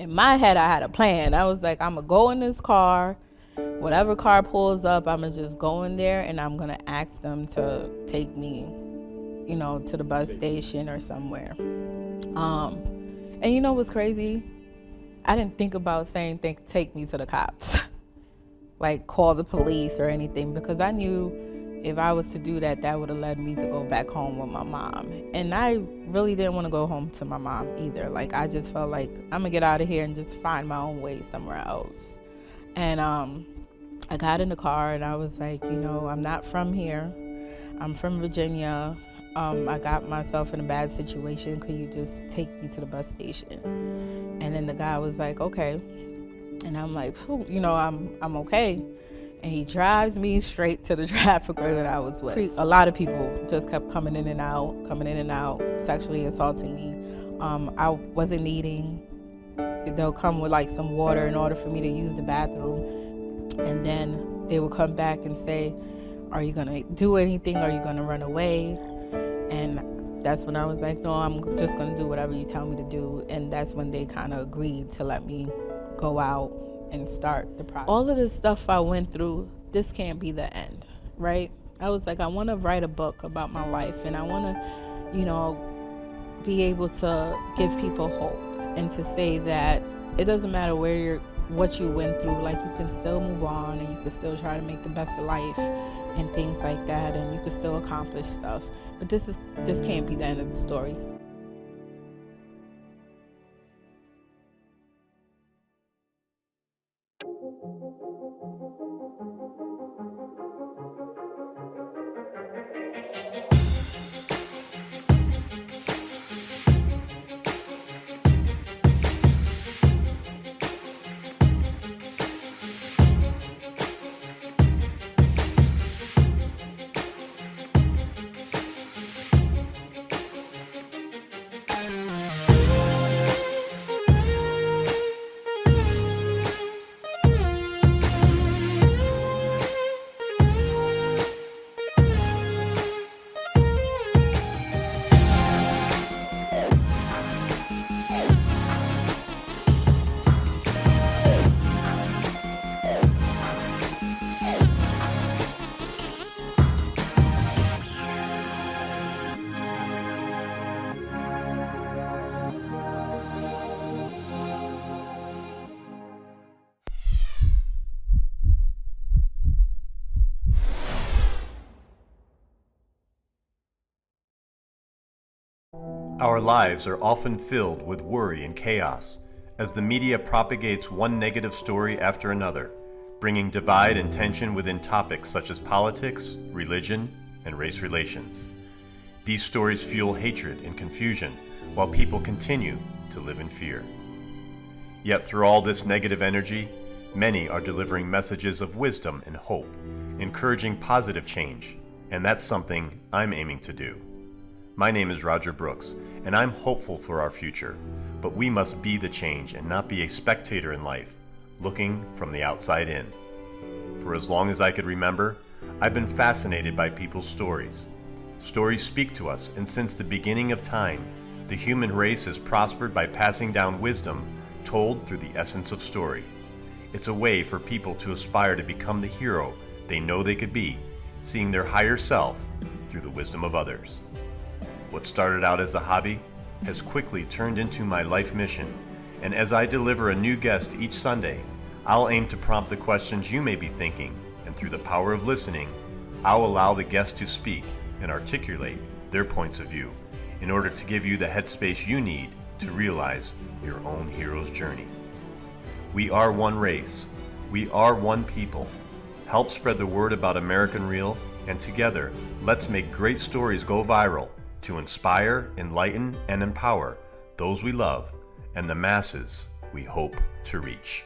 In my head, I had a plan. I was like, I'm going to go in this car. Whatever car pulls up, I'm going to just go in there and I'm going to ask them to take me, to the bus station or somewhere. And you know what's crazy? I didn't think about saying, take me to the cops. Like, call the police or anything, because I knew if I was to do that, that would have led me to go back home with my mom. And I really didn't want to go home to my mom either. Like, I just felt like I'm going to get out of here and just find my own way somewhere else. And I got in the car and I was like, I'm not from here. I'm from Virginia. I got myself in a bad situation. Could you just take me to the bus station? And then the guy was like, okay. And I'm like, I'm okay. And he drives me straight to the trafficker that I was with. A lot of people just kept coming in and out, sexually assaulting me. I wasn't eating. They'll come with like some water in order for me to use the bathroom. And then they will come back and say, are you gonna do anything? Are you gonna run away? And that's when I was like, no, I'm just gonna do whatever you tell me to do. And that's when they kind of agreed to let me go out and start the process. All of this stuff I went through, this can't be the end, right? I was like, I want to write a book about my life, and I want to, be able to give people hope and to say that it doesn't matter what you went through, like you can still move on and you can still try to make the best of life and things like that, and you can still accomplish stuff. But this can't be the end of the story. Our lives are often filled with worry and chaos as the media propagates one negative story after another, bringing divide and tension within topics such as politics, religion, and race relations. These stories fuel hatred and confusion while people continue to live in fear. Yet through all this negative energy, many are delivering messages of wisdom and hope, encouraging positive change, and that's something I'm aiming to do. My name is Roger Brooks, and I'm hopeful for our future, but we must be the change and not be a spectator in life, looking from the outside in. For as long as I could remember, I've been fascinated by people's stories. Stories speak to us, and since the beginning of time, the human race has prospered by passing down wisdom told through the essence of story. It's a way for people to aspire to become the hero they know they could be, seeing their higher self through the wisdom of others. What started out as a hobby has quickly turned into my life mission, and as I deliver a new guest each Sunday, I'll aim to prompt the questions you may be thinking, and through the power of listening, I'll allow the guest to speak and articulate their points of view in order to give you the headspace you need to realize your own hero's journey. We are one race. We are one people. Help spread the word about American Real, and together, let's make great stories go viral to inspire, enlighten, and empower those we love and the masses we hope to reach.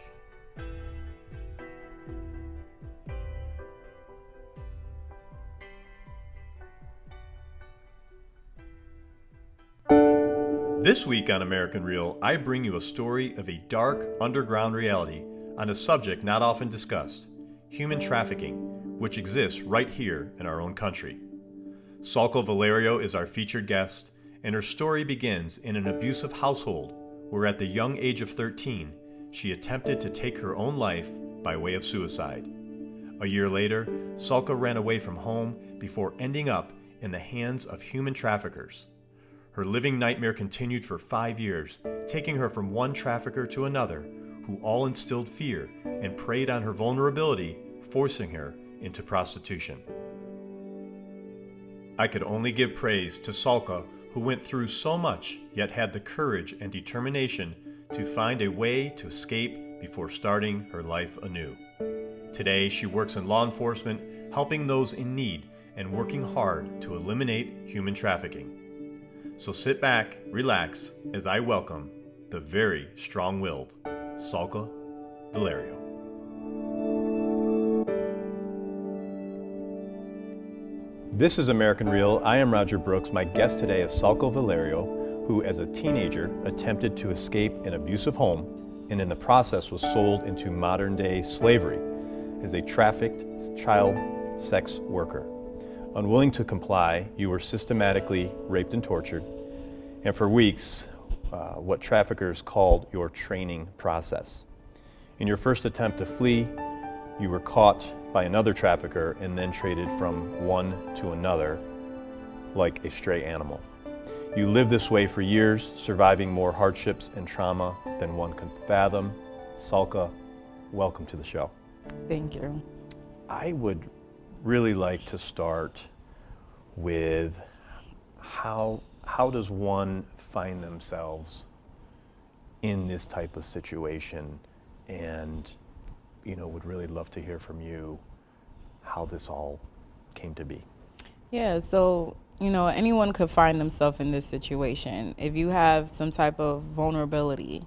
This week on American Real, I bring you a story of a dark, underground reality on a subject not often discussed: human trafficking, which exists right here in our own country. Salka Valerio is our featured guest, and her story begins in an abusive household where at the young age of 13, she attempted to take her own life by way of suicide. A year later, Salka ran away from home before ending up in the hands of human traffickers. Her living nightmare continued for 5 years, taking her from one trafficker to another, who all instilled fear and preyed on her vulnerability, forcing her into prostitution. I could only give praise to Salka, who went through so much, yet had the courage and determination to find a way to escape before starting her life anew. Today, she works in law enforcement, helping those in need and working hard to eliminate human trafficking. So sit back, relax, as I welcome the very strong-willed Salka Valerio. This is American Real. I am Roger Brooks. My guest today is Salka Valerio, who as a teenager attempted to escape an abusive home and in the process was sold into modern-day slavery as a trafficked child sex worker. Unwilling to comply, you were systematically raped and tortured, and for weeks, what traffickers called your training process. In your first attempt to flee, you were caught by another trafficker and then traded from one to another like a stray animal. You lived this way for years, surviving more hardships and trauma than one can fathom. Salka, welcome to the show. Thank you. I would really like to start with how does one find themselves in this type of situation, and would really love to hear from you how this all came to be. Yeah, so anyone could find themselves in this situation. If you have some type of vulnerability,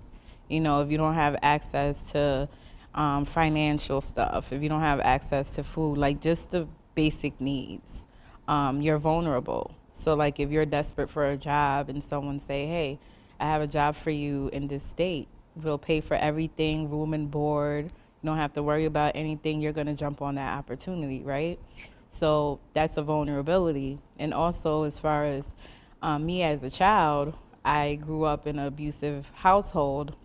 if you don't have access to financial stuff, if you don't have access to food, like just the basic needs, you're vulnerable. So like if you're desperate for a job and someone say, hey, I have a job for you in this state, we'll pay for everything, room and board, you don't have to worry about anything, you're gonna jump on that opportunity, right? So that's a vulnerability. And also as far as me as a child, I grew up in an abusive household,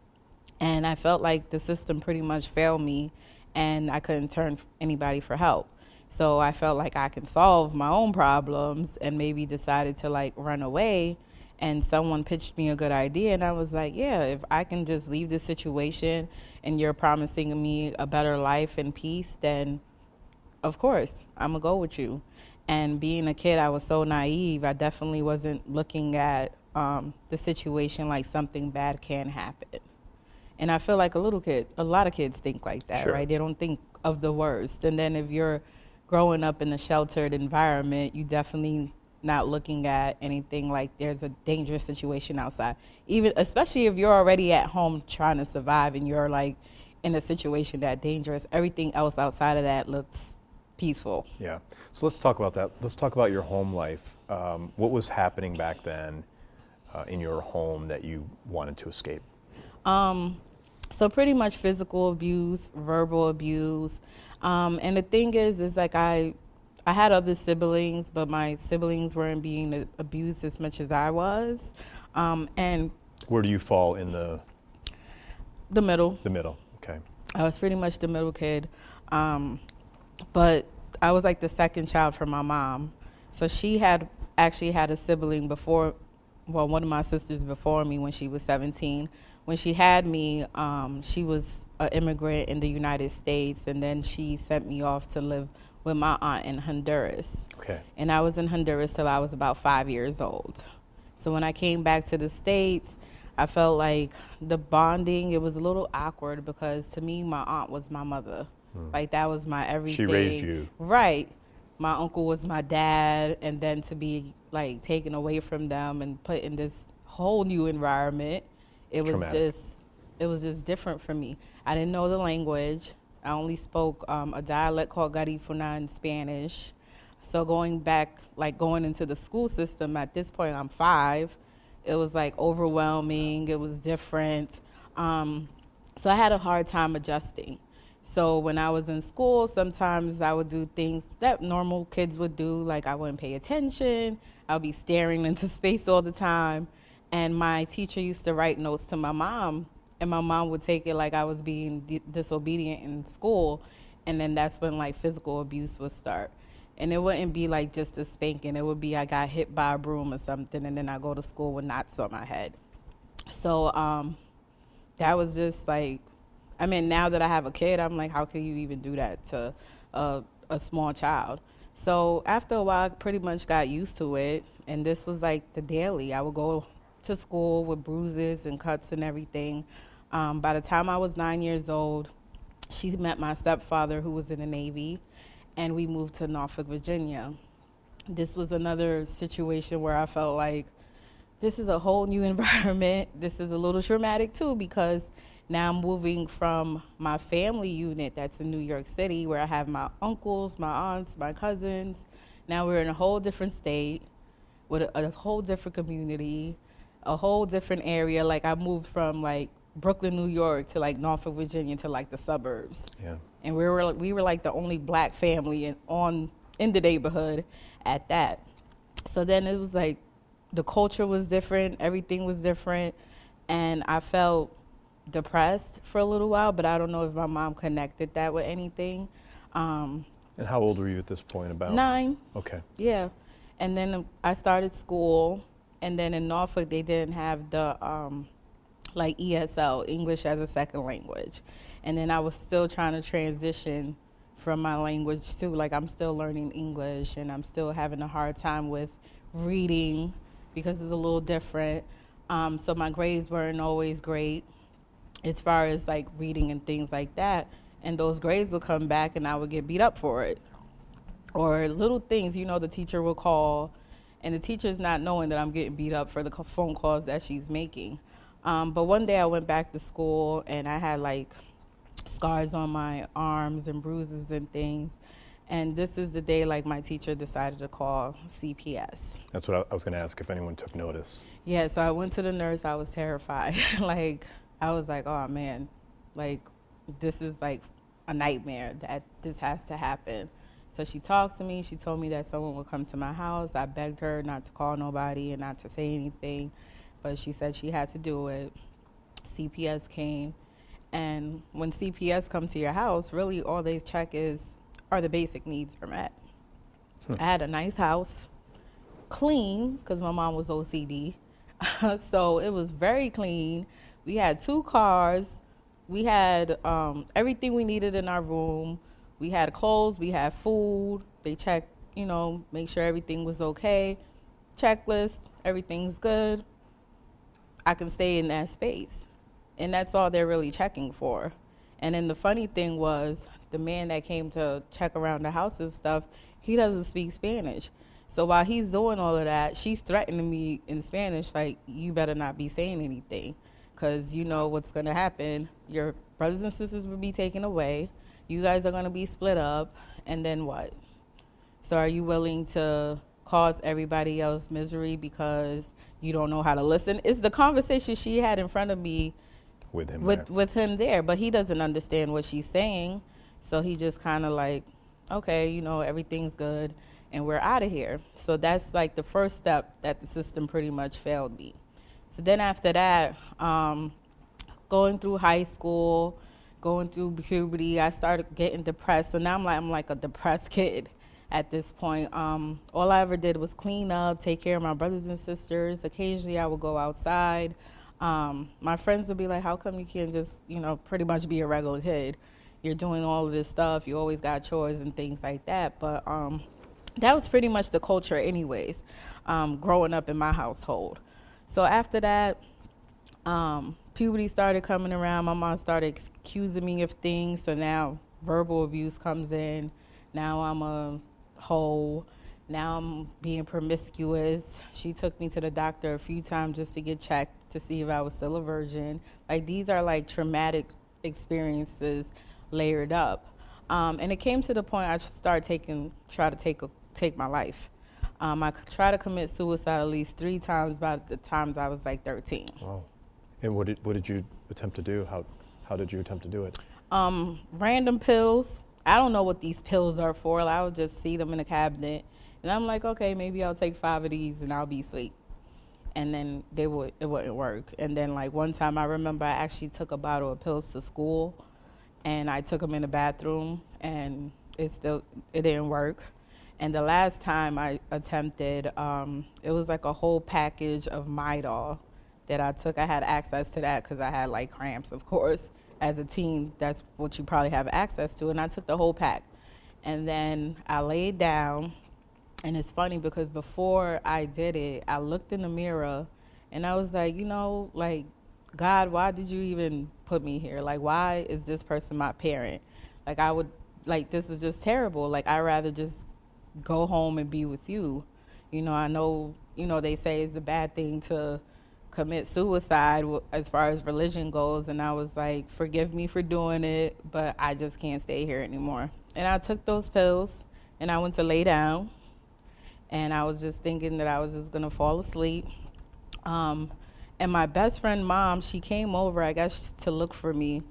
and I felt like the system pretty much failed me and I couldn't turn anybody for help. So I felt like I can solve my own problems and maybe decided to like run away, and someone pitched me a good idea and I was like, yeah, if I can just leave this situation and you're promising me a better life and peace, then of course I'm gonna go with you. And being a kid, I was so naive. I definitely wasn't looking at the situation like something bad can happen. And I feel like a lot of kids think like that, Sure. right? They don't think of the worst. And then if you're growing up in a sheltered environment, you definitely not looking at anything like there's a dangerous situation outside. Even, especially if you're already at home trying to survive and you're like in a situation that dangerous, everything else outside of that looks peaceful. Yeah, so let's talk about that. Let's talk about your home life. What was happening back then in your home that you wanted to escape? So pretty much physical abuse, verbal abuse. And the thing is like I had other siblings, but my siblings weren't being abused as much as I was. And Where do you fall in the middle. The middle, okay. I was pretty much the middle kid. But I was like the second child from my mom. So she had actually had a sibling before, well, one of my sisters before me when she was 17. When she had me, she was an immigrant in the United States, and then she sent me off to live with my aunt in Honduras. Okay. And I was in Honduras till I was about 5 years old. So when I came back to the States, I felt like the bonding, it was a little awkward because to me, my aunt was my mother. Like that was my everything. She raised you. Right. My uncle was my dad, and then to be like taken away from them and put in this whole new environment, it was Traumatic. just different for me. I didn't know the language. I only spoke a dialect called Garifuna in Spanish. So going back, like going into the school system at this point, I'm 5. It was like overwhelming. It was different. So I had a hard time adjusting. So when I was in school, sometimes I would do things that normal kids would do, like I wouldn't pay attention. I would be staring into space all the time. And my teacher used to write notes to my mom, and my mom would take it like I was being disobedient in school. And then that's when like physical abuse would start. And it wouldn't be like just a spanking. It would be I got hit by a broom or something, and then I go to school with knots on my head. So that was just like, I mean, now that I have a kid, I'm like, how can you even do that to a small child? So after a while, I pretty much got used to it. And this was like the daily. I would go to school with bruises and cuts and everything. By the time I was 9 years old, she met my stepfather, who was in the Navy, and we moved to Norfolk, Virginia. This was another situation where I felt like this is a whole new environment. This is a little traumatic too, because now I'm moving from my family unit that's in New York City, where I have my uncles, my aunts, my cousins. Now we're in a whole different state with a whole different community, a whole different area. Like I moved from like Brooklyn, New York to like Norfolk, Virginia to like the suburbs. Yeah. And we were like the only black family in the neighborhood at that. So then it was like the culture was different, everything was different, and I felt depressed for a little while, but I don't know if my mom connected that with anything. And how old were you at this point? About 9. Okay. Yeah. And then I started school, and then in Norfolk they didn't have the like ESL, English as a second language. And then I was still trying to transition from my language too. Like I'm still learning English, and I'm still having a hard time with reading because it's a little different. So my grades weren't always great as far as like reading and things like that. And those grades would come back and I would get beat up for it. Or little things, the teacher will call, and the teacher's not knowing that I'm getting beat up for the phone calls that she's making. But one day I went back to school and I had like scars on my arms and bruises and things. And this is the day like my teacher decided to call CPS. That's what I was going to ask, if anyone took notice. Yeah, so I went to the nurse. I was terrified. Like, I was like, oh man, like this is like a nightmare that this has to happen. So she talked to me. She told me that someone would come to my house. I begged her not to call nobody and not to say anything, but she said she had to do it. CPS came, and when CPS come to your house, really all they check are the basic needs are met. I had a nice house, clean, because my mom was OCD. So it was very clean. We had 2 cars. We had everything we needed in our room. We had clothes, we had food. They checked, make sure everything was okay. Checklist, everything's good. I can stay in that space. And that's all they're really checking for. And then the funny thing was, the man that came to check around the house and stuff, he doesn't speak Spanish. So while he's doing all of that, she's threatening me in Spanish, like, you better not be saying anything, because you know what's going to happen. Your brothers and sisters will be taken away. You guys are going to be split up, and then what? So are you willing to cause everybody else misery because you don't know how to listen? It's the conversation she had in front of me With him there, but he doesn't understand what she's saying. So he just kind of like, okay, everything's good, and we're out of here. So that's like the first step that the system pretty much failed me. So then after that, going through high school, going through puberty, I started getting depressed. So now I'm like a depressed kid at this point. All I ever did was clean up, take care of my brothers and sisters. Occasionally I would go outside. My friends would be like, how come you can't just, pretty much be a regular kid? You're doing all of this stuff. You always got chores and things like that. But that was pretty much the culture anyways, growing up in my household. So after that, puberty started coming around. My mom started accusing me of things. So now verbal abuse comes in. Now I'm a hoe. Now I'm being promiscuous. She took me to the doctor a few times just to get checked to see if I was still a virgin. Like, these are like traumatic experiences layered up. And it came to the point I started try to take my life. I tried to commit suicide at least 3 times by the times I was like 13. Wow. And what did you attempt to do? How did you attempt to do it? Random pills. I don't know what these pills are for. I would just see them in a cabinet. And I'm like, okay, maybe I'll take 5 of these and I'll be sweet. and then it wouldn't work. And then like one time I remember I actually took a bottle of pills to school, and I took them in the bathroom, and it didn't work. And the last time I attempted, it was like a whole package of Midol that I took. I had access to that because I had like cramps, of course. As a teen, that's what you probably have access to. And I took the whole pack. And then I laid down. And it's funny because before I did it, I looked in the mirror and I was like, like, God, why did you even put me here? Like, why is this person my parent? Like, this is just terrible. Like, I'd rather just go home and be with you. I know, they say it's a bad thing to commit suicide as far as religion goes. And I was like, forgive me for doing it, but I just can't stay here anymore. And I took those pills and I went to lay down. And I was just thinking that I was just going to fall asleep. And my best friend mom, she came over, I guess, to look for me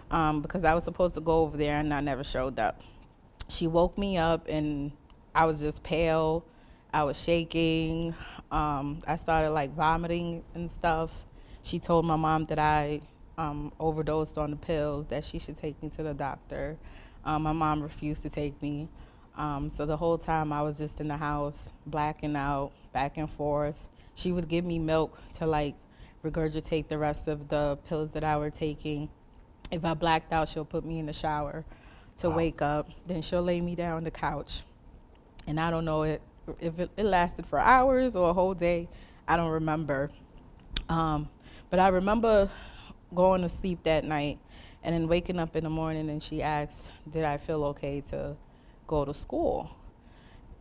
because I was supposed to go over there and I never showed up. She woke me up and I was just pale. I was shaking. I started like vomiting and stuff. She told my mom that I overdosed on the pills, that she should take me to the doctor. My mom refused to take me. So the whole time I was just in the house, blacking out, back and forth. She would give me milk to like regurgitate the rest of the pills that I were taking. If I blacked out, she'll put me in the shower to wake up. Then she'll lay me down on the couch. And I don't know if it lasted for hours or a whole day. I don't remember. But I remember going to sleep that night and then waking up in the morning and she asked, did I feel okay to go to school?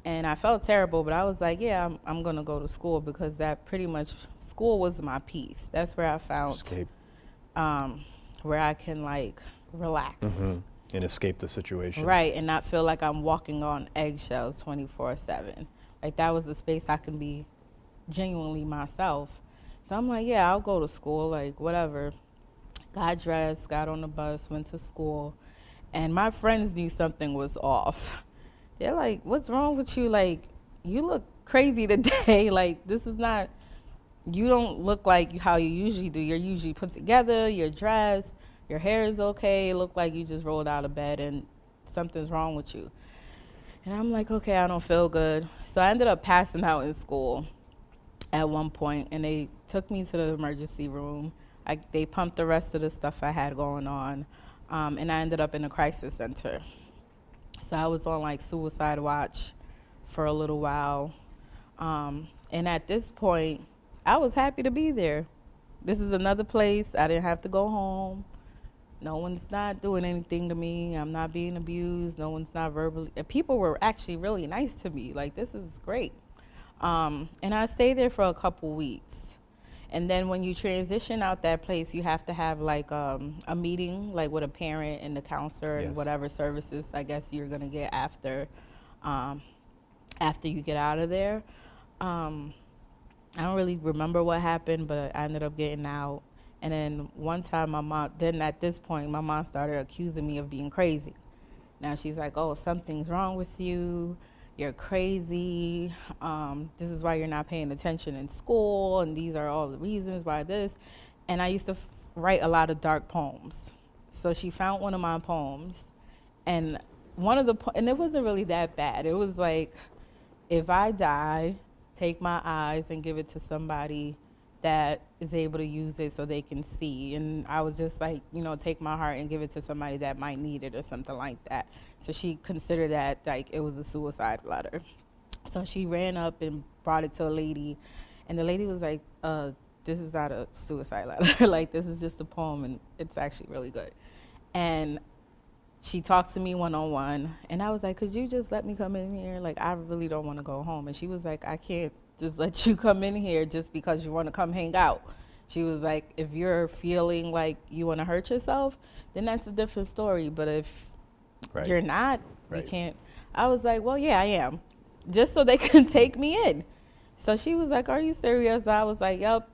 And I felt terrible, but I was like, yeah, I'm going to go to school because that pretty much, school was my peace. That's where I found Escape. Where I can like relax. Mm-hmm. And escape the situation. Right, and not feel like I'm walking on eggshells 24/7. Like that was the space I can be genuinely myself. So I'm like, yeah, I'll go to school, like whatever. Got dressed, got on the bus, went to school. And my friends knew something was off. They're like, what's wrong with you? Like, you look crazy today. Like, this is not, you don't look like how you usually do. You're usually put together, you're dressed, your hair is okay. It looked like you just rolled out of bed and something's wrong with you. And I'm like, okay, I don't feel good. So I ended up passing out in school at one point, and they took me to the emergency room. They pumped the rest of the stuff I had going on, and I ended up in a crisis center. So I was on like suicide watch for a little while. And at this point, I was happy to be there. This is another place. I didn't have to go home. No one's not doing anything to me. I'm not being abused. No one's not verbally. People were actually really nice to me. Like, this is great. And I stayed there for a couple weeks. And then when you transition out that place, you have to have like a meeting, like with a parent and the counselor and whatever services I guess you're gonna get after you get out of there. I don't really remember what happened, but I ended up getting out. And then one time at this point, my mom started accusing me of being crazy. Now she's like, oh, something's wrong with you. You're crazy. This is why you're not paying attention in school. And these are all the reasons why this. And I used to write a lot of dark poems. So she found one of my poems. And and it wasn't really that bad. It was like, if I die, take my eyes and give it to somebody that is able to use it so they can see. And I was just like, take my heart and give it to somebody that might need it or something like that. So she considered that like it was a suicide letter. So she ran up and brought it to a lady, and the lady was like, this is not a suicide letter. Like, this is just a poem, and it's actually really good. And she talked to me one-on-one, and I was like, could you just let me come in here? Like, I really don't want to go home. And she was like, I can't just let you come in here just because you want to come hang out. She was like, if you're feeling like you want to hurt yourself, then that's a different story. But if you're not, you can't. I was like, well, yeah, I am. Just so they can take me in. So she was like, are you serious? I was like, yep.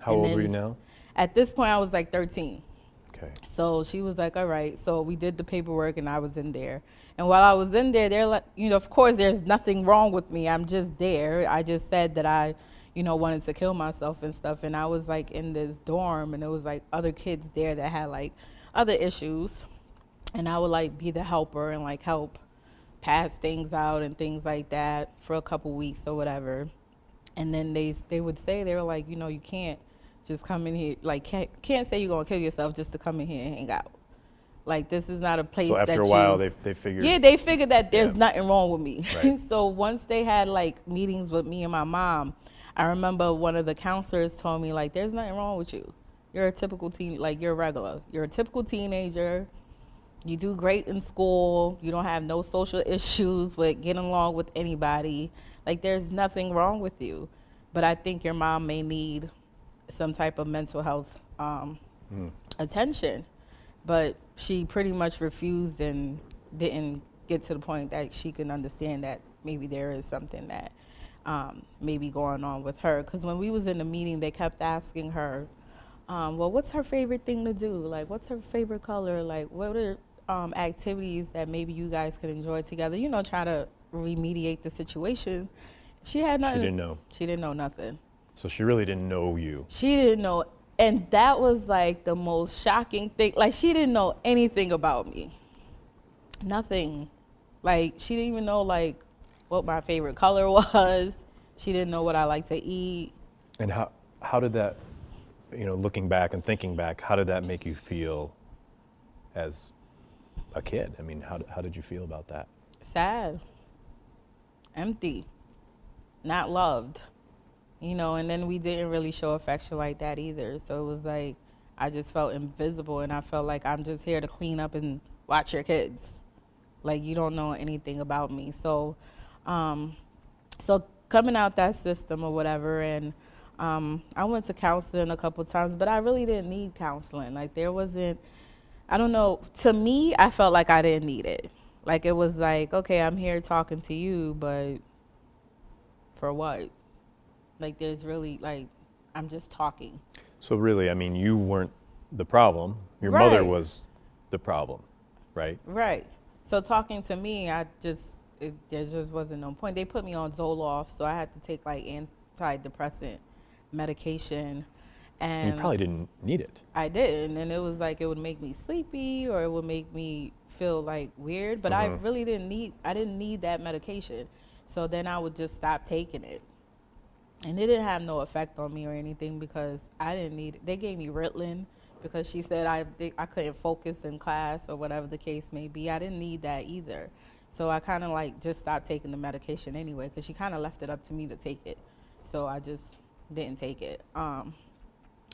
How old were you now? At this point, I was like 13. Okay. So she was like, all right. So we did the paperwork and I was in there. And while I was in there, they're like, of course, there's nothing wrong with me. I'm just there. I just said that I, wanted to kill myself and stuff. And I was like in this dorm and it was like other kids there that had like other issues. And I would like be the helper and like help pass things out and things like that for a couple weeks or whatever. And then they would say, they were like, you can't just come in here, like can't say you're gonna kill yourself just to come in here and hang out. Like this is not a place. So after a while, they figured. Yeah, they figured that there's nothing wrong with me. Right. So once they had like meetings with me and my mom, I remember one of the counselors told me like, there's nothing wrong with you. You're a typical you're regular. You're a typical teenager. You do great in school. You don't have no social issues with getting along with anybody. Like there's nothing wrong with you. But I think your mom may need some type of mental health attention. But she pretty much refused and didn't get to the point that she can understand that maybe there is something that may be going on with her. Because when we was in the meeting, they kept asking her, well, what's her favorite thing to do? Like, what's her favorite color? Like, what are activities that maybe you guys could enjoy together? Try to remediate the situation. She had nothing. She didn't know. She didn't know nothing. So she really didn't know you. She didn't know. And that was like the most shocking thing. Like she didn't know anything about me. Nothing. Like she didn't even know like what my favorite color was. She didn't know what I like to eat. And how did that, looking back and thinking back, how did that make you feel as a kid? I mean, how did you feel about that? Sad. Empty. Not loved. And then we didn't really show affection like that either. So it was like, I just felt invisible and I felt like I'm just here to clean up and watch your kids. Like you don't know anything about me. So, so coming out that system or whatever, and I went to counseling a couple times, but I really didn't need counseling. Like there wasn't, I don't know, to me, I felt like I didn't need it. Like it was like, okay, I'm here talking to you, but for what? Like there's really like, I'm just talking. So really, I mean, you weren't the problem. Your Right. mother was the problem, right? Right. So talking to me, there just wasn't no point. They put me on Zoloft, so I had to take like antidepressant medication. And You probably didn't need it. I didn't, and it was like it would make me sleepy or it would make me feel like weird, but I really didn't need that medication. So then I would just stop taking it. And it didn't have no effect on me or anything because I didn't need it. They gave me Ritalin because she said I couldn't focus in class or whatever the case may be. I didn't need that either. So I kind of like just stopped taking the medication anyway because she kind of left it up to me to take it. So I just didn't take it.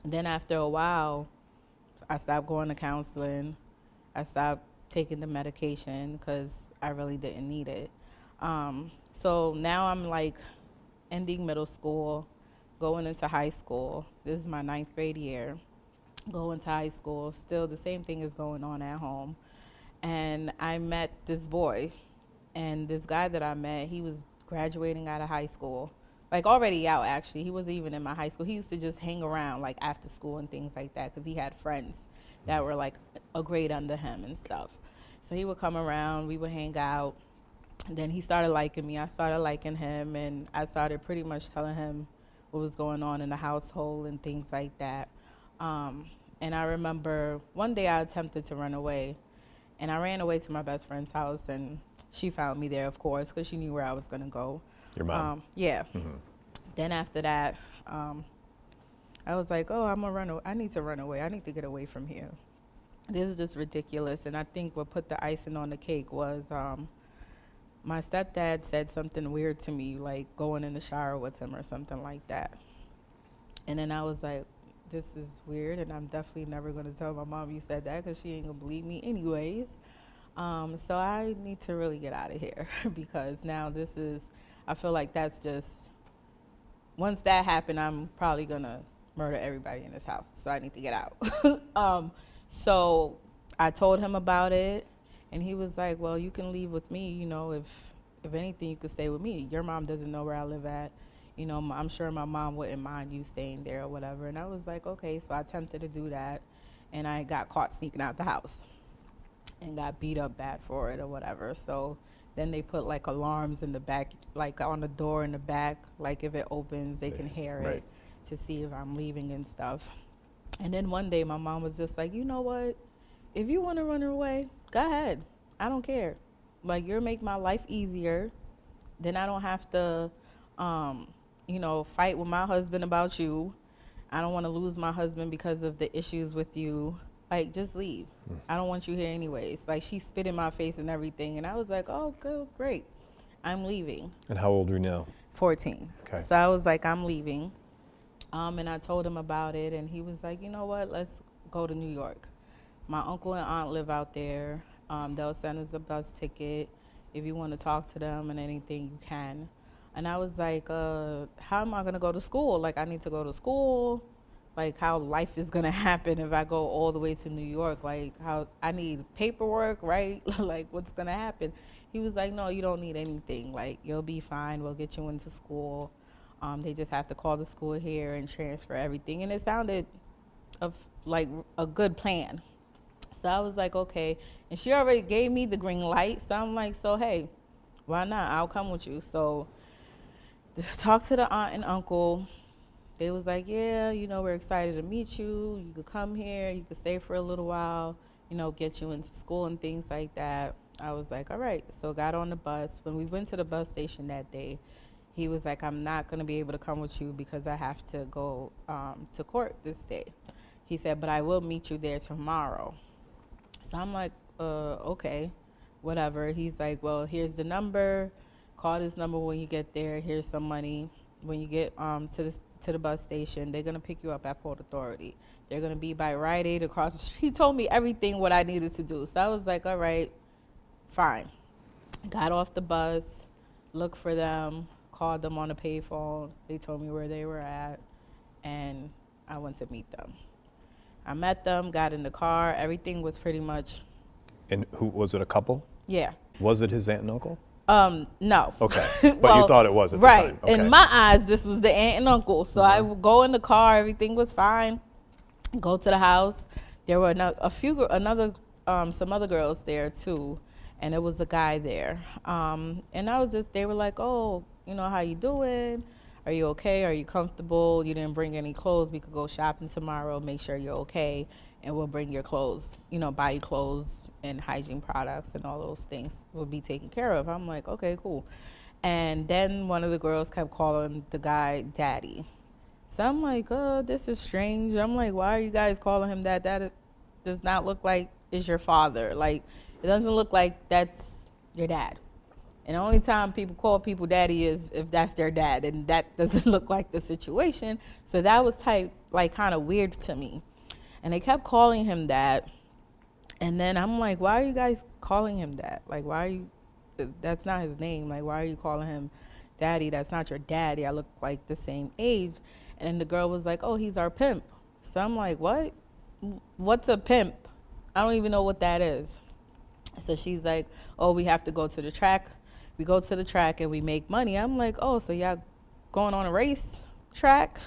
Then after a while, I stopped going to counseling. I stopped taking the medication because I really didn't need it. So now I'm like ending middle school, going into high school. This is my 9th grade year. Going to high school, still the same thing is going on at home. And I met this boy, and this guy that I met, he was graduating out of high school. Like already out actually, he wasn't even in my high school. He used to just hang around like after school and things like that because he had friends that were like a grade under him and stuff. So he would come around, we would hang out. And then he started liking me, I started liking him, and I started pretty much telling him what was going on in the household and things like that. And I remember one day I attempted to run away, and I ran away to my best friend's house, and she found me there, of course, because she knew where I was going to go. Your mom? Yeah. Mm-hmm. Then after that, I was like, oh, I need to run away. I need to get away from here. This is just ridiculous. And I think what put the icing on the cake was my stepdad said something weird to me, like going in the shower with him or something like that. And then I was like, this is weird, and I'm definitely never going to tell my mom you said that because she ain't going to believe me anyways. So I need to really get out of here because now I feel like that's just, once that happened, I'm probably going to murder everybody in this house. So I need to get out. So I told him about it. And he was like, well, you can leave with me, if anything, you could stay with me. Your mom doesn't know where I live at. I'm sure my mom wouldn't mind you staying there or whatever. And I was like, okay. So I attempted to do that. and I got caught sneaking out the house and got beat up bad for it or whatever. So then they put like alarms in the back, like on the door in the back, like if it opens, they can hear Right. it to see if I'm leaving and stuff. And then one day my mom was just like, you know what? If you want to run away, go ahead. I don't care. Like, you'll make my life easier. Then I don't have to, fight with my husband about you. I don't want to lose my husband because of the issues with you. Like, just leave. I don't want you here anyways. Like, she spit in my face and everything. And I was like, oh, good, great. I'm leaving. And how old are you now? 14. Okay. So I was like, I'm leaving. And I told him about it. And he was like, you know what? Let's go to New York. My uncle and aunt live out there. They'll send us a bus ticket. If you want to talk to them and anything, you can. And I was like, how am I going to go to school? Like, I need to go to school. Like, how life is going to happen if I go all the way to New York. Like, how I need paperwork, right? Like, what's going to happen? He was like, no, you don't need anything. Like, you'll be fine. We'll get you into school. They just have to call the school here and transfer everything. And it sounded like a good plan. So I was like, okay. And she already gave me the green light. So I'm like, so, hey, why not? I'll come with you. So talk to the aunt and uncle. They was like, yeah, we're excited to meet you. You could come here. You could stay for a little while, get you into school and things like that. I was like, all right. So got on the bus. When we went to the bus station that day, he was like, I'm not going to be able to come with you because I have to go to court this day. He said, but I will meet you there tomorrow. So I'm like, okay, whatever. He's like, well, here's the number. Call this number when you get there. Here's some money. When you get to the bus station, they're going to pick you up at Port Authority. They're going to be by Rite Aid across the street. He told me everything what I needed to do. So I was like, all right, fine. Got off the bus, looked for them, called them on a payphone. They told me where they were at, and I went to meet them. I met them, got in the car. Everything was pretty much. And who was it? A couple? Yeah. Was it his aunt and uncle? No. Okay. But Well, you thought it was at right. the time. Okay. In my eyes, this was the aunt and uncle. So I would go in the car. Everything was fine. Go to the house. There were some other girls there too, and there was a guy there. And they were like, oh, how you doing? Are you okay? Are you comfortable? You didn't bring any clothes. We could go shopping tomorrow. Make sure you're okay, and we'll bring your clothes. Buy you clothes and hygiene products and all those things will be taken care of. I'm like, okay, cool. And then one of the girls kept calling the guy daddy. So I'm like, oh, this is strange. I'm like, why are you guys calling him that? That does not look like is your father. Like, it doesn't look like that's your dad. And the only time people call people daddy is if that's their dad, and that doesn't look like the situation. So that was kind of weird to me. And they kept calling him that. And then I'm like, why are you guys calling him that? Like, that's not his name. Like, why are you calling him daddy? That's not your daddy. I look like the same age. And then the girl was like, oh, he's our pimp. So I'm like, what? What's a pimp? I don't even know what that is. So she's like, oh, we have to go to the track. We go to the track and we make money. I'm like, oh, so y'all going on a race track?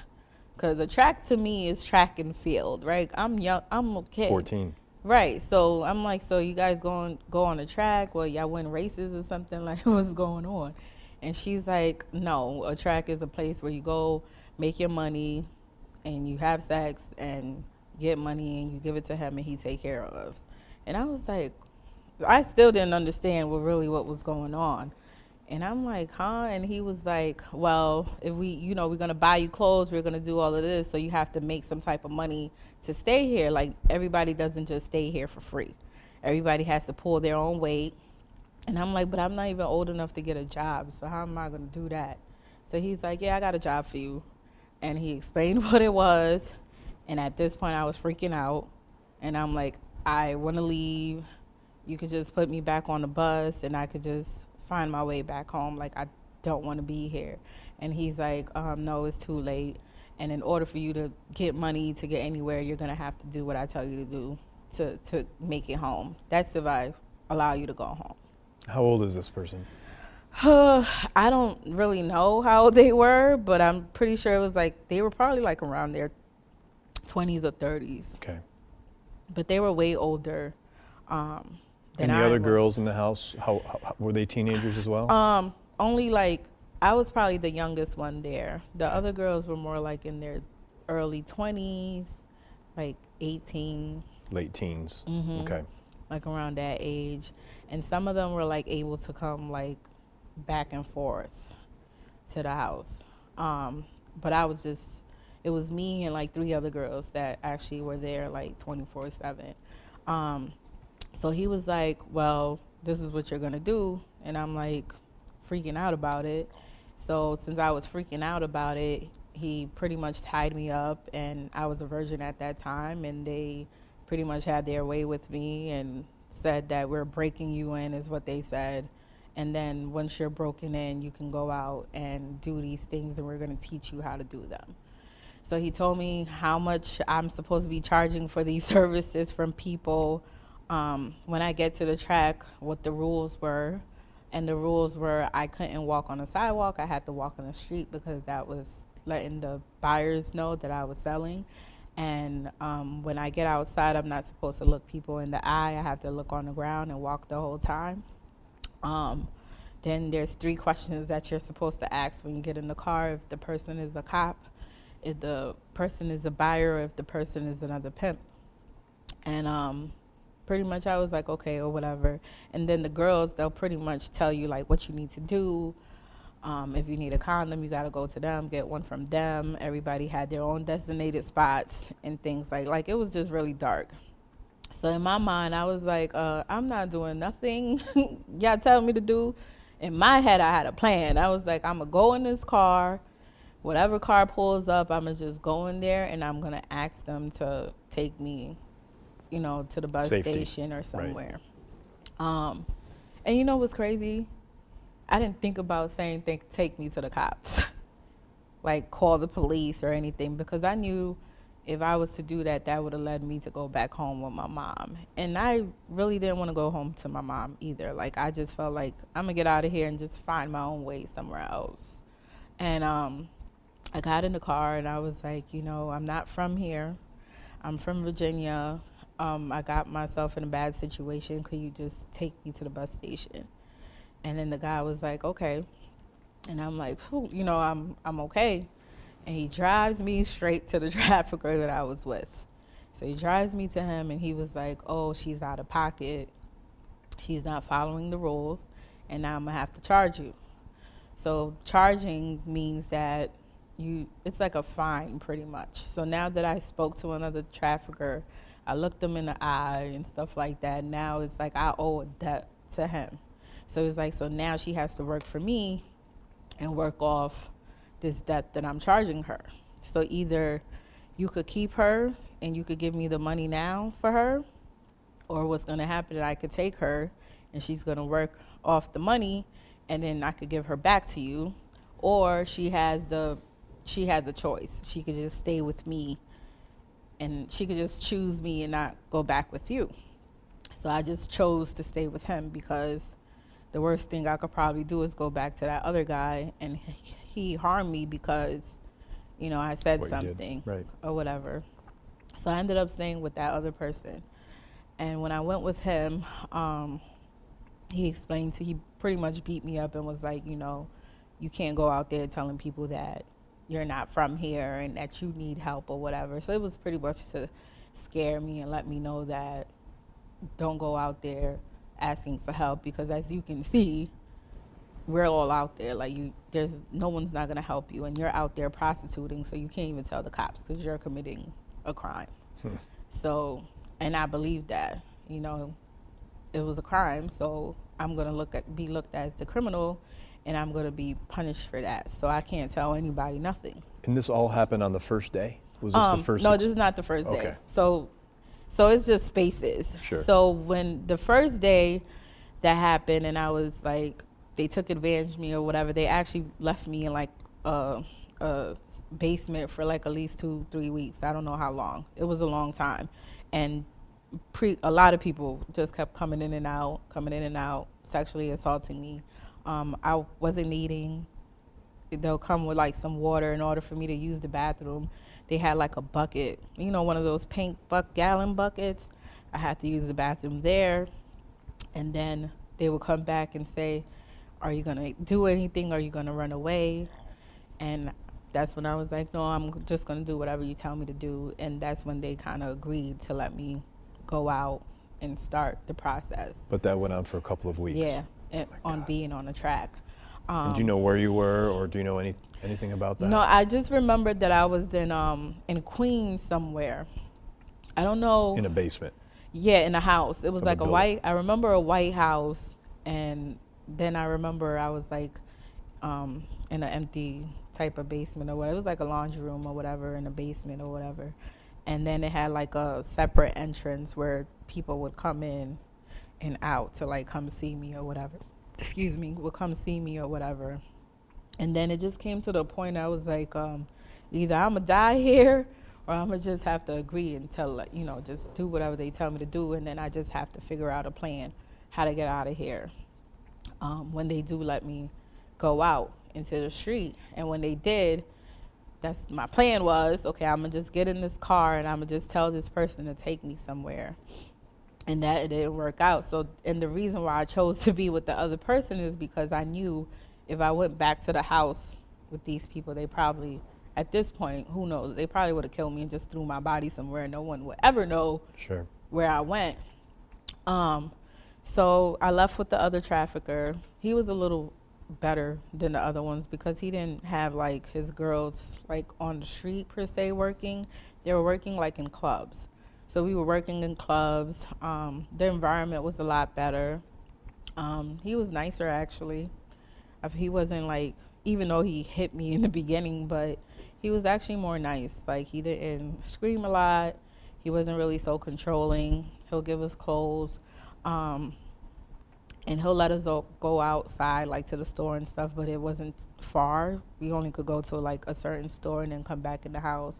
Because a track to me is track and field, right? I'm young. I'm a kid. 14. Right. So I'm like, so you guys go on the track? Well, y'all win races or something? Like, what's going on? And she's like, no, a track is a place where you go make your money and you have sex and get money and you give it to him and he take care of. And I was like, I still didn't understand what was going on. And I'm like, huh? And he was like, well, if we're going to buy you clothes, we're going to do all of this. So you have to make some type of money to stay here. Like, everybody doesn't just stay here for free. Everybody has to pull their own weight. And I'm like, but I'm not even old enough to get a job. So how am I going to do that? So he's like, yeah, I got a job for you. And he explained what it was. And at this point I was freaking out. And I'm like, I want to leave. You could just put me back on the bus and I could just find my way back home. Like, I don't want to be here. And he's like, no, it's too late. And in order for you to get money to get anywhere, you're going to have to do what I tell you to do to make it home. That's if I allow you to go home. How old is this person? I don't really know how old they were, but I'm pretty sure it was like, they were probably like around their 20s or 30s. Okay. but they were way older than And the I other was. girls in the house, how were they teenagers as well? Only like I was probably the youngest one there. The Okay. other girls were more like in their early 20s, like 18, Late teens. Okay. like around that age. And some of them were like able to come like back and forth to the house. But I was just, it was me and like 3 other girls that actually were there like 24/7. So he was like, well, this is what you're going to do. And I'm like freaking out about it. So since I was freaking out about it, he pretty much tied me up, and I was a virgin at that time, and they pretty much had their way with me and said that we're breaking you in is what they said. And then once you're broken in, you can go out and do these things, and we're going to teach you how to do them. So he told me how much I'm supposed to be charging for these services from people. When I get to the track, what the rules were. And the rules were I couldn't walk on the sidewalk. I had to walk on the street because that was letting the buyers know that I was selling. And when I get outside, I'm not supposed to look people in the eye. I have to look on the ground and walk the whole time. Then there's 3 questions that you're supposed to ask when you get in the car. If the person is a cop, if the person is a buyer, or if the person is another pimp. And pretty much I was like, okay, or whatever. And then the girls, they'll pretty much tell you like what you need to do. If you need a condom, you got to go to them, get one from them. Everybody had their own designated spots and things like it was just really dark. So in my mind, I was like, I'm not doing nothing y'all tell me to do. In my head, I had a plan. I was like, I'm going to go in this car. Whatever car pulls up, I'm going to just go in there, and I'm going to ask them to take me, to the bus Safety. station or somewhere. Right. And you know what's crazy? I didn't think about saying, take me to the cops. Like, call the police or anything, because I knew if I was to do that, that would have led me to go back home with my mom. And I really didn't want to go home to my mom either. Like, I just felt like I'm going to get out of here and just find my own way somewhere else. And I got in the car, and I was like, I'm not from here. I'm from Virginia. I got myself in a bad situation. Could you just take me to the bus station? And then the guy was like, okay. And I'm like, I'm okay. And he drives me straight to the trafficker that I was with. So he drives me to him, and he was like, oh, she's out of pocket. She's not following the rules, and now I'm going to have to charge you. So charging means that it's like a fine pretty much. So now that I spoke to another trafficker, I looked him in the eye and stuff like that. Now it's like I owe a debt to him. So it's like, so now she has to work for me and work off this debt that I'm charging her. So either you could keep her and you could give me the money now for her, or what's going to happen is I could take her and she's going to work off the money, and then I could give her back to you. Or she has a choice. She could just stay with me, and she could just choose me and not go back with you. So I just chose to stay with him, because the worst thing I could probably do is go back to that other guy, and he harmed me because, I said something, right, or whatever. So I ended up staying with that other person. And when I went with him, he pretty much beat me up and was like, you can't go out there telling people that you're not from here and that you need help or whatever. So it was pretty much to scare me and let me know that don't go out there asking for help, because as you can see, we're all out there. Like, there's no one's not gonna help you, and you're out there prostituting, so you can't even tell the cops because you're committing a crime. So, and I believe that, it was a crime, so I'm gonna be looked at as the criminal, and I'm gonna be punished for that. So I can't tell anybody nothing. And this all happened on the first day? Was this the first? No, this is not the first day. Okay. So it's just spaces. Sure. So when the first day that happened, and I was like, they took advantage of me or whatever, they actually left me in like a basement for like at least 2-3 weeks. I don't know how long. It was a long time. And a lot of people just kept coming in and out, sexually assaulting me. I wasn't eating. They'll come with like some water in order for me to use the bathroom. They had like a bucket, one of those pink gallon buckets. I had to use the bathroom there. And then they would come back and say, are you going to do anything? Are you going to run away? And that's when I was like, no, I'm just going to do whatever you tell me to do. And that's when they kind of agreed to let me go out and start the process. But that went on for a couple of weeks. Yeah, on being on the track. And do you know where you were, or do you know anything about that? No, I just remembered that I was in Queens somewhere. I don't know. In a basement. Yeah, in a house. It was Of a like building. I remember a white house, and then I remember I was like in an empty type of basement or whatever. It was like a laundry room or whatever in a basement or whatever. And then it had like a separate entrance where people would come in and out to like come see me or whatever. Excuse me, would come see me or whatever. And then it just came to the point I was like, either I'm going to die here or I'm going to just have to agree and just do whatever they tell me to do. And then I just have to figure out a plan how to get out of here when they do let me go out into the street. And when they did, that's my plan was, okay, I'm going to just get in this car and I'm going to just tell this person to take me somewhere. And that it didn't work out. So, and the reason why I chose to be with the other person is because I knew if I went back to the house with these people, they probably, at this point, who knows, they probably would have killed me and just threw my body somewhere. No one would ever know where I went. So I left with the other trafficker. He was a little better than the other ones because he didn't have like his girls like on the street per se working. They were working like in clubs. So we were working in clubs. The environment was a lot better. He was nicer, actually. He wasn't like, even though he hit me in the beginning, but he was actually more nice. Like, he didn't scream a lot. He wasn't really so controlling. He'll give us clothes. And he'll let us go outside, like to the store and stuff, but it wasn't far. We only could go to like a certain store and then come back in the house.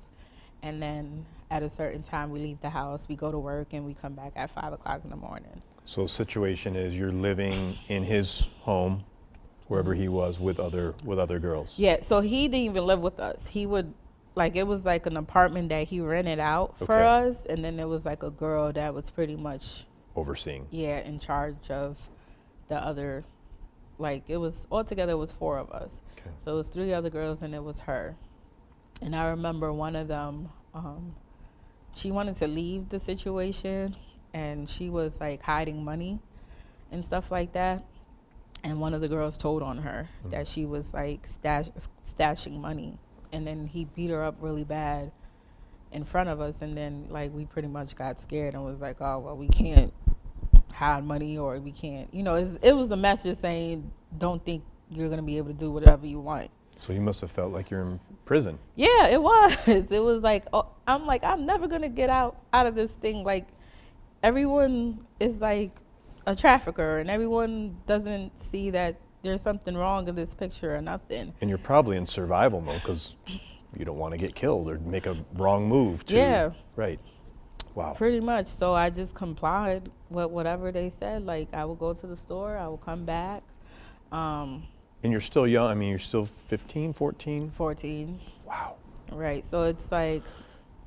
And then at a certain time, we leave the house, we go to work, and we come back at 5 o'clock in the morning. So the situation is you're living in his home, wherever he was, with other girls. Yeah, so he didn't even live with us. He would, like, it was like an apartment that he rented out for us, and then there was like a girl that was pretty much overseeing. Yeah, in charge of the other, like, it was, altogether it was 4 of us. Okay. So it was 3 other girls and it was her. And I remember one of them, she wanted to leave the situation, and she was like hiding money and stuff like that. And one of the girls told on her that she was like stashing money. And then he beat her up really bad in front of us. And then like we pretty much got scared and was like, oh, well, we can't hide money, or we can't, it was a message saying, don't think you're going to be able to do whatever you want. So you must have felt like you're in prison. Yeah, it was. It was like, oh, I'm like, I'm never going to get out of this thing. Like, everyone is like a trafficker, and everyone doesn't see that there's something wrong in this picture or nothing. And you're probably in survival mode because you don't want to get killed or make a wrong move. Yeah. Right. Wow. Pretty much. So I just complied with whatever they said. Like, I would go to the store, I would come back. And you're still young. I mean, you're still 15, 14? 14. Wow. Right. So it's like,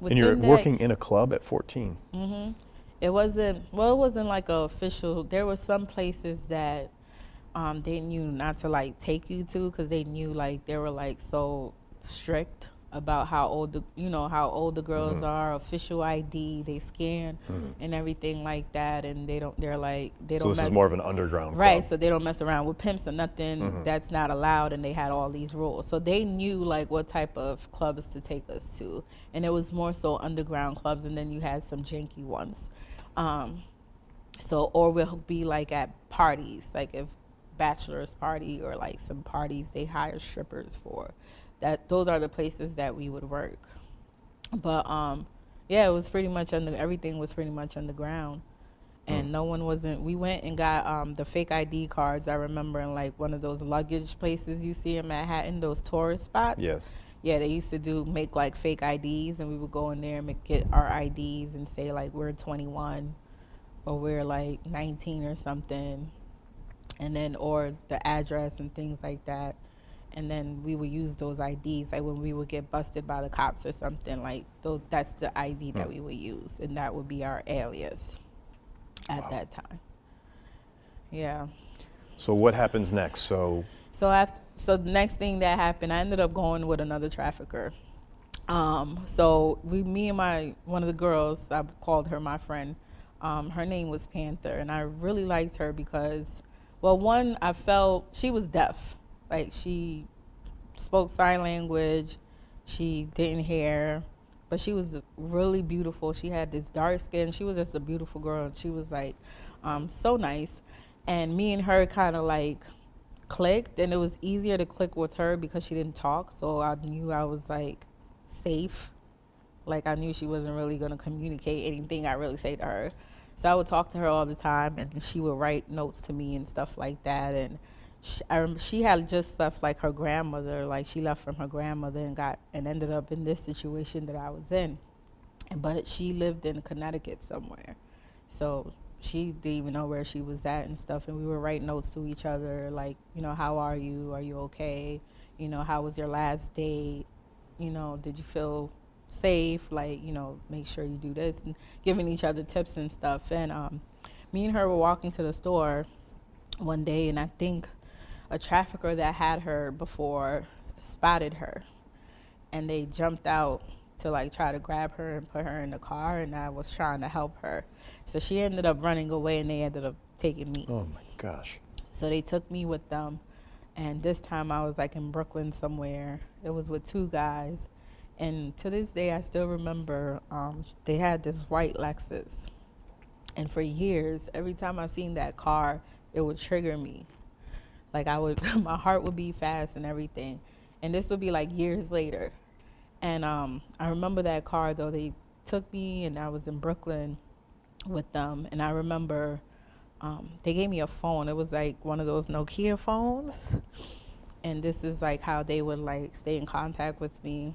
and you're working in a club at 14. Mm-hmm. It wasn't like a official. There were some places that they knew not to like take you to, because they knew like they were like so strict about how old the girls are, official ID, they scan and everything like that, and they don't So this is more of an underground club. Right, so they don't mess around with pimps or nothing. That's not allowed, and they had all these rules. So they knew like what type of clubs to take us to, and it was more so underground clubs, and then you had some janky ones. Or we'll be like at parties, like if bachelor's party or like some parties they hire strippers for. Those are the places that we would work. But it was pretty much everything was pretty much underground. And we went and got the fake ID cards. I remember in like one of those luggage places you see in Manhattan, those tourist spots. Yes. Yeah, they used to make like fake IDs, and we would go in there and get our IDs and say like we're 21 or we're like 19 or something. And then, or the address and things like that. And then we would use those IDs, like when we would get busted by the cops or something, like that's the ID that we would use, and that would be our alias. at that time. Yeah. So what happens next? So So the next thing that happened, I ended up going with another trafficker. So me and one of the girls, I called her my friend. Her name was Panther, and I really liked her because, well, one, I felt she was deaf. Like, she spoke sign language, she didn't hear, but she was really beautiful. She had this dark skin. She was just a beautiful girl. She was like, so nice. And me and her kind of like clicked, and it was easier to click with her because she didn't talk. So I knew I was like safe. Like, I knew she wasn't really going to communicate anything I really say to her. So I would talk to her all the time, and she would write notes to me and stuff like that. And she had just left like her grandmother, like she left from her grandmother and ended up in this situation that I was in. But she lived in Connecticut somewhere. So she didn't even know where she was at and stuff. And we would write notes to each other, like, you know, how are you? Are you okay? You know, how was your last date? You know, did you feel safe? Like, you know, make sure you do this, and giving each other tips and stuff. And me and her were walking to the store one day, and I think a trafficker that had her before spotted her, and they jumped out to like try to grab her and put her in the car, and I was trying to help her. So she ended up running away, and they ended up taking me. oh my gosh. So they took me with them, and this time I was like in Brooklyn somewhere. It was with two guys, and to this day I still remember they had this white Lexus, and for years every time I seen that car it would trigger me. Like, I would my heart would beat fast and everything. And this would be like years later. And I remember that car though. They took me, and I was in Brooklyn with them, and I remember they gave me a phone. It was like one of those Nokia phones, and this is like how they would like stay in contact with me,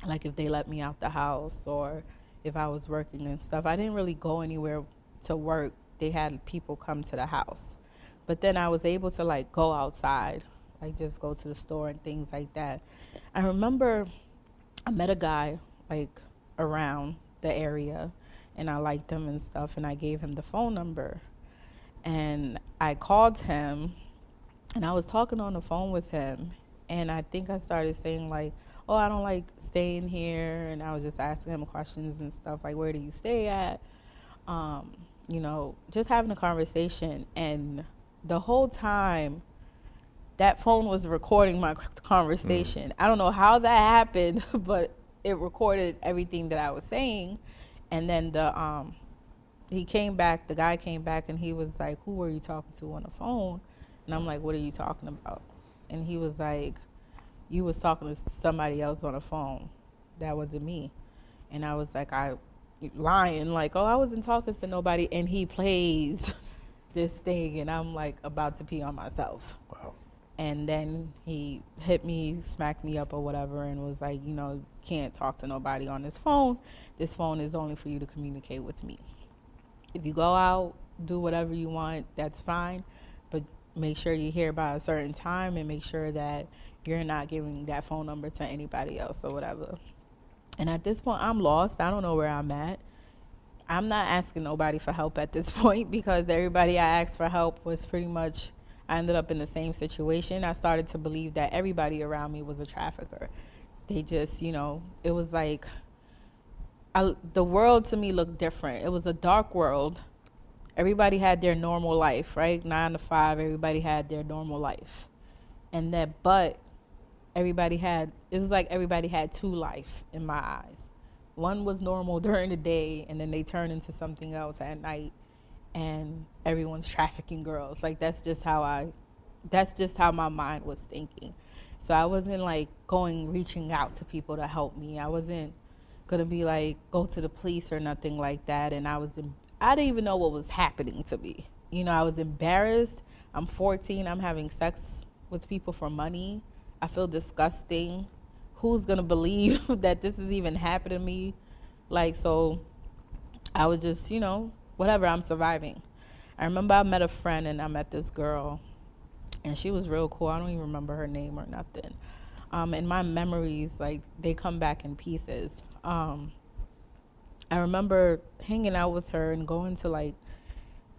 like if they let me out the house or if I was working and stuff. I didn't really go anywhere to work. They had people come to the house, but then I was able to like go outside, like just go to the store and things like that. I remember I met a guy like around the area, and I liked him and stuff, and I gave him the phone number, and I called him, and I was talking on the phone with him, and I think I started saying like, oh, I don't like staying here, and I was just asking him questions and stuff like, where do you stay at? You know, just having a conversation. And the whole time that phone was recording my conversation. I don't know how that happened, but it recorded everything that I was saying. And then the guy came back, and he was like, who were you talking to on the phone? And I'm like, what are you talking about? And he was like, you was talking to somebody else on the phone. That wasn't me. And I was like, lying, like, oh, I wasn't talking to nobody. And he plays this thing, and I'm like about to pee on myself. Wow. And then he hit me, smacked me up or whatever, and was like, you know, can't talk to nobody on this phone. This phone is only for you to communicate with me. If you go out, do whatever you want, that's fine. But make sure you're here by a certain time, and make sure that you're not giving that phone number to anybody else or whatever. And at this point, I'm lost. I don't know where I'm at. I'm not asking nobody for help at this point, because everybody I asked for help was pretty much, I ended up in the same situation. I started to believe that everybody around me was a trafficker. They just, you know, it was like, the world to me looked different. It was a dark world. Everybody had their normal life, right? 9 to 5, everybody had their normal life. And that, but it was like everybody had two life in my eyes. One was normal during the day, and then they turn into something else at night, and everyone's trafficking girls. Like, that's just how my mind was thinking. So I wasn't like reaching out to people to help me. I wasn't gonna be like, go to the police or nothing like that. And I didn't even know what was happening to me. You know, I was embarrassed. I'm 14, I'm having sex with people for money. I feel disgusting. Who's gonna believe that this is even happening to me? Like, so I was just, you know, whatever, I'm surviving. I remember I met a friend, and I met this girl, and she was real cool. I don't even remember her name or nothing. And my memories, like, they come back in pieces. I remember hanging out with her and going to like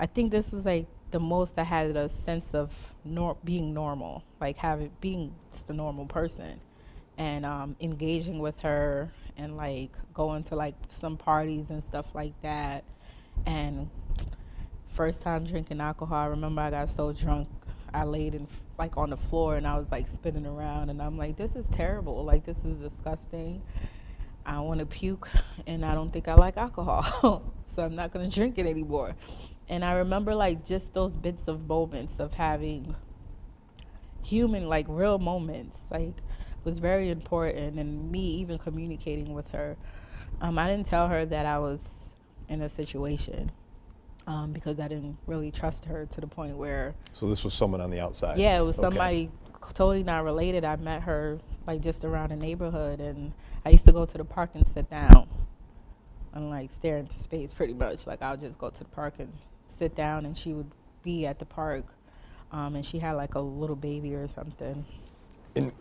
I think this was like the most I had a sense of being normal, like being just a normal person, and engaging with her and like going to like some parties and stuff like that. And first time drinking alcohol, I remember I got so drunk I laid in like on the floor and I was like spinning around and I'm like, this is terrible, like this is disgusting. I want to puke and I don't think I like alcohol. So I'm not going to drink it anymore. And I remember like just those bits of moments of having human, like real moments, like was very important. And me even communicating with her. I didn't tell her that I was in a situation because I didn't really trust her to the point where. So this was someone on the outside? Yeah, it was Okay. somebody totally not related. I met her like just around the neighborhood, and I used to go to the park and sit down and like stare into space pretty much. Like I'll just go to the park and sit down and she would be at the park, and she had like a little baby or something. And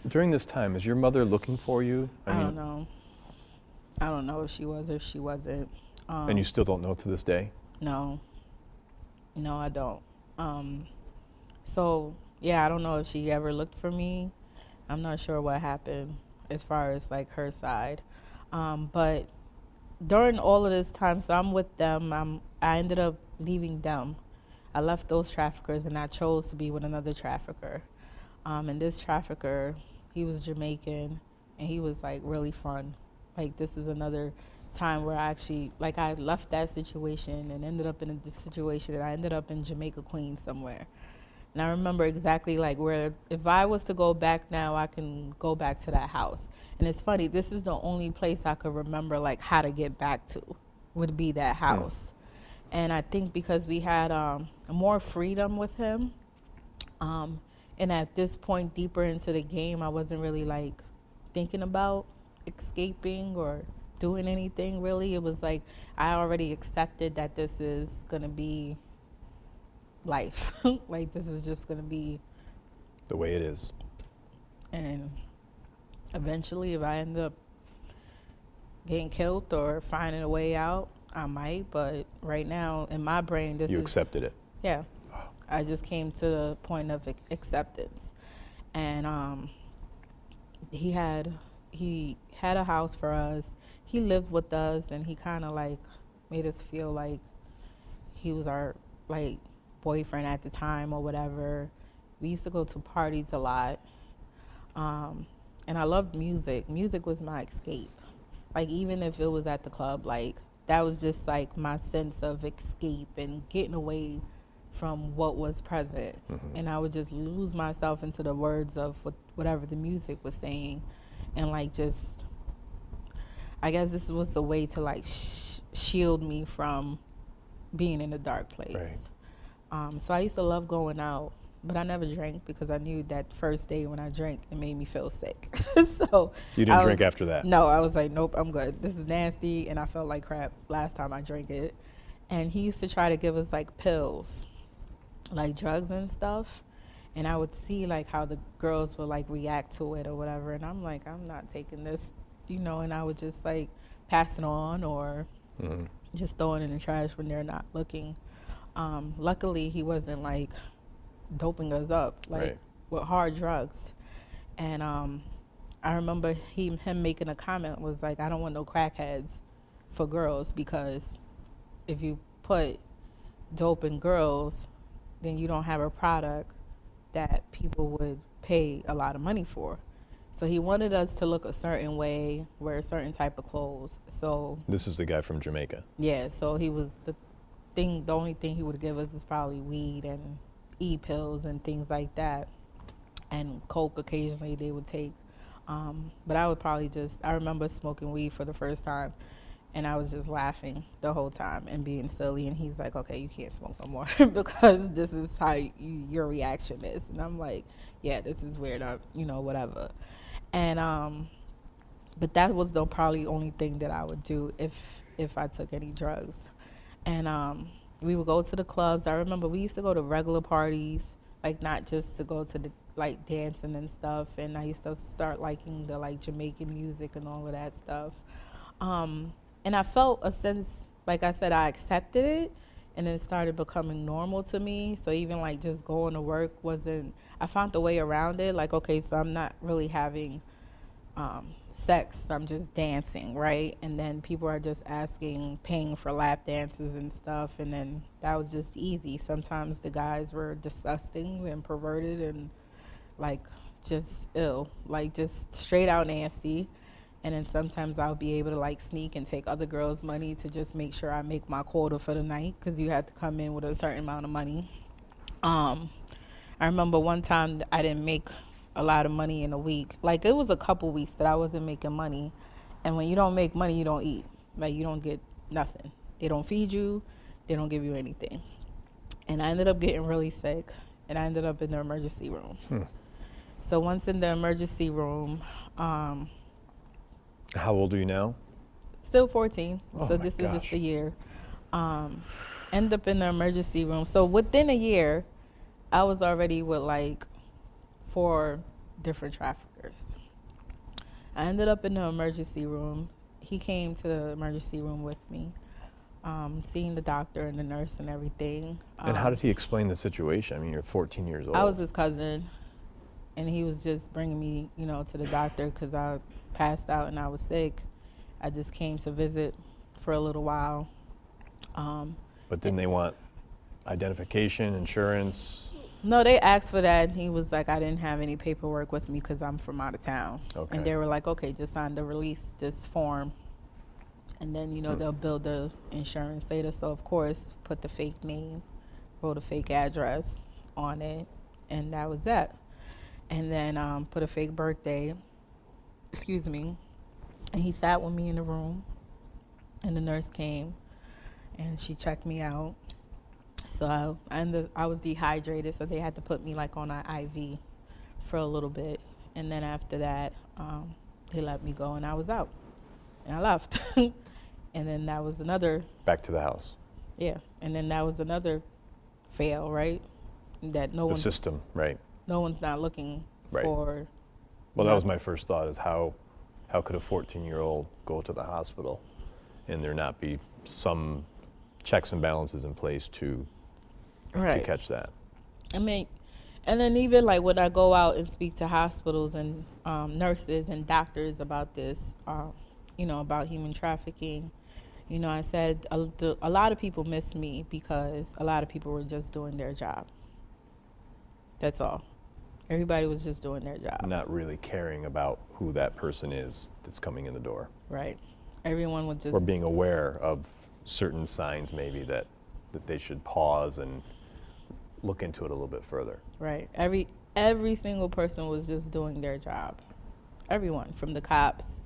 during this time, is your mother looking for you? I don't know. I don't know if she was or if she wasn't. And you still don't know to this day? No, I don't. So yeah, I don't know if she ever looked for me. I'm not sure what happened as far as like her side. But during all of this time, so I'm with them. I ended up leaving them. I left those traffickers and I chose to be with another trafficker. And this trafficker, he was Jamaican and he was like really fun. Like this is another time where I actually, like I left that situation and ended up in a situation and I ended up in Jamaica, Queens somewhere. And I remember exactly like where, if I was to go back now, I can go back to that house. And it's funny, this is the only place I could remember like how to get back to would be that house. And I think because we had more freedom with him, and at this point deeper into the game, I wasn't really like thinking about escaping or doing anything really. It was like I already accepted that this is gonna be life. Like this is just gonna be the way it is. And eventually if I end up getting killed or finding a way out, I might, but right now in my brain this you is, accepted it. Yeah. I just came to the point of acceptance. And he had a house for us. He lived with us and he kind of like made us feel like he was our like boyfriend at the time or whatever. We used to go to parties a lot. And I loved music. Music was my escape. Like even if it was at the club, like that was just like my sense of escape and getting away from what was present. And I would just lose myself into the words of whatever the music was saying. And like just, I guess this was a way to like shield me from being in a dark place. Right. So I used to love going out, but I never drank because I knew that first day when I drank, it made me feel sick. So you didn't drink after that? No, I was like, nope, I'm good. This is nasty, and I felt like crap last time I drank it. And he used to try to give us like pills, like drugs and stuff. And I would see like how the girls would like react to it or whatever. And I'm like, I'm not taking this, and I would just like pass it on or just throw it in the trash when they're not looking. Luckily, he wasn't like doping us up like with hard drugs. And I remember him making a comment was like, I don't want no crackheads for girls, because if you put dope in girls, then you don't have a product that people would pay a lot of money for. So he wanted us to look a certain way, wear a certain type of clothes. So this is the guy from Jamaica. Yeah, so he was the only thing he would give us is probably weed and e-pills and things like that, and coke occasionally they would take. But I would probably I remember smoking weed for the first time and I was just laughing the whole time and being silly, and he's like, okay, you can't smoke no more because this is how your reaction is. And I'm like, yeah, this is weird, whatever. And but that was the probably only thing that I would do if I took any drugs. And we would go to the clubs. I remember we used to go to regular parties, like not just to go to the like dancing and stuff. And I used to start liking the like Jamaican music and all of that stuff. And I felt a sense, like I said, I accepted it. and it started becoming normal to me. So even like just going to work wasn't, I found the way around it. Like, okay, so I'm not really having sex, I'm just dancing, right? And then people are just paying for lap dances and stuff, and then that was just easy. Sometimes the guys were disgusting and perverted and like just ill, like just straight out nasty. And then sometimes I'll be able to like sneak and take other girls' money to just make sure I make my quota for the night, because you had to come in with a certain amount of money. I remember one time I didn't make a lot of money in a week. Like, it was a couple weeks that I wasn't making money. And when you don't make money, you don't eat. Like, you don't get nothing. They don't feed you. They don't give you anything. And I ended up getting really sick, and I ended up in the emergency room. So once in the emergency room, How old are you now? still 14, Oh so my this is just gosh. a year. End up in the emergency room. So within a year, I was already with like 4 different traffickers. I ended up in the emergency room. He came to the emergency room with me, seeing the doctor and the nurse and everything. And how did he explain the situation? I mean, you're 14 years old. I was his cousin, and he was just bringing me, to the doctor because I passed out and I was sick. I just came to visit for a little while. But didn't they want identification, insurance? No, they asked for that. He was like, I didn't have any paperwork with me because I'm from out of town. Okay. And they were like, okay, just sign the release, this form. And then, they'll build the insurance data. So, of course, put the fake name, wrote a fake address on it, and that was that. And then put a fake birthday, and he sat with me in the room, and the nurse came, and she checked me out. So I was dehydrated, so they had to put me like on an IV for a little bit. And then after that, they let me go, and I was out, and I left. And then that was another, Back to the house. yeah, and then that was another fail, right? That The system, right. no one's not looking Right. for. Well, that was my first thought, is how could a 14-year-old go to the hospital and there not be some checks and balances in place to catch that? I mean, and then even like when I go out and speak to hospitals and nurses and doctors about this, about human trafficking, I said a lot of people miss me because a lot of people were just doing their job. That's all. Everybody was just doing their job. Not really caring about who that person is that's coming in the door. Right. Everyone was just. Or being aware of certain signs maybe that they should pause and look into it a little bit further. Right. Every single person was just doing their job. Everyone, from the cops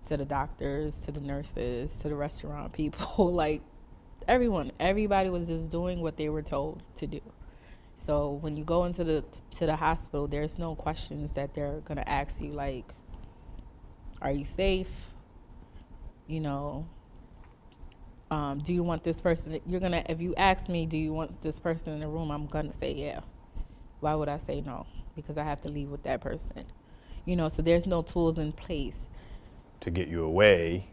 to the doctors to the nurses to the restaurant people, like everybody was just doing what they were told to do. So when you go into the hospital, there's no questions that they're gonna ask you, like, are you safe? Do you want this person? If you ask me, do you want this person in the room? I'm gonna say yeah. Why would I say no? Because I have to leave with that person. So there's no tools in place To get you away,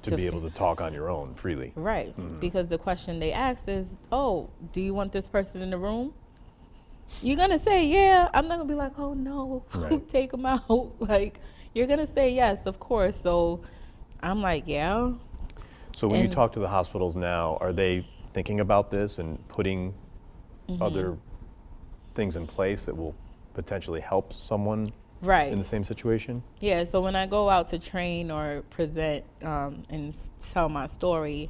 to To be f- able to talk on your own freely. Right. Because the question they ask is, oh, do you want this person in the room? You're going to say, yeah. I'm not going to be like, oh, no, Right. take them out. Like, you're going to say yes, of course. So I'm like, yeah. So when you And- talk to the hospitals now, are they thinking about this and putting other things in place that will potentially help someone Right. in the same situation? Yeah, so when I go out to train or present and tell my story,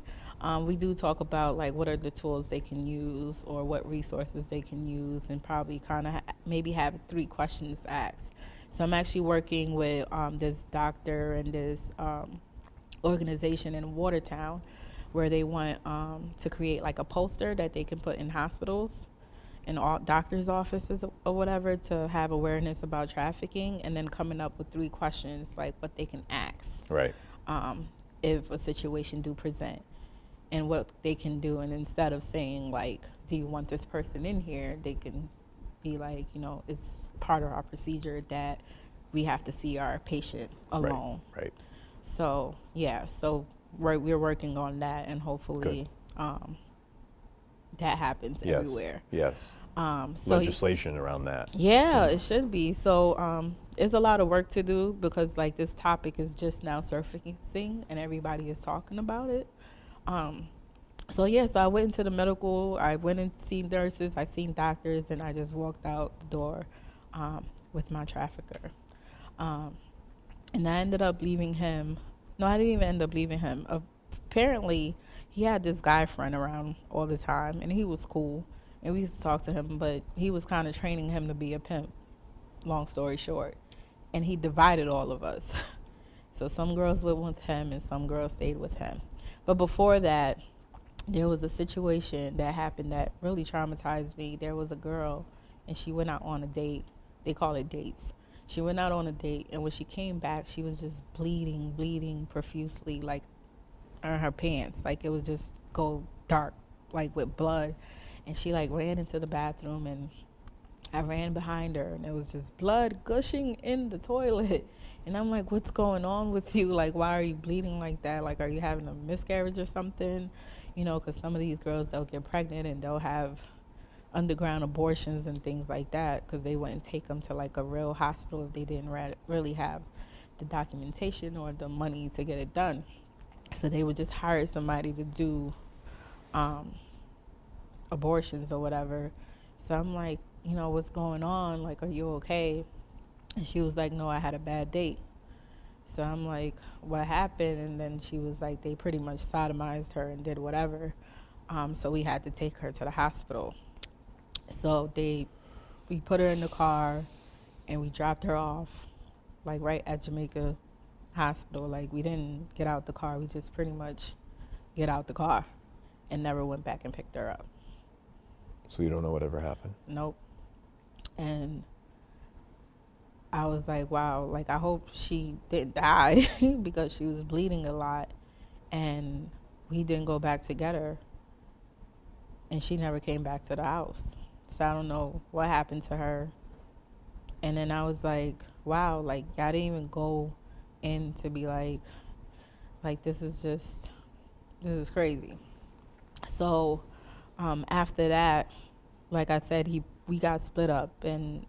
we do talk about like what are the tools they can use or what resources they can use, and probably kind of maybe have 3 questions asked. So I'm actually working with this doctor and this organization in Watertown where they want to create like a poster that they can put in hospitals in all doctors' offices or whatever to have awareness about trafficking, and then coming up with 3 questions like what they can ask Right. if a situation do present and what they can do. And instead of saying like, do you want this person in here, they can be like, it's part of our procedure that we have to see our patient alone. Right. So yeah, so we're working on that, and hopefully that happens Yes. everywhere. Yes. So Legislation around that. yeah, it should be. So it's a lot of work to do because like this topic is just now surfacing and everybody is talking about it. So yeah, so I went into the medical. I went and seen nurses. I seen doctors, and I just walked out the door with my trafficker. And I ended up leaving him. No, I didn't even end up leaving him. Apparently, he had this guy friend around all the time, and he was cool. And we used to talk to him, but he was kind of training him to be a pimp, long story short. And he divided all of us. So some girls went with him, and some girls stayed with him. But before that, there was a situation that happened that really traumatized me. There was a girl, and she went out on a date. They call it dates. She went out on a date, and when she came back, she was just bleeding profusely, like on her pants. Like it was just go dark, like with blood. And she like ran into the bathroom, and I ran behind her, and it was just blood gushing in the toilet. And I'm like, what's going on with you? Like, why are you bleeding like that? Like, are you having a miscarriage or something? You know, because some of these girls, they'll get pregnant and they'll have underground abortions and things like that because they wouldn't take them to like a real hospital if they didn't really have the documentation or the money to get it done. So they would just hire somebody to do abortions or whatever. So I'm like, you know, what's going on? Like, are you okay? And she was like, no, I had a bad date. So I'm like, what happened? And then she was like, they pretty much sodomized her and did whatever. So we had to take her to the hospital. So we put her in the car and we dropped her off, like right at Jamaica Hospital. Like we didn't get out the car. We just pretty much get out the car and never went back and picked her up. So you don't know whatever happened? Nope. And I was like, wow, like I hope she didn't die because she was bleeding a lot and we didn't go back to get her. And she never came back to the house. So I don't know what happened to her. And then I was like, wow, like y'all didn't even go in to be like this is crazy. So after that, like I said, we got split up, and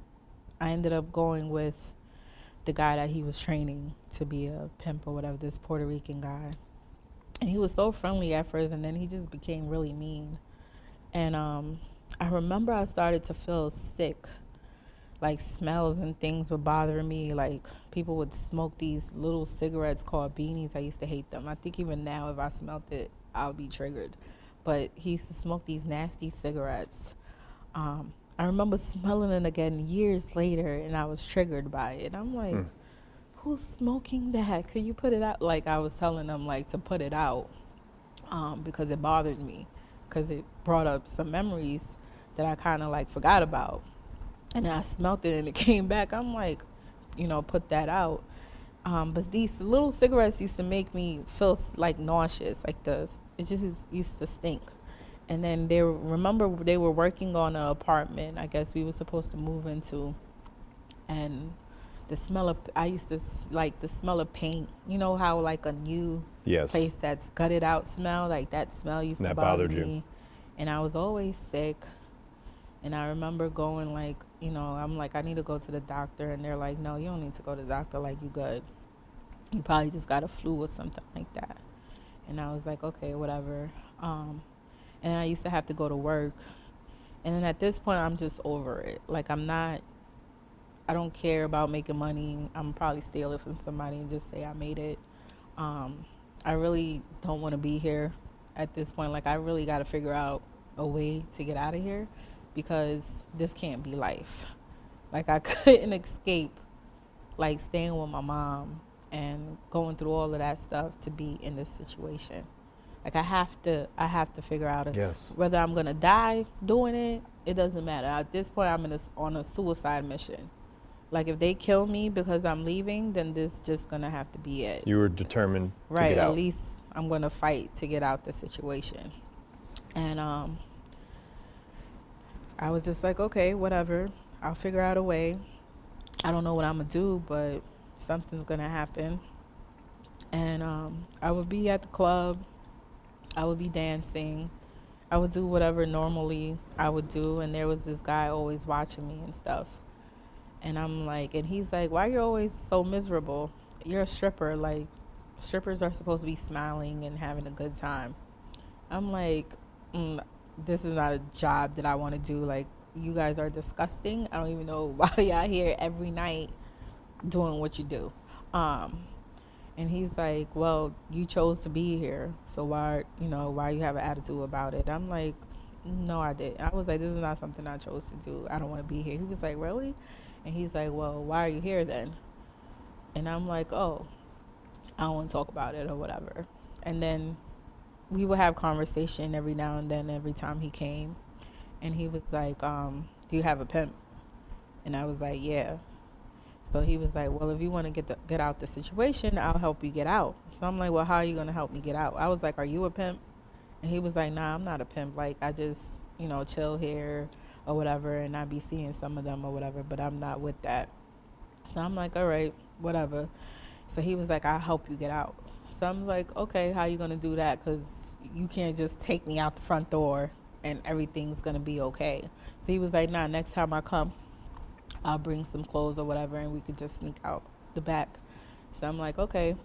I ended up going with the guy that he was training to be a pimp or whatever, this Puerto Rican guy. And he was so friendly at first, and then he just became really mean. And I remember I started to feel sick. Like smells and things were bothering me. Like people would smoke these little cigarettes called beanies. I used to hate them. I think even now if I smelled it, I'll be triggered. But he used to smoke these nasty cigarettes. I remember smelling it again years later, and I was triggered by it. I'm like, who's smoking that? Could you put it out? Like I was telling them like to put it out because it bothered me, because it brought up some memories that I kind of like forgot about. And I smelled it and it came back. I'm like, you know, put that out. But these little cigarettes used to make me feel like nauseous, like it just used to stink. And then they were working on an apartment I guess we were supposed to move into. And I used to like the smell of paint. You know how like a new place that's gutted out smell, like that smell used to bother me. You. And I was always sick. And I remember going like, you know, I'm like, I need to go to the doctor. And they're like, no, you don't need to go to the doctor. Like, you good. You probably just got a flu or something like that. And I was like, okay, whatever. And I used to have to go to work. And then at this point, I'm just over it. Like, I don't care about making money. I'm probably steal it from somebody and just say I made it. I really don't want to be here at this point. Like, I really got to figure out a way to get out of here, because this can't be life. Like I couldn't escape like staying with my mom and going through all of that stuff to be in this situation. Like I have to figure out whether I'm gonna die doing it. It doesn't matter. At this point, I'm on a suicide mission. Like if they kill me because I'm leaving, then this just gonna have to be it. You were determined to get out. At least I'm gonna fight to get out the situation. And I was just like, okay, whatever. I'll figure out a way. I don't know what I'm going to do, but something's going to happen. And I would be at the club. I would be dancing. I would do whatever normally I would do, and there was this guy always watching me and stuff. And I'm like, and he's like, why are you always so miserable? You're a stripper. Like, strippers are supposed to be smiling and having a good time. I'm like, this is not a job that I want to do. Like, you guys are disgusting. I don't even know why y'all here every night doing what you do. And he's like, well, you chose to be here, so why you have an attitude about it? I'm like, no, I didn't. I was like, this is not something I chose to do. I don't want to be here. He was like, really? And he's like, well, why are you here then? And I'm like, oh, I don't want to talk about it or whatever. And then we would have conversation every now and then, every time he came. And he was like, do you have a pimp? And I was like, yeah. So he was like, well, if you want to get out the situation, I'll help you get out. So I'm like, well, how are you going to help me get out? I was like, are you a pimp? And he was like, nah, I'm not a pimp. Like, I just, chill here or whatever, and I be seeing some of them or whatever, but I'm not with that. So I'm like, all right, whatever. So he was like, I'll help you get out. So I'm like, okay, how you going to do that? Because you can't just take me out the front door and everything's going to be okay. So he was like, nah, next time I come, I'll bring some clothes or whatever, and we could just sneak out the back. So I'm like, okay.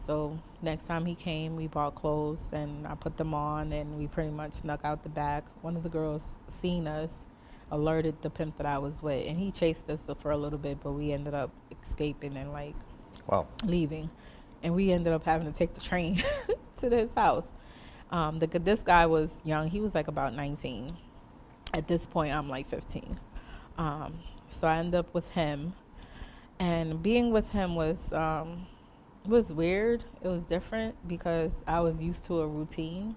So next time he came, we bought clothes, and I put them on, and we pretty much snuck out the back. One of the girls seen us, alerted the pimp that I was with, and he chased us for a little bit, but we ended up escaping and, like, leaving. And we ended up having to take the train to his house. This guy was young. He was, like, about 19. At this point, I'm, like, 15. So I ended up with him, and being with him was weird. It was different because I was used to a routine,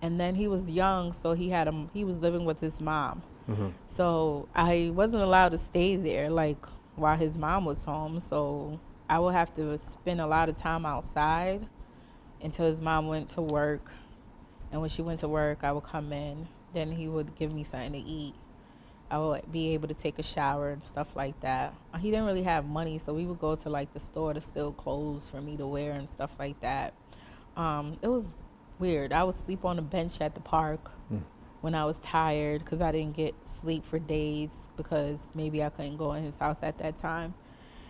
and then he was young, so he was living with his mom. Mm-hmm. So I wasn't allowed to stay there like while his mom was home. So I would have to spend a lot of time outside until his mom went to work, and when she went to work, I would come in. Then he would give me something to eat. I would be able to take a shower and stuff like that. He didn't really have money, so we would go to, like, the store to steal clothes for me to wear and stuff like that. It was weird. I would sleep on a bench at the park when I was tired because I didn't get sleep for days because maybe I couldn't go in his house at that time.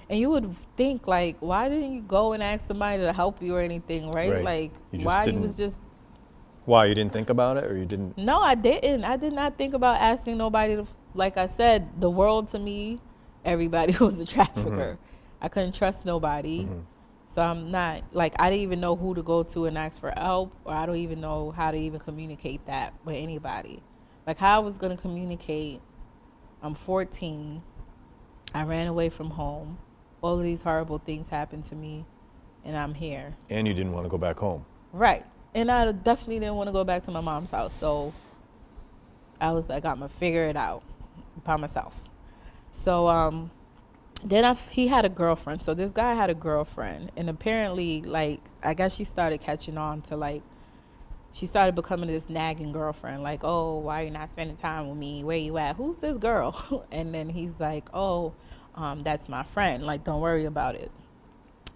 And you would think, like, why didn't you go and ask somebody to help you or anything, right? Like, why you was just... Why, you didn't think about it, or you didn't? No, I didn't. I did not think about asking nobody to... Like I said, the world to me, everybody was a trafficker. I couldn't trust nobody. So I'm not, like, I didn't even know who to go to and ask for help, or I don't even know how to even communicate that with anybody. Like, how I was going to communicate, I'm 14, I ran away from home, all of these horrible things happened to me, and I'm here. And you didn't want to go back home. Right. And I definitely didn't want to go back to my mom's house, so I was like, I'm going to figure it out by myself. So then he had a girlfriend. So this guy had a girlfriend, and apparently, like, I guess she started catching on to, like, she started becoming this nagging girlfriend, like, oh, why are you not spending time with me? Where you at? Who's this girl? And then he's like, oh, that's my friend, like, don't worry about it.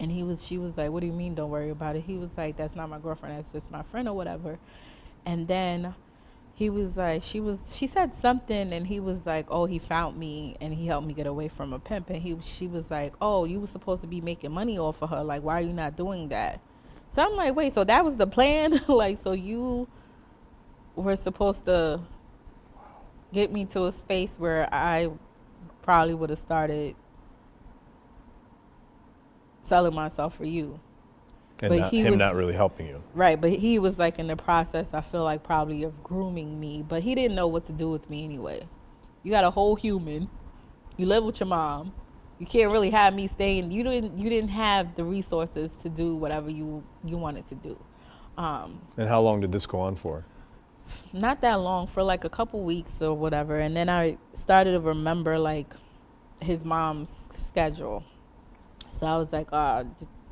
And she was like, what do you mean don't worry about it? He was like, that's not my girlfriend, that's just my friend or whatever. And then he was like, she said something, and he was like, oh, he found me and he helped me get away from a pimp. And she was like, oh, you were supposed to be making money off of her, like, why are you not doing that? So I'm like, wait, so that was the plan? Like, so you were supposed to get me to a space where I probably would have started selling myself for you. And but him not really helping you. Right, but he was, like, in the process, I feel like, probably of grooming me. But he didn't know what to do with me anyway. You got a whole human. You live with your mom. You can't really have me staying. You didn't have the resources to do whatever you wanted to do. And how long did this go on for? Not that long, for like a couple weeks or whatever. And then I started to remember, like, his mom's schedule. So I was like,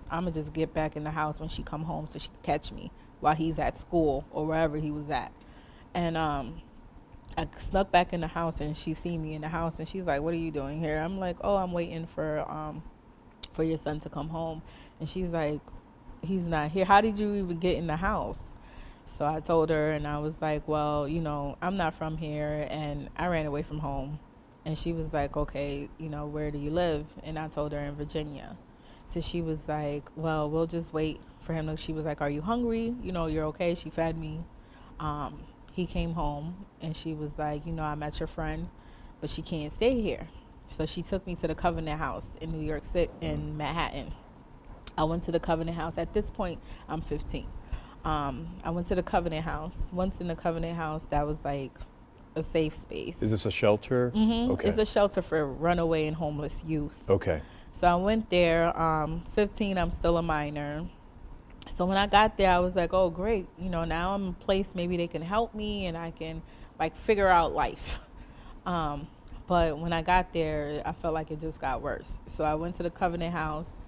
I'm going to just get back in the house when she come home so she can catch me while he's at school or wherever he was at. And I snuck back in the house, and she seen me in the house, and she's like, what are you doing here? I'm like, oh, I'm waiting for your son to come home. And she's like, he's not here. How did you even get in the house? So I told her, and I was like, well, I'm not from here, and I ran away from home. And she was like, okay, where do you live? And I told her in Virginia. So she was like, well, we'll just wait for him. She was like, are you hungry? You're okay. She fed me. He came home, and she was like, I met your friend, but she can't stay here. So she took me to the Covenant House in New York City, in Manhattan. I went to the Covenant House. At this point, I'm 15. I went to the Covenant House. Once in the Covenant House, that was like a safe space. Is this a shelter? Mm-hmm. Okay. It's a shelter for runaway and homeless youth. Okay. So I went there. 15, I'm still a minor. So when I got there, I was like, oh, great. Now I'm in a place, maybe they can help me and I can like figure out life. But when I got there, I felt like it just got worse. So I went to the Covenant House.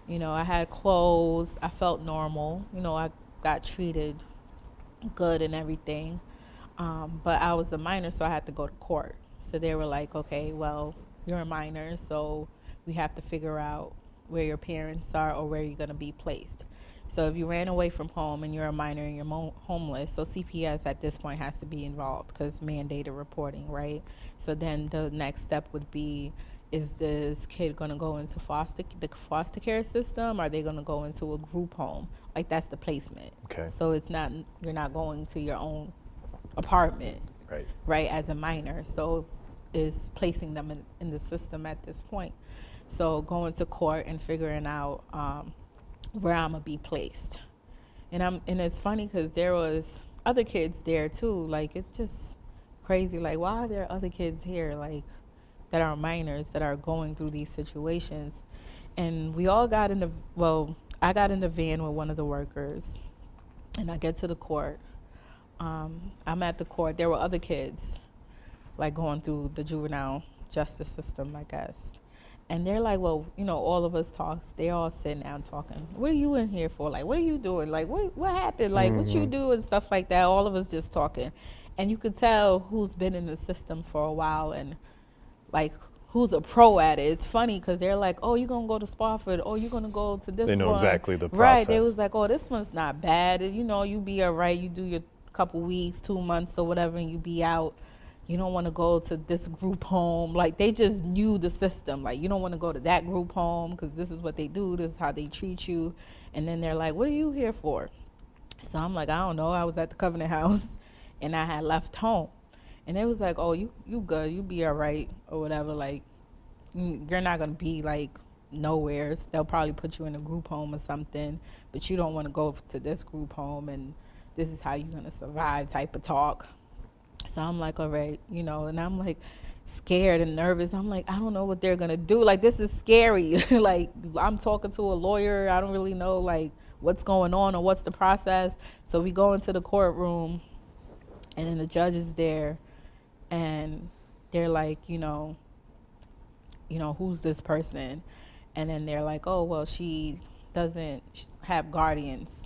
I had clothes. I felt normal. I got treated good and everything. But I was a minor, so I had to go to court. So they were like, okay, well, you're a minor, so we have to figure out where your parents are or where you're going to be placed. So if you ran away from home and you're a minor and you're homeless, so CPS at this point has to be involved because mandated reporting, right? So then the next step would be, is this kid going to go into the foster care system? Or are they going to go into a group home? Like, that's the placement. Okay. So it's not, you're not going to your own apartment, right, as a minor. So is placing them in the system at this point. So going to court and figuring out where I'm gonna be placed. And it's funny because there was other kids there too. Like, it's just crazy. Like, why are there other kids here, like, that are minors that are going through these situations? And we all got I got in the van with one of the workers, and I get to the court. I'm at the court. There were other kids, like, going through the juvenile justice system, I guess. And they're like, well, all of us talk. They all sitting down talking. What are you in here for? Like, what are you doing? Like, what happened? Like, what you do and stuff like that. All of us just talking. And you could tell who's been in the system for a while and, like, who's a pro at it. It's funny because they're like, oh, you're going to go to Spofford. Oh, you're going to go to this one. They know exactly the process. Right. They was like, oh, this one's not bad. You be all right. You do your couple weeks, 2 months or whatever, and you be out. You don't want to go to this group home. Like, they just knew the system. Like, you don't want to go to that group home because this is what they do. This is how they treat you. And then they're like, what are you here for? So I'm like, I don't know. I was at the Covenant House and I had left home. And they was like, oh, you good. You be all right or whatever. Like, you're not going to be, like, nowhere. They'll probably put you in a group home or something. But you don't want to go to this group home and this is how you're going to survive type of talk. So I'm like, all right, and I'm like scared and nervous. I'm like, I don't know what they're going to do. Like, this is scary. Like, I'm talking to a lawyer. I don't really know, like, what's going on or what's the process. So we go into the courtroom and then the judge is there and they're like, who's this person? And then they're like, oh, well, she doesn't have guardians.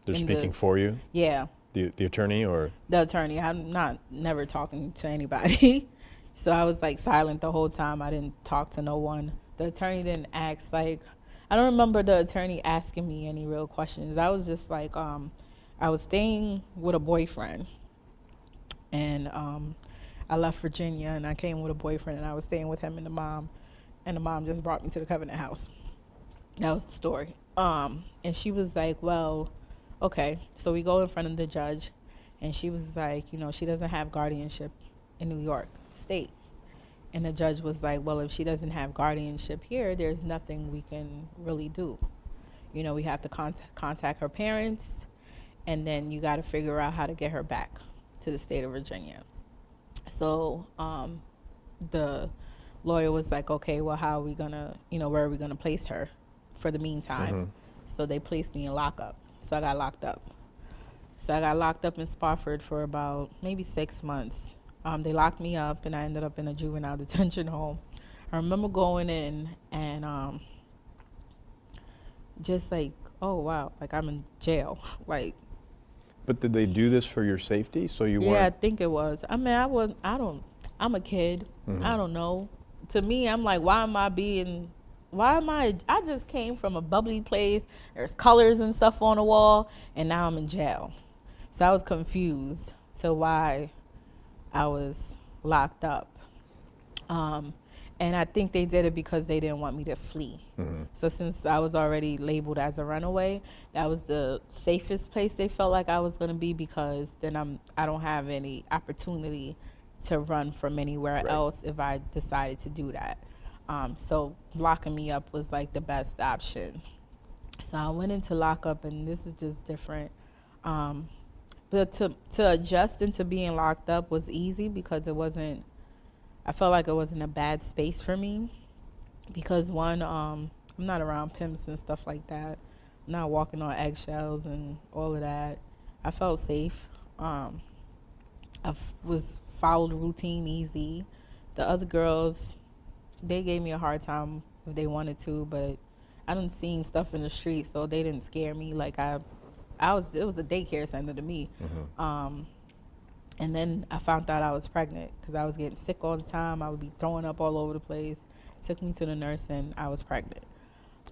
They're speaking for you? Yeah. The attorney or? The attorney. I'm never talking to anybody. So I was, like, silent the whole time. I didn't talk to no one. The attorney didn't ask, like, I don't remember the attorney asking me any real questions. I was just like, I was staying with a boyfriend. And I left Virginia and I came with a boyfriend and I was staying with him and the mom. And the mom just brought me to the Covenant House. That was the story. And she was like, well, okay. So we go in front of the judge and she was like, she doesn't have guardianship in New York State. And the judge was like, well, if she doesn't have guardianship here, there's nothing we can really do. We have to contact her parents and then you got to figure out how to get her back to the state of Virginia. So the lawyer was like, okay, well, how are we going to, where are we going to place her for the meantime? Mm-hmm. So they placed me in lockup. So I got locked up. So I got locked up in Spofford for about maybe 6 months. They locked me up and I ended up in a juvenile detention home. I remember going in and just like, oh, wow, like I'm in jail. Like. But did they do this for your safety? So you weren't? Yeah, I think it was. I mean, I'm a kid. Mm-hmm. I don't know. To me, I'm like, I just came from a bubbly place. There's colors and stuff on the wall, and now I'm in jail. So I was confused to why I was locked up. And I think they did it because they didn't want me to flee. So since I was already labeled as a runaway, that was the safest place they felt like I was going to be, because then I don't have any opportunity to run from anywhere else if I decided to do that. So locking me up was like the best option. So I went into lockup, and this is just different. But to adjust into being locked up was easy, because I felt like it wasn't a bad space for me, because one, I'm not around pimps and stuff like that. I'm not walking on eggshells and all of that. I felt safe. I was followed routine easy. The other girls, they gave me a hard time if they wanted to, but I done seen stuff in the street, so they didn't scare me. Like it was a daycare center to me. And then I found out I was pregnant, because I was getting sick all the time. I would be throwing up all over the place. Took me to the nurse, and I was pregnant.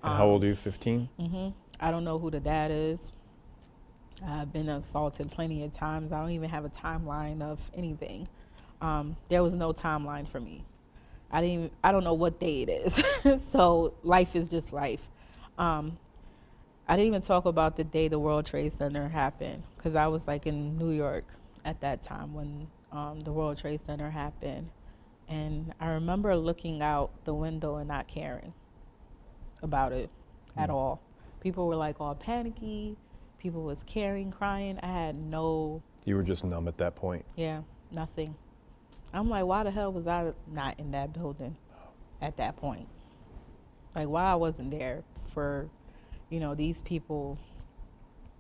And how old are you, 15? I don't know who the dad is. I've been assaulted plenty of times. I don't even have a timeline of anything. There was no timeline for me. I don't know what day it is. So life is just life. I didn't even talk about the day the World Trade Center happened, because I was like in New York at that time when the World Trade Center happened. And I remember looking out the window and not caring about it at all. People were like all panicky. People was caring, crying. I had no... You were just numb at that point? Yeah, nothing. I'm like, why the hell was I not in that building at that point? Like, why I wasn't there for, these people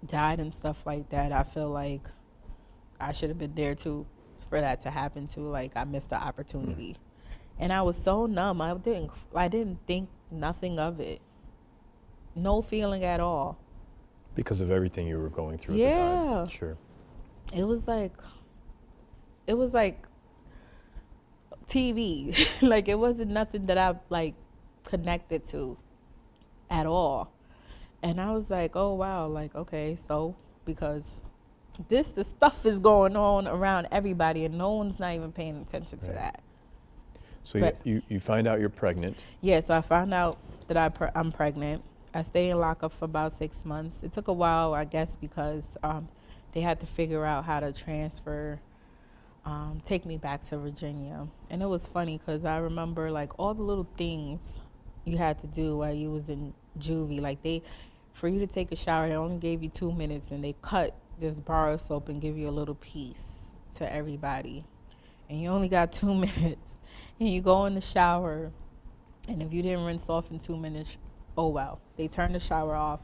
died and stuff like that. I feel like I should have been there too, for that to happen too. Like, I missed the opportunity. And I was so numb. I didn't think nothing of it. No feeling at all. Because of everything you were going through at the time. Sure. It was like TV. Like, it wasn't nothing that I like connected to at all. And I was like, oh wow, like, okay, so because the stuff is going on around everybody, and no one's not even paying attention to that. So you find out you're pregnant. Yeah, so I found out that I'm pregnant. I stayed in lockup for about 6 months. It took a while, I guess, because they had to figure out how to transfer, take me back to Virginia. And it was funny, because I remember like all the little things you had to do while you was in juvie. Like, for you to take a shower, they only gave you 2 minutes, and they cut this bar of soap and give you a little piece to everybody. And you only got 2 minutes. And you go in the shower, and if you didn't rinse off in 2 minutes, oh well. They turn the shower off.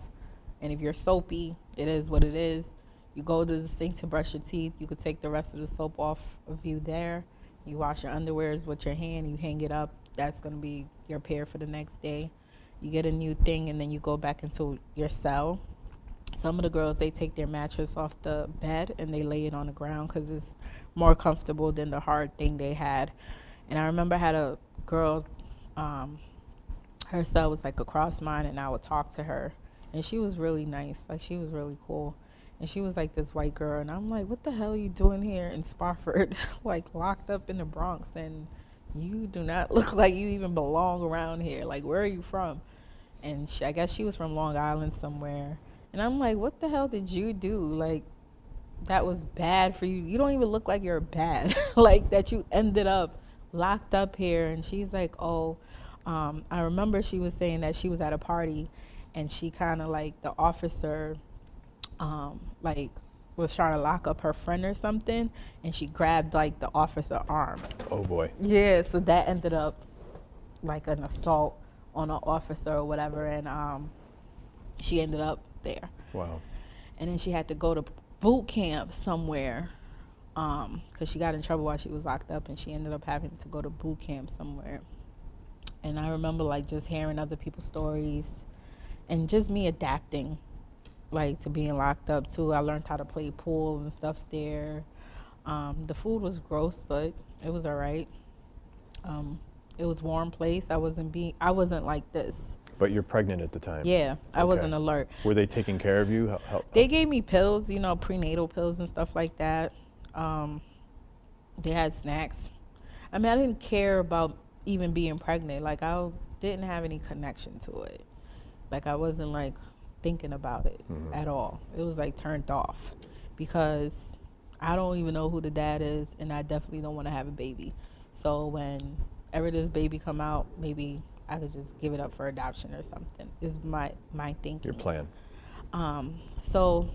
And if you're soapy, it is what it is. You go to the sink to brush your teeth. You could take the rest of the soap off of you there. You wash your underwears with your hand. You hang it up. That's going to be your pair for the next day. You get a new thing, and then you go back into your cell. Some of the girls, they take their mattress off the bed and they lay it on the ground, because it's more comfortable than the hard thing they had. And I remember I had a girl, her cell was like across mine, and I would talk to her. And she was really nice. Like, she was really cool. And she was like this white girl. And I'm like, what the hell are you doing here in Spofford? Like, locked up in the Bronx. And you do not look like you even belong around here. Like, where are you from? And I guess she was from Long Island somewhere. And I'm like, what the hell did you do? Like, that was bad for you. You don't even look like you're bad. Like, that you ended up locked up here. And she's like, oh, I remember she was saying that she was at a party, and she kind of like, the officer, like, was trying to lock up her friend or something, and she grabbed like the officer's arm. Oh boy. Yeah, so that ended up like an assault on an officer or whatever, and she ended up there. Wow. And then she had to go to boot camp somewhere, because she got in trouble while she was locked up, and she ended up having to go to boot camp somewhere. And I remember like just hearing other people's stories, and just me adapting, like, to being locked up too. I learned how to play pool and stuff there. The food was gross, but it was all right. It was a warm place. I wasn't like this. But you're pregnant at the time. Yeah, I Okay. wasn't alert. Were they taking care of you? They gave me pills, you know, prenatal pills and stuff like that. They had snacks. I mean, I didn't care about even being pregnant. Like, I didn't have any connection to it. Like, I wasn't, like, thinking about it at all. It was, like, turned off because I don't even know who the dad is, and I definitely don't want to have a baby. So whenever this baby come out, maybe I could just give it up for adoption or something, is my thinking. Your plan. So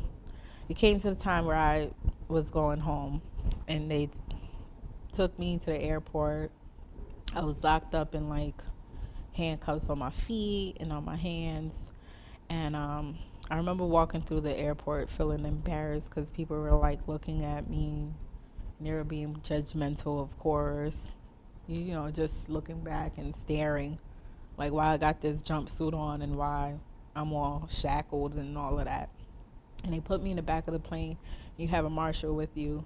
it came to the time where I was going home, and they took me to the airport. I was locked up in like handcuffs on my feet and on my hands. And I remember walking through the airport feeling embarrassed because people were like looking at me. And they were being judgmental, of course. You know, just looking back and staring. Like why I got this jumpsuit on and why I'm all shackled and all of that. And they put me in the back of the plane. You have a marshal with you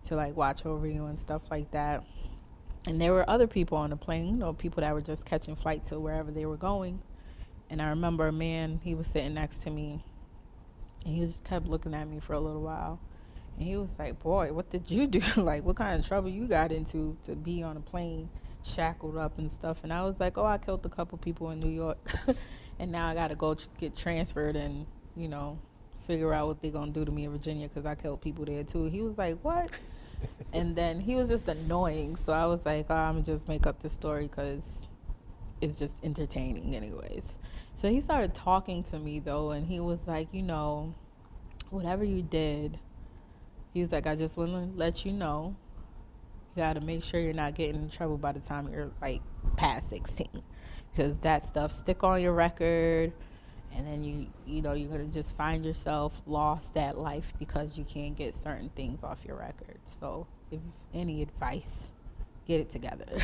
to like watch over you and stuff like that. And there were other people on the plane, you know, people that were just catching flight to wherever they were going. And I remember a man, he was sitting next to me, and he just kept looking at me for a little while. And he was like, boy, what did you do? Like, what kind of trouble you got into to be on a plane shackled up and stuff? And I was like, oh, I killed a couple people in New York. And now I got to go get transferred and, you know, figure out what they're going to do to me in Virginia because I killed people there, too. He was like, what? And then he was just annoying. So I was like, oh, I'm going to just make up this story because it's just entertaining anyways. So he started talking to me, though, and he was like, you know, whatever you did, he was like, I just want to let you know, you got to make sure you're not getting in trouble by the time you're, like, past 16. Because that stuff stick on your record, and then you know, you're going to just find yourself lost at life because you can't get certain things off your record. So if any advice, get it together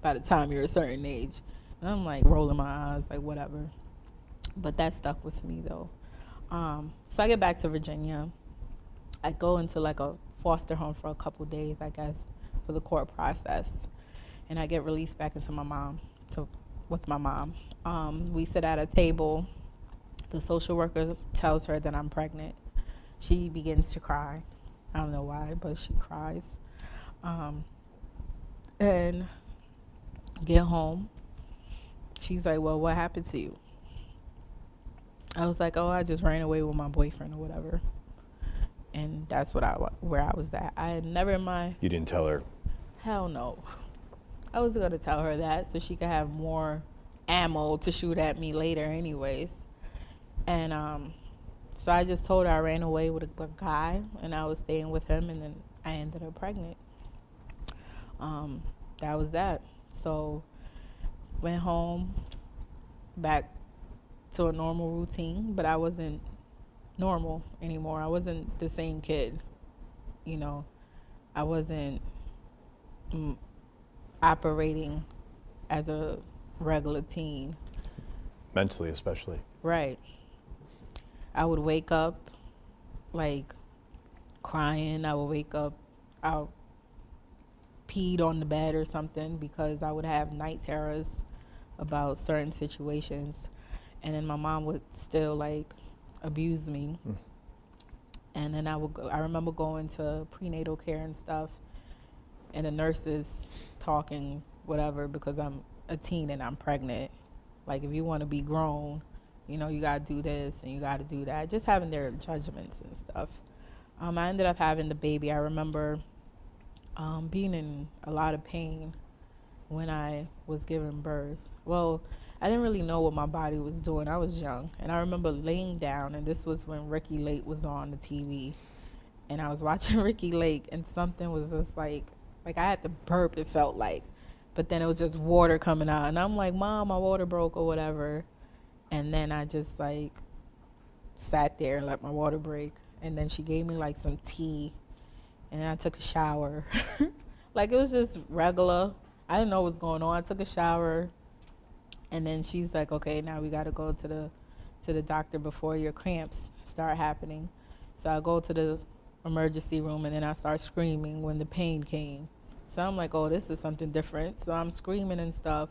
by the time you're a certain age. And I'm like rolling my eyes, like whatever. But that stuck with me though. So I get back to Virginia. I go into like a foster home for a couple days, I guess, for the court process. And I get released back into with my mom. We sit at a table. The social worker tells her that I'm pregnant. She begins to cry. I don't know why, but she cries. And get home. She's like, well, what happened to you? I was like, oh, I just ran away with my boyfriend or whatever. And that's where I was at. I had never in my... You didn't tell her? Hell no. I was going to tell her that so she could have more ammo to shoot at me later anyways. And so I just told her I ran away with a guy and I was staying with him, and then I ended up pregnant. That was that. So went home, back to a normal routine, but I wasn't normal anymore. I wasn't the same kid, you know. I wasn't operating as a regular teen. Mentally especially. Right. I would wake up like crying. I would wake up out peed on the bed or something because I would have night terrors about certain situations. And then my mom would still like abuse me. And then I remember going to prenatal care and stuff, and the nurses talking whatever because I'm a teen and I'm pregnant. Like, if you want to be grown, you know, you got to do this and you got to do that. Just having their judgments and stuff. I ended up having the baby. I remember being in a lot of pain when I was giving birth. Well, I didn't really know what my body was doing. I was young. And I remember laying down, and this was when Ricky Lake was on the TV. And I was watching Ricky Lake, and something was just like I had to burp, it felt like. But then it was just water coming out. And I'm like, Mom, my water broke or whatever. And then I just like sat there and let my water break. And then she gave me like some tea. And then I took a shower. Like, it was just regular. I didn't know what was going on. I took a shower. And then she's like, okay, now we got to go to the doctor before your cramps start happening. So I go to the emergency room, and then I start screaming when the pain came. So I'm like, oh, this is something different. So I'm screaming and stuff.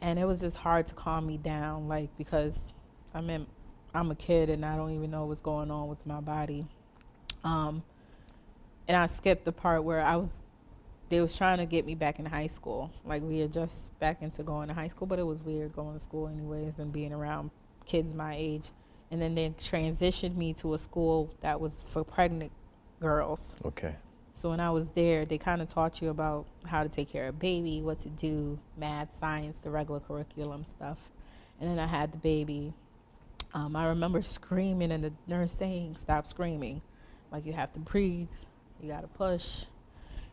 And it was just hard to calm me down, like, because I'm a kid and I don't even know what's going on with my body. And I skipped the part where they was trying to get me back in high school. Like, we had just back into going to high school, but it was weird going to school anyways and being around kids my age. And then they transitioned me to a school that was for pregnant girls. Okay. So when I was there, they kind of taught you about how to take care of a baby, what to do, math, science, the regular curriculum stuff. And then I had the baby. I remember screaming and the nurse saying, stop screaming. Like, you have to breathe, you got to push,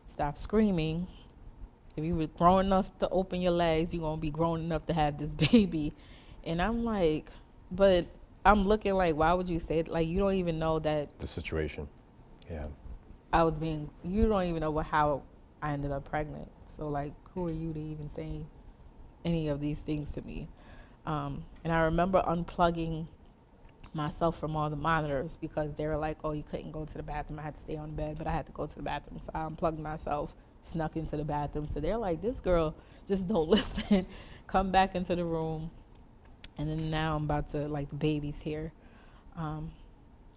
stop screaming. If you were grown enough to open your legs, you're going to be grown enough to have this baby. And I'm like, but I'm looking like, why would you say it? Like, you don't even know that. The situation. Yeah. You don't even know how I ended up pregnant. So, like, who are you to even say any of these things to me? And I remember unplugging myself from all the monitors because they were like, oh, you couldn't go to the bathroom. I had to stay on bed, but I had to go to the bathroom. So I unplugged myself, snuck into the bathroom. So they're like, this girl just don't listen. Come back into the room. And then now I'm about to, like, the baby's here. I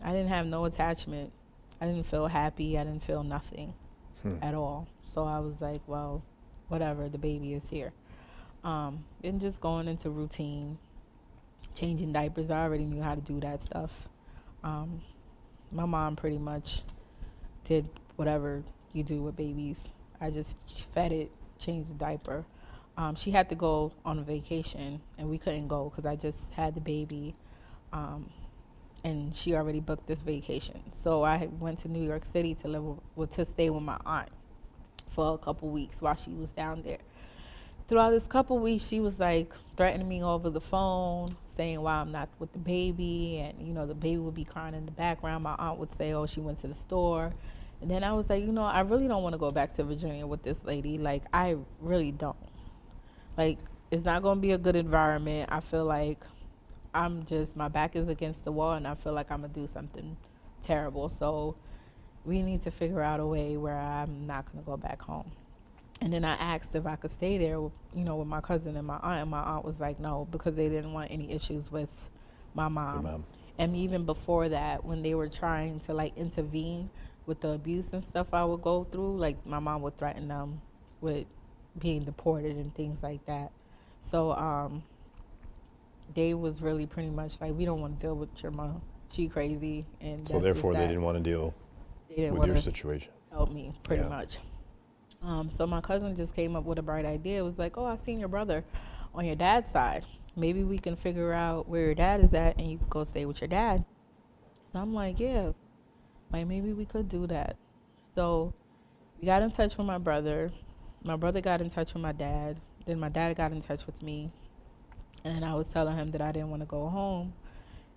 didn't have no attachment. I didn't feel happy. I didn't feel nothing at all. So I was like, well, whatever, the baby is here. And just going into routine, changing diapers. I already knew how to do that stuff. My mom pretty much did whatever you do with babies. I just fed it, changed the diaper. She had to go on a vacation, and we couldn't go because I just had the baby. And she already booked this vacation. So I went to New York City to stay with my aunt for a couple weeks while she was down there. Throughout this couple weeks, she was like threatening me over the phone, saying why I'm not with the baby, and the baby would be crying in the background. My aunt would say, oh, she went to the store. And then I was like, I really don't want to go back to Virginia with this lady. Like, I really don't. Like, it's not going to be a good environment. I feel like my back is against the wall, and I feel like I'm going to do something terrible. So we need to figure out a way where I'm not going to go back home. And then I asked if I could stay there, with my cousin and my aunt was like, no, because they didn't want any issues with my mom. Your mom. And even before that, when they were trying to, like, intervene with the abuse and stuff I would go through, like, my mom would threaten them with being deported and things like that. So they was really pretty much like, we don't want to deal with your mom. She crazy. And so therefore they didn't want to deal with your situation. Help me, pretty much. So my cousin just came up with a bright idea. It was like, oh, I seen your brother on your dad's side. Maybe we can figure out where your dad is at and you can go stay with your dad. So I'm like, yeah, like, maybe we could do that. So we got in touch with my brother. My brother got in touch with my dad. Then my dad got in touch with me. And I was telling him that I didn't want to go home.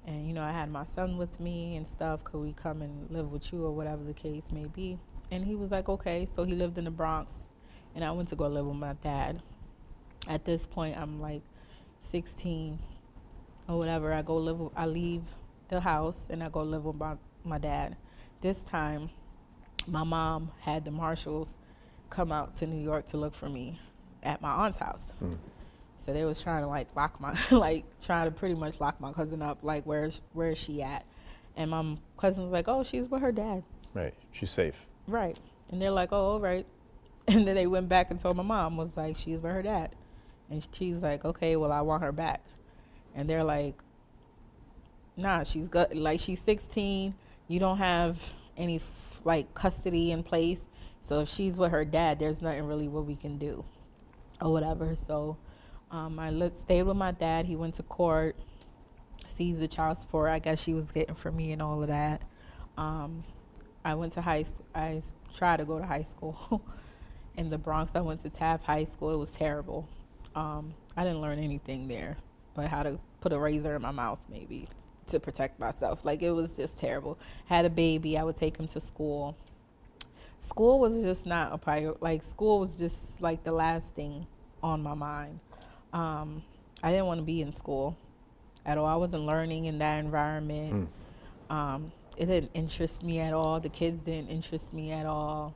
And, I had my son with me and stuff. Could we come and live with you or whatever the case may be? And he was like, okay. So he lived in the Bronx. And I went to go live with my dad. At this point, I'm like 16 or whatever. I leave the house and I go live with my dad. This time, my mom had the marshals come out to New York to look for me at my aunt's house. So they was trying to, like, trying to pretty much lock my cousin up, like, where is she at? And my cousin was like, oh, she's with her dad. Right, she's safe. Right. And they're like, oh, all right. And then they went back and told my mom, was like, she's with her dad. And she's like, okay, well, I want her back. And they're like, nah, she's 16. You don't have any, custody in place. So if she's with her dad, there's nothing really what we can do or whatever. So I stayed with my dad. He went to court, seized the child support I guess she was getting from me and all of that. I tried to go to high school in the Bronx. I went to Taft High School. It was terrible. I didn't learn anything there, but how to put a razor in my mouth maybe to protect myself. Like, it was just terrible. Had a baby. I would take him to school. School was just not a priority. Like, school was just, like, the last thing on my mind. I didn't want to be in school at all. I wasn't learning in that environment. It didn't interest me at all. The kids didn't interest me at all.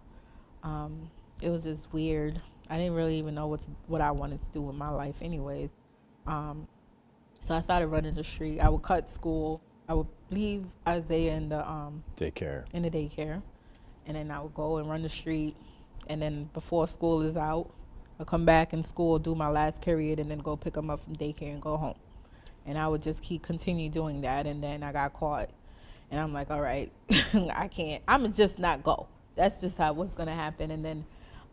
It was just weird. I didn't really even know what I wanted to do with my life anyways. So I started running the street. I would cut school. I would leave Isaiah in the daycare. And then I would go and run the street. And then before school is out, I'll come back in school, do my last period, and then go pick them up from daycare and go home. And I would just continue doing that. And then I got caught. And I'm like, all right, I can't. I'm just not go. That's just what's going to happen. And then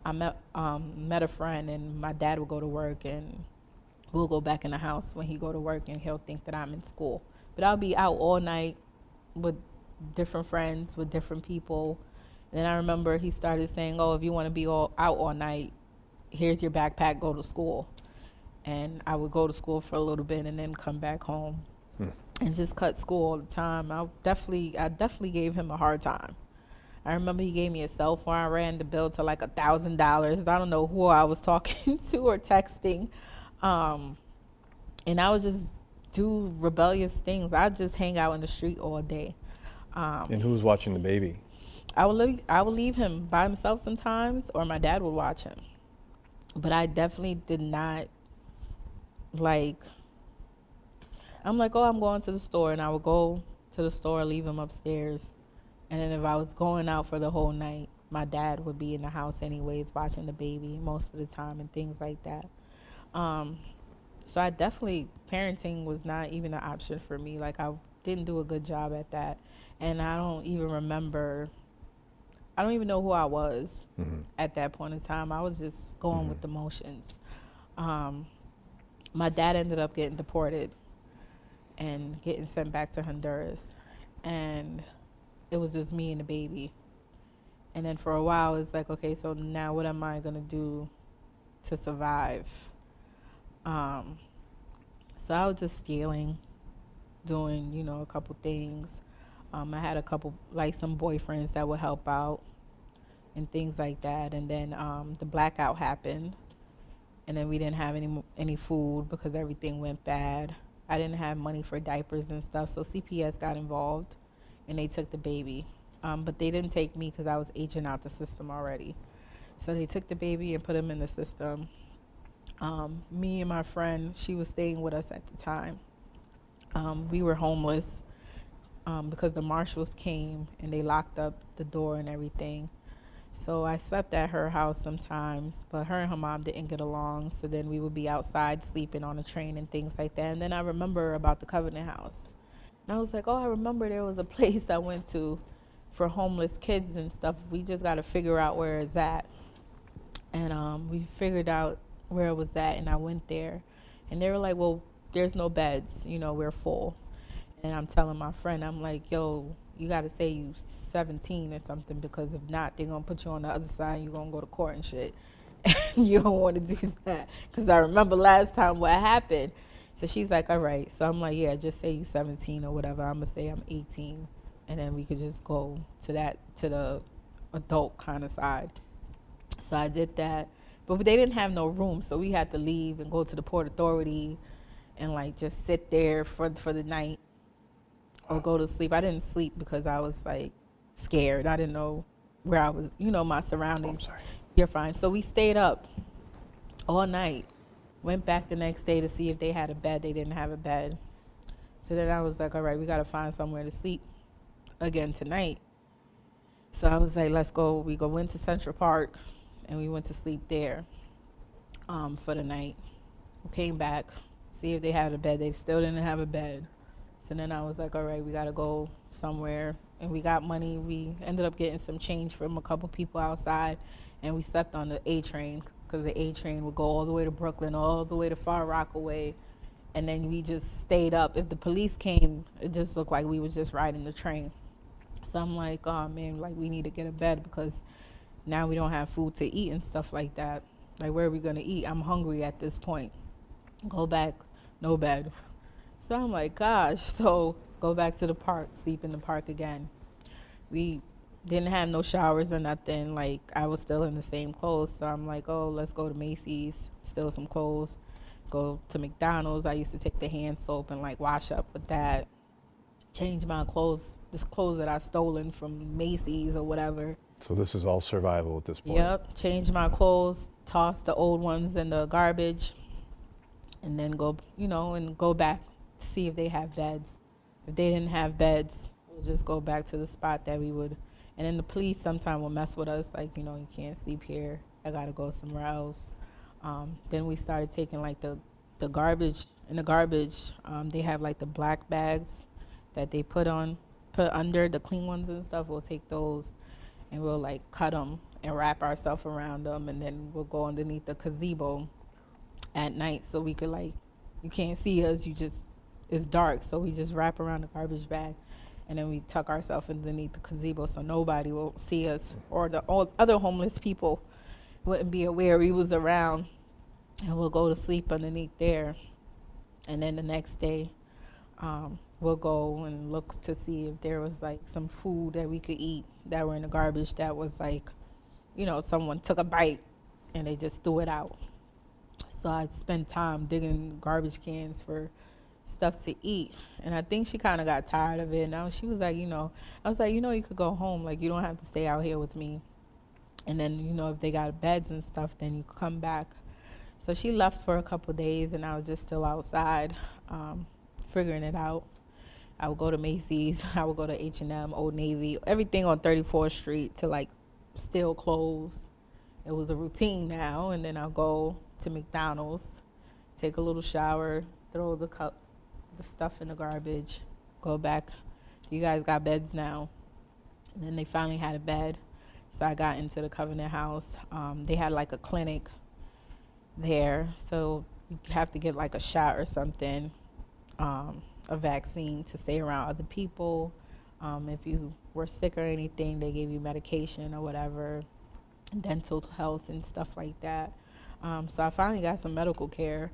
I met a friend, and my dad would go to work, and we'll go back in the house when he go to work, and he'll think that I'm in school. But I'll be out all night with different friends, with different people. And then I remember he started saying, oh, if you want to be out all night, here's your backpack, go to school. And I would go to school for a little bit and then come back home and just cut school all the time. I definitely gave him a hard time. I remember he gave me a cell phone. I ran the bill to like $1,000. I don't know who I was talking to or texting. And I would just do rebellious things. I'd just hang out in the street all day. And who was watching the baby? I would leave him by himself sometimes, or my dad would watch him. But I definitely did not I'm like, oh, I'm going to the store, and I would go to the store, leave him upstairs. And then if I was going out for the whole night, my dad would be in the house anyways, watching the baby most of the time and things like that. So I definitely, parenting was not even an option for me. Like, I didn't do a good job at that. And I don't even know who I was at that point in time. I was just going with the motions. My dad ended up getting deported and getting sent back to Honduras. And it was just me and the baby. And then for a while, it's like, okay, so now what am I going to do to survive? So I was just stealing, doing, a couple things. I had some boyfriends that would help out and things like that. And then the blackout happened. And then we didn't have any food because everything went bad. I didn't have money for diapers and stuff, so CPS got involved, and they took the baby. But they didn't take me because I was aging out the system already. So they took the baby and put him in the system. Me and my friend, she was staying with us at the time. We were homeless because the marshals came, and they locked up the door and everything. So I slept at her house sometimes, but her and her mom didn't get along. So then we would be outside sleeping on the train and things like that. And then I remember about the Covenant House. And I was like, oh, I remember there was a place I went to for homeless kids and stuff. We just got to figure out where it's at. And we figured out where it was at, and I went there. And they were like, well, there's no beds. We're full. And I'm telling my friend, I'm like, yo, you got to say you 17 or something, because if not, they're going to put you on the other side and you're going to go to court and shit. And you don't want to do that. Because I remember last time what happened. So she's like, all right. So I'm like, yeah, just say you 17 or whatever. I'm going to say I'm 18. And then we could just go to the adult kind of side. So I did that. But they didn't have no room. So we had to leave and go to the Port Authority and just sit there for the night. Or go to sleep. I didn't sleep because I was scared. I didn't know where I was, my surroundings. Oh, I'm sorry. You're fine. So we stayed up all night. Went back the next day to see if they had a bed. They didn't have a bed. So then I was like, all right, we got to find somewhere to sleep again tonight. So I was like, let's go. We went to Central Park and we went to sleep there for the night. We came back, see if they had a bed. They still didn't have a bed. So then I was like, all right, we got to go somewhere. And we got money. We ended up getting some change from a couple people outside. And we slept on the A train, because the A train would go all the way to Brooklyn, all the way to Far Rockaway. And then we just stayed up. If the police came, it just looked like we was just riding the train. So I'm like, oh, man, we need to get a bed, because now we don't have food to eat and stuff like that. Where are we going to eat? I'm hungry at this point. Go back, no bed. So I'm like, gosh, so go back to the park, sleep in the park again. We didn't have no showers or nothing. I was still in the same clothes. So I'm like, oh, let's go to Macy's, steal some clothes, go to McDonald's. I used to take the hand soap and wash up with that, change my clothes, this clothes that I stolen from Macy's or whatever. So this is all survival at this point. Yep, change my clothes, toss the old ones in the garbage, and then go, and go back to see if they have beds. If they didn't have beds, we'll just go back to the spot that we would. And then the police sometimes will mess with us, like, you can't sleep here. I gotta go somewhere else. Then we started taking like the garbage. In the garbage, they have like the black bags that they put under the clean ones and stuff. We'll take those and we'll like cut them and wrap ourselves around them, and then we'll go underneath the gazebo at night so we could, like, you can't see us, it's dark, so we just wrap around the garbage bag and then we tuck ourselves underneath the gazebo so nobody will see us, or all other homeless people wouldn't be aware we was around, and we'll go to sleep underneath there. And then the next day we'll go and look to see if there was like some food that we could eat that were in the garbage that was like, someone took a bite and they just threw it out. So I'd spend time digging garbage cans for stuff to eat. And I think she kind of got tired of it. Now she was like, I was like, you could go home. Like, you don't have to stay out here with me. And then, if they got beds and stuff, then you come back. So she left for a couple days, and I was just still outside figuring it out. I would go to Macy's. I would go to H&M, Old Navy, everything on 34th Street to, like, steal clothes. It was a routine now. And then I'll go to McDonald's, take a little shower, throw the stuff in the garbage, go back. You guys got beds now. And then they finally had a bed. So I got into the Covenant House. They had like a clinic there. So you have to get like a shot or something, a vaccine to stay around other people. If you were sick or anything, they gave you medication or whatever, dental health and stuff like that. So I finally got some medical care.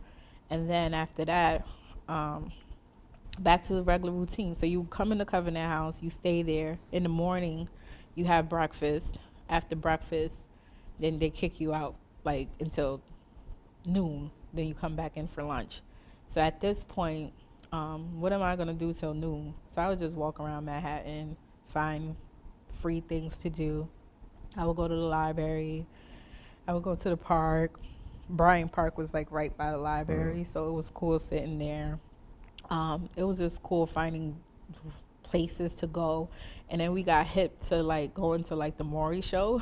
And then after that, back to the regular routine. So you come in the Covenant House, you stay there. In the morning, you have breakfast. After breakfast, then they kick you out like until noon. Then you come back in for lunch. So at this point, what am I going to do till noon? So I would just walk around Manhattan, find free things to do. I would go to the library. I would go to the park. Bryant Park was like right by the library, so it was cool sitting there. It was just cool finding places to go. And then we got hip to like going to like the Maury show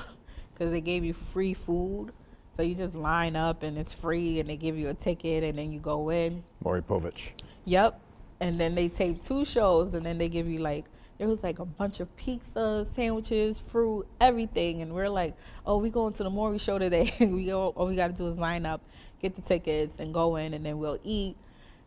because they gave you free food. So you just line up and it's free, and they give you a ticket and then you go in. Maury Povich. Yep. And then they tape 2 shows, and then they give you like, there was like a bunch of pizza, sandwiches, fruit, everything. And we're like, oh, we going to the Maury show today. All we got to do is line up, get the tickets and go in, and then we'll eat.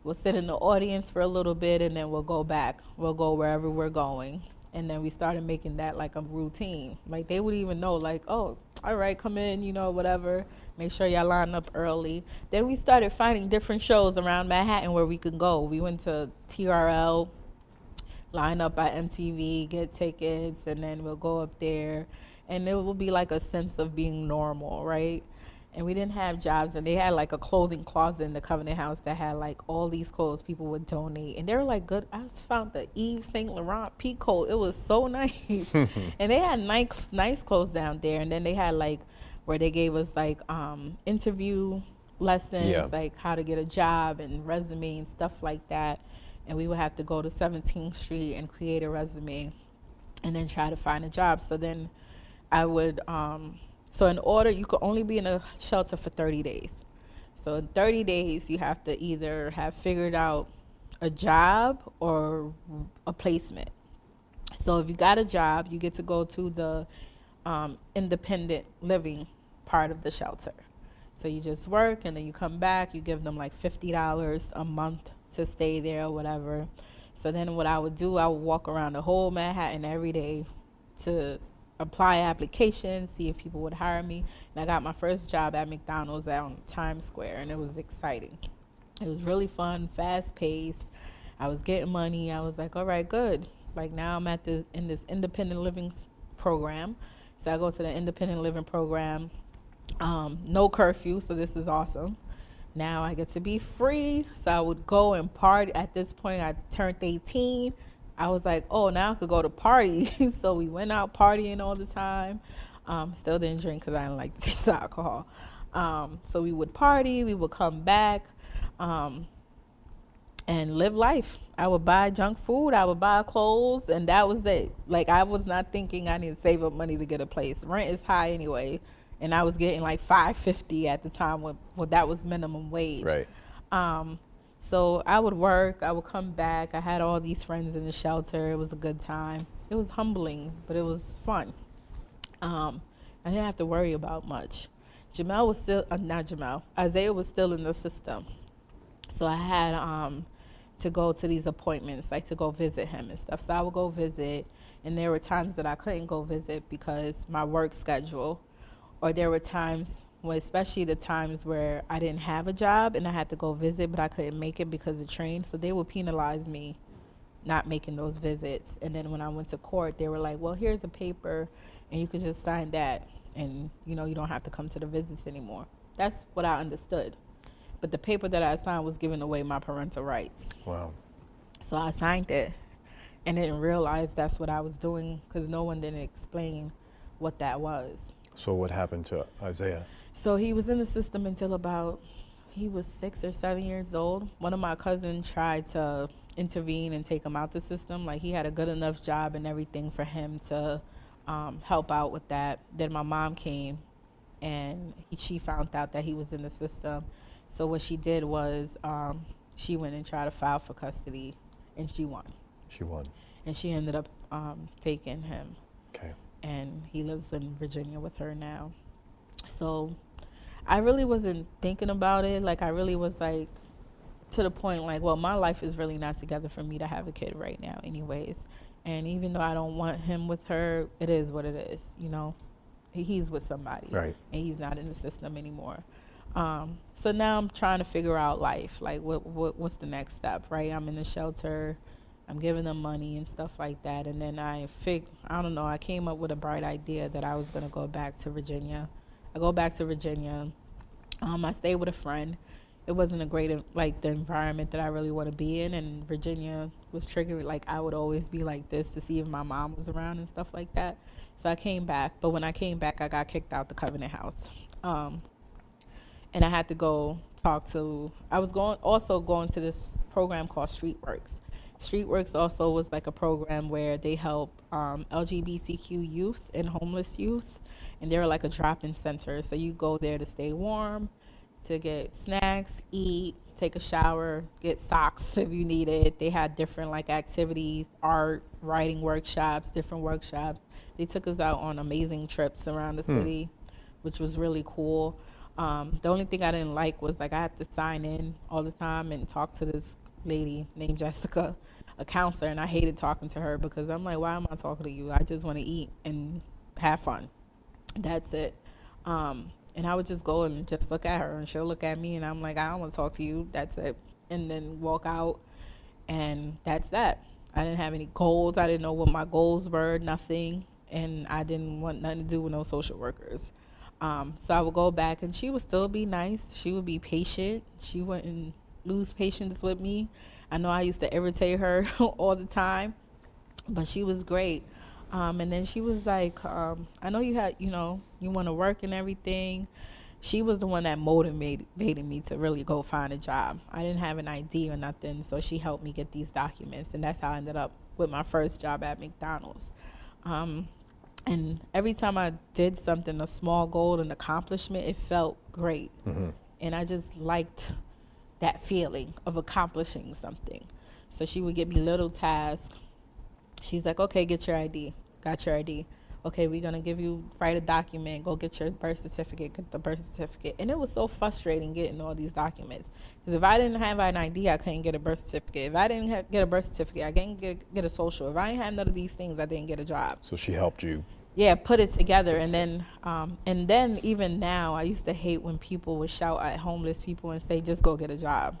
We'll sit in the audience for a little bit, and then we'll go back. We'll go wherever we're going. And then we started making that like a routine. Like they would even know like, oh, all right, come in, whatever. Make sure y'all line up early. Then we started finding different shows around Manhattan where we could go. We went to TRL, line up at MTV, get tickets, and then we'll go up there. And it will be like a sense of being normal, right? And we didn't have jobs, and they had like a clothing closet in the Covenant House that had like all these clothes people would donate, and they were like good. I found the Yves Saint Laurent peacoat. It was so nice. And they had nice clothes down there. And then they had like where they gave us like interview lessons, like how to get a job and resume and stuff like that. And we would have to go to 17th Street and create a resume and then try to find a job. So then I would so in order, you could only be in a shelter for 30 days. So in 30 days, you have to either have figured out a job or a placement. So if you got a job, you get to go to the independent living part of the shelter. So you just work, and then you come back, you give them like $50 a month to stay there or whatever. So then what I would do, I would walk around the whole Manhattan every day to apply applications, see if people would hire me. And I got my first job at McDonald's out on Times Square, and it was exciting. It was really fun, fast paced. I was getting money. I was like, all right, good. Like now I'm in this independent living program. So I go to the independent living program, no curfew, so this is awesome. Now I get to be free. So I would go and party. At this point, I turned 18. I was like, oh, now I could go to party. So we went out partying all the time. Still didn't drink because I didn't like to taste alcohol. So we would party, we would come back, and live life. I would buy junk food, I would buy clothes, and that was it. Like, I was not thinking I need to save up money to get a place. Rent is high anyway, and I was getting like $5.50 at the time when that was minimum wage. Right. So I would work, I would come back. I had all these friends in the shelter. It was a good time. It was humbling, but it was fun. I didn't have to worry about much. Jamel was still, not Jamel, Isaiah was still in the system. So I had to go to these appointments, like to go visit him and stuff. So I would go visit, and there were times that I couldn't go visit because my work schedule, or there were times, well, especially the times where I didn't have a job and I had to go visit, but I couldn't make it because of train. So they would penalize me not making those visits. And then when I went to court, they were like, well, here's a paper and you could just sign that, and you don't have to come to the visits anymore. That's what I understood. But the paper that I signed was giving away my parental rights. Wow. So I signed it and didn't realize that's what I was doing because no one didn't explain what that was. So what happened to Isaiah? So he was in the system until about, he was 6 or 7 years old. One of my cousins tried to intervene and take him out the system. Like, he had a good enough job and everything for him to help out with that. Then my mom came and she found out that he was in the system. So what she did was she went and tried to file for custody, and she won. She won. And she ended up taking him. Okay. And he lives in Virginia with her now. So I really wasn't thinking about it. Like, I really was like, to the point like, well, my life is really not together for me to have a kid right now anyways. And even though I don't want him with her, it is what it is, He's with somebody. Right. And he's not in the system anymore. So now I'm trying to figure out life. Like, what's the next step, right? I'm in the shelter. I'm giving them money and stuff like that. And then I came up with a bright idea that I was going to go back to Virginia. I go back to Virginia. I stayed with a friend. It wasn't a great, the environment that I really want to be in. And Virginia was triggering, I would always be like this to see if my mom was around and stuff like that. So I came back. But when I came back, I got kicked out the Covenant House. And I had to go talk to, I was going to this program called Streetworks. Streetworks also was like a program where they help LGBTQ youth and homeless youth. And they were like a drop-in center. So you go there to stay warm, to get snacks, eat, take a shower, get socks if you need it. They had different activities, art, writing workshops, different workshops. They took us out on amazing trips around the city, which was really cool. The only thing I didn't like was I had to sign in all the time and talk to this lady named Jessica, a counselor, and I hated talking to her because I'm like, why am I talking to you? I just want to eat and have fun. That's it. And I would just go and just look at her, and she'll look at me, and I'm like, I don't want to talk to you. That's it. And then walk out, and that's that. I didn't have any goals. I didn't know what my goals were, nothing. And I didn't want nothing to do with no social workers. So I would go back, and she would still be nice. She would be patient. She wouldn't lose patience with me. I know I used to irritate her all the time, but she was great. And then she was like, I know you want to work and everything. She was the one that motivated me to really go find a job. I didn't have an ID or nothing, so she helped me get these documents, and that's how I ended up with my first job at McDonald's. And every time I did something, a small goal, an accomplishment, it felt great. Mm-hmm. And I just liked that feeling of accomplishing something. So she would give me little tasks. She's like, okay, get your ID. Got your ID. Okay, we're going to write a document. Go get your birth certificate. Get the birth certificate. And it was so frustrating getting all these documents. Because if I didn't have an ID, I couldn't get a birth certificate. If I didn't get a birth certificate, I couldn't get a social. If I didn't have none of these things, I didn't get a job. So she helped you. Yeah, put it together. And then even now, I used to hate when people would shout at homeless people and say, just go get a job.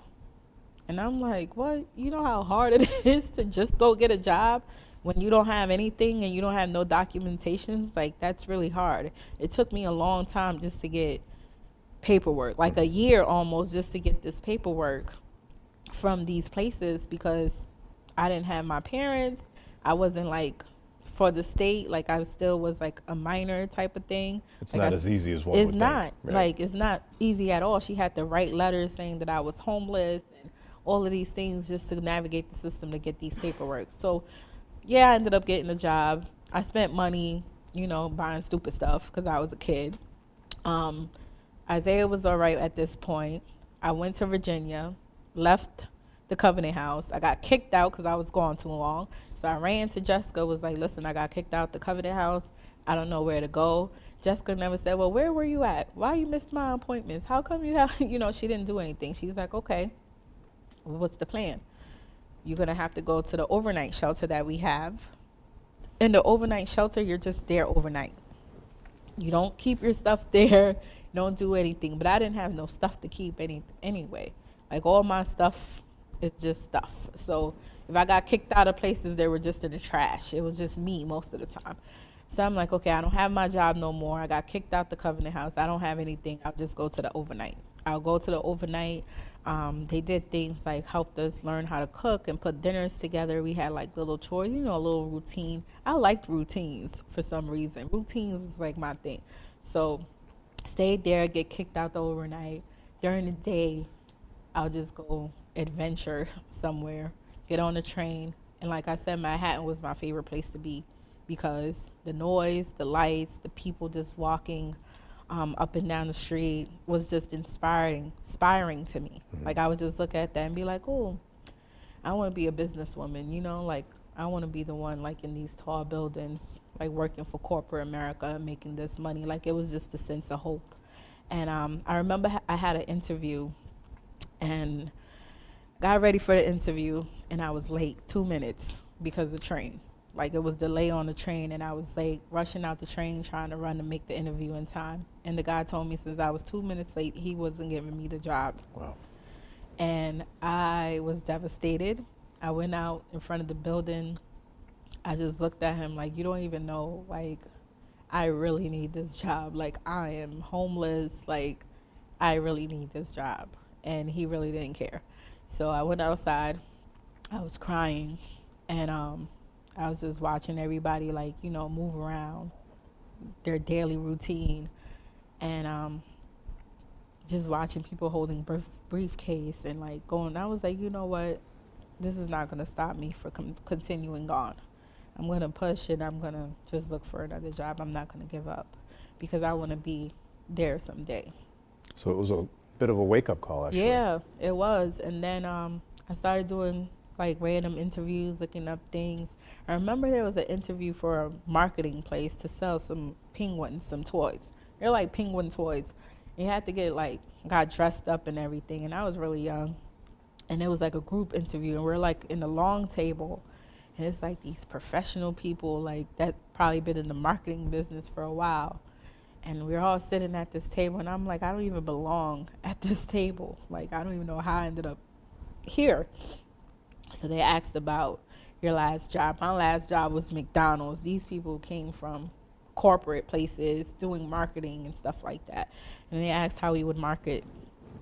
And I'm like, what? You know how hard it is to just go get a job when you don't have anything and you don't have no documentations? That's really hard. It took me a long time just to get paperwork, a year almost, just to get this paperwork from these places, because I didn't have my parents. I wasn't like for the state, like I still was like a minor type of thing. It's like not as easy as one would think. It's not. Right. Like, it's not easy at all. She had to write letters saying that I was homeless and all of these things just to navigate the system to get these paperwork. So, yeah, I ended up getting a job. I spent money, you know, buying stupid stuff because I was a kid. Isaiah was all right at this point. I went to Virginia, left the Covenant House. I got kicked out because I was gone too long. So I ran to Jessica, was like, listen, I got kicked out the Covenant House. I don't know where to go. Jessica never said, well, where were you at? Why you missed my appointments? How come you have, you know, she didn't do anything. She was like, okay, well, what's the plan? You're going to have to go to the overnight shelter that we have. In the overnight shelter, you're just there overnight. You don't keep your stuff there. You don't do anything. But I didn't have no stuff to keep anyway. Like, all my stuff is just stuff. So if I got kicked out of places, they were just in the trash. It was just me most of the time. So I'm like, okay, I don't have my job no more. I got kicked out the Covenant House. I don't have anything. I'll just go to the overnight. I'll go to the overnight. They did things like helped us learn how to cook and put dinners together. We had like little chores, you know, a little routine. I liked routines for some reason. Routines was like my thing. So stayed there, get kicked out the overnight. During the day, I'll just go adventure somewhere, get on the train. And like I said, Manhattan was my favorite place to be because the noise, the lights, the people just walking up and down the street was just inspiring to me. Mm-hmm. Like, I would just look at that and be like, oh, I want to be a businesswoman, you know, like I want to be the one like in these tall buildings, like working for corporate America and making this money. Like, it was just a sense of hope. And I remember I had an interview and got ready for the interview and I was late 2 minutes because of the train. Like, it was delay on the train and I was like rushing out the train trying to run to make the interview in time. And the guy told me since I was 2 minutes late, he wasn't giving me the job. Wow. And I was devastated. I went out in front of the building. I just looked at him like, you don't even know, like, I really need this job. Like, I am homeless. Like, I really need this job. And he really didn't care. So I went outside. I was crying. And I was just watching everybody, like, you know, move around their daily routine. And just watching people holding briefcase and, like, going. I was like, you know what? This is not going to stop me from continuing on. I'm going to push it. I'm going to just look for another job. I'm not going to give up because I want to be there someday. So it was a bit of a wake-up call, actually. Yeah, it was. And then I started doing like random interviews, looking up things. I remember there was an interview for a marketing place to sell some penguins, some toys. They're like penguin toys. You had to get like, got dressed up and everything. And I was really young. And it was like a group interview. And we're like in the long table. And it's like these professional people like that probably been in the marketing business for a while. And we're all sitting at this table. And I'm like, I don't even belong at this table. Like, I don't even know how I ended up here. So they asked about your last job. My last job was McDonald's. These people came from corporate places doing marketing and stuff like that. And they asked how we would market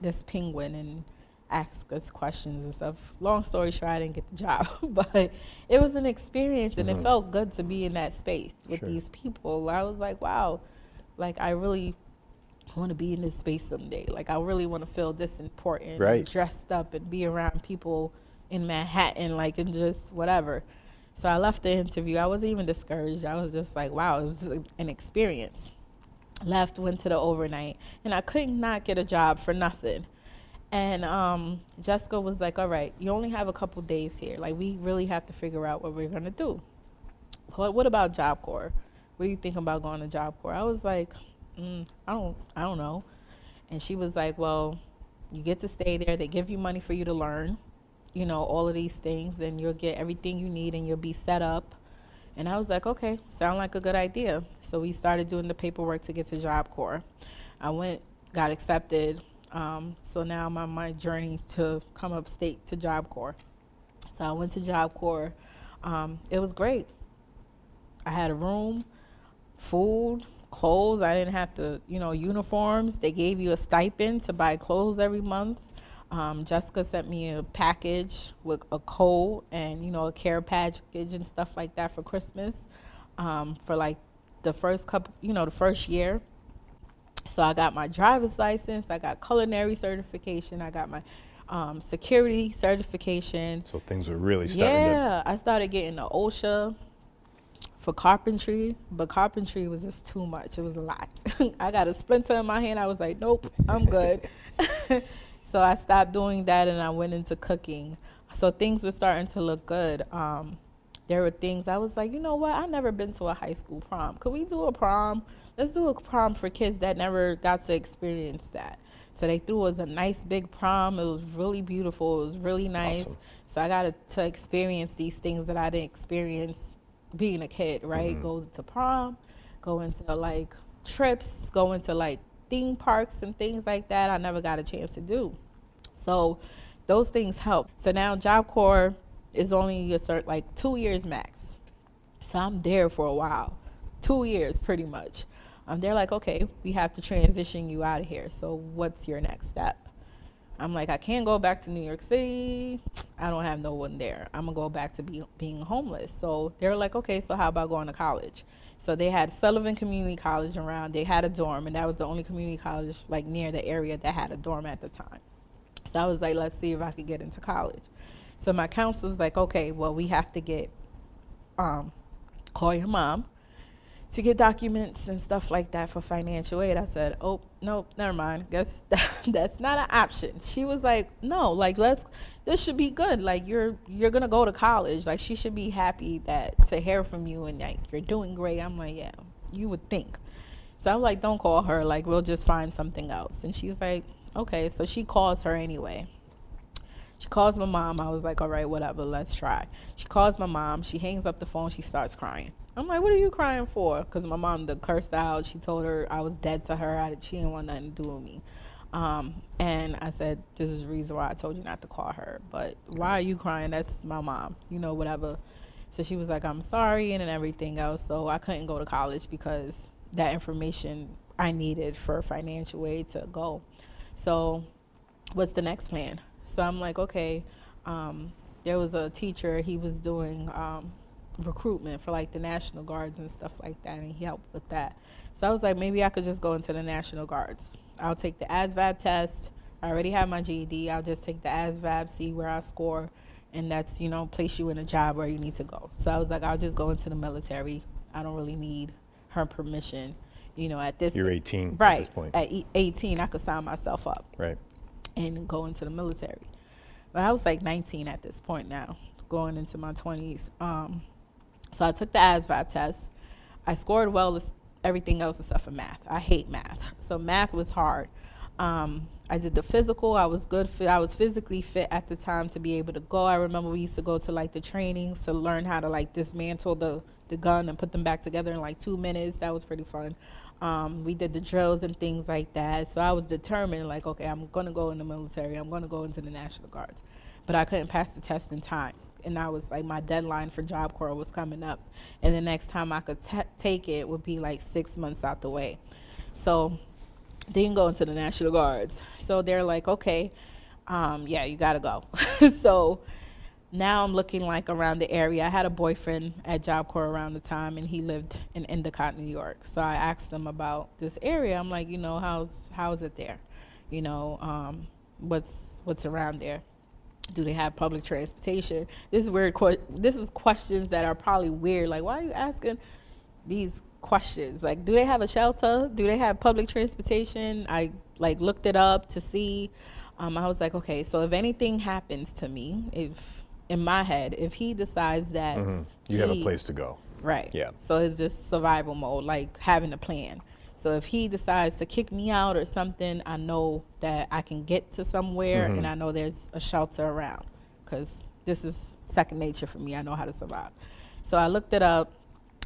this penguin and ask us questions and stuff. Long story short, I didn't get the job. But it was an experience and it felt good to be in that space with these people. I was like, wow, like I really want to be in this space someday. Like I really want to feel this important, and dressed up and be around people in Manhattan, like, and just whatever. So I left the interview. I wasn't even discouraged. I was just like, wow, it was an experience. Left, went to the overnight, and I could not get a job for nothing. And Jessica was like, all right, you only have a couple days here. Like, we really have to figure out what we're going to do. What about Job Corps? What do you think about going to Job Corps? I was like, I don't know. And she was like, well, you get to stay there. They give you money for you to learn, you know, all of these things. Then you'll get everything you need and you'll be set up. And I was like, okay, sound like a good idea. So we started doing the paperwork to get to Job Corps. I went, got accepted. So now I'm on my journey to come upstate to Job Corps. So I went to Job Corps. It was great. I had a room, food, clothes. I didn't have to, uniforms. They gave you a stipend to buy clothes every month. Jessica sent me a package with a code and, a care package and stuff like that for Christmas, for like the first couple, the first year. So I got my driver's license, I got culinary certification, I got my security certification. So things were really starting Yeah, I started getting the OSHA for carpentry, but carpentry was just too much. It was a lot. I got a splinter in my hand. I was like, nope, I'm good. So I stopped doing that and I went into cooking. So things were starting to look good. There were things I was like, you know what? I've never been to a high school prom. Could we do a prom? Let's do a prom for kids that never got to experience that. So they threw us a nice big prom. It was really beautiful. It was really nice. Awesome. So I got to experience these things that I didn't experience being a kid, right? Mm-hmm. Go to prom, go into like trips, go into like theme parks and things like that. I never got a chance to do. So those things help. So now Job Corps is only a certain, like 2 years max. So I'm there for a while, 2 years pretty much. They're like, okay, we have to transition you out of here. So what's your next step? I'm like, I can't go back to New York City. I don't have no one there. I'm gonna go back to being homeless. So they're like, okay, so how about going to college? So they had Sullivan Community College around. They had a dorm, and that was the only community college like near the area that had a dorm at the time. So I was like, let's see if I could get into college. So my counselor's like, okay, well, we have to get, call your mom to get documents and stuff like that for financial aid. I said, oh, nope, never mind. Guess that's not an option. She was like, no, like, this should be good. Like, you're going to go to college. Like, she should be happy to hear from you and like, you're doing great. I'm like, yeah, you would think. So I'm like, don't call her. Like, we'll just find something else. And she's like, okay. So she calls her anyway. She calls my mom. I was like, all right, whatever, let's try. She calls my mom. She hangs up the phone. She starts crying. I'm like, what are you crying for? Because my mom cursed out. She told her I was dead to her. She didn't want nothing to do with me. And I said, this is the reason why I told you not to call her. But why are you crying? That's my mom, whatever. So she was like, I'm sorry, and everything else. So I couldn't go to college because that information I needed for financial aid to go. So what's the next plan? So I'm like, okay, there was a teacher, he was doing recruitment for like the National Guards and stuff like that, and he helped with that. So I was like, maybe I could just go into the National Guards. I'll take the ASVAB test. I already have my GED. I'll just take the ASVAB, see where I score, and that's, place you in a job where you need to go. So I was like, I'll just go into the military. I don't really need her permission, at this. You're 18 right, at this point. At 18, I could sign myself up. Right. And go into the military. But I was like 19 at this point now, going into my 20s. So I took the ASVAB test. I scored well as everything else except for math. I hate math. So math was hard. I did the physical. I was good. I was physically fit at the time to be able to go. I remember we used to go to like the trainings to learn how to like dismantle the gun and put them back together in like 2 minutes. That was pretty fun. We did the drills and things like that. So I was determined, like, okay, I'm going to go in the military. I'm going to go into the National Guards. But I couldn't pass the test in time. And I was like, my deadline for Job Corps was coming up. And the next time I could take it would be like 6 months out the way. So didn't go into the National Guards. So they're like, okay, yeah, you got to go. So now I'm looking like around the area. I had a boyfriend at Job Corps around the time, and he lived in Endicott, New York. So I asked him about this area. I'm like, how's it there? What's around there? Do they have public transportation? This is weird. This is questions that are probably weird. Like, why are you asking these questions? Like, do they have a shelter? Do they have public transportation? I like looked it up to see. I was like, okay, so if anything happens to me, in my head, if he decides that you have a place to go. Right. Yeah. So it's just survival mode, like having a plan. So if he decides to kick me out or something, I know that I can get to somewhere and I know there's a shelter around, because this is second nature for me. I know how to survive. So I looked it up.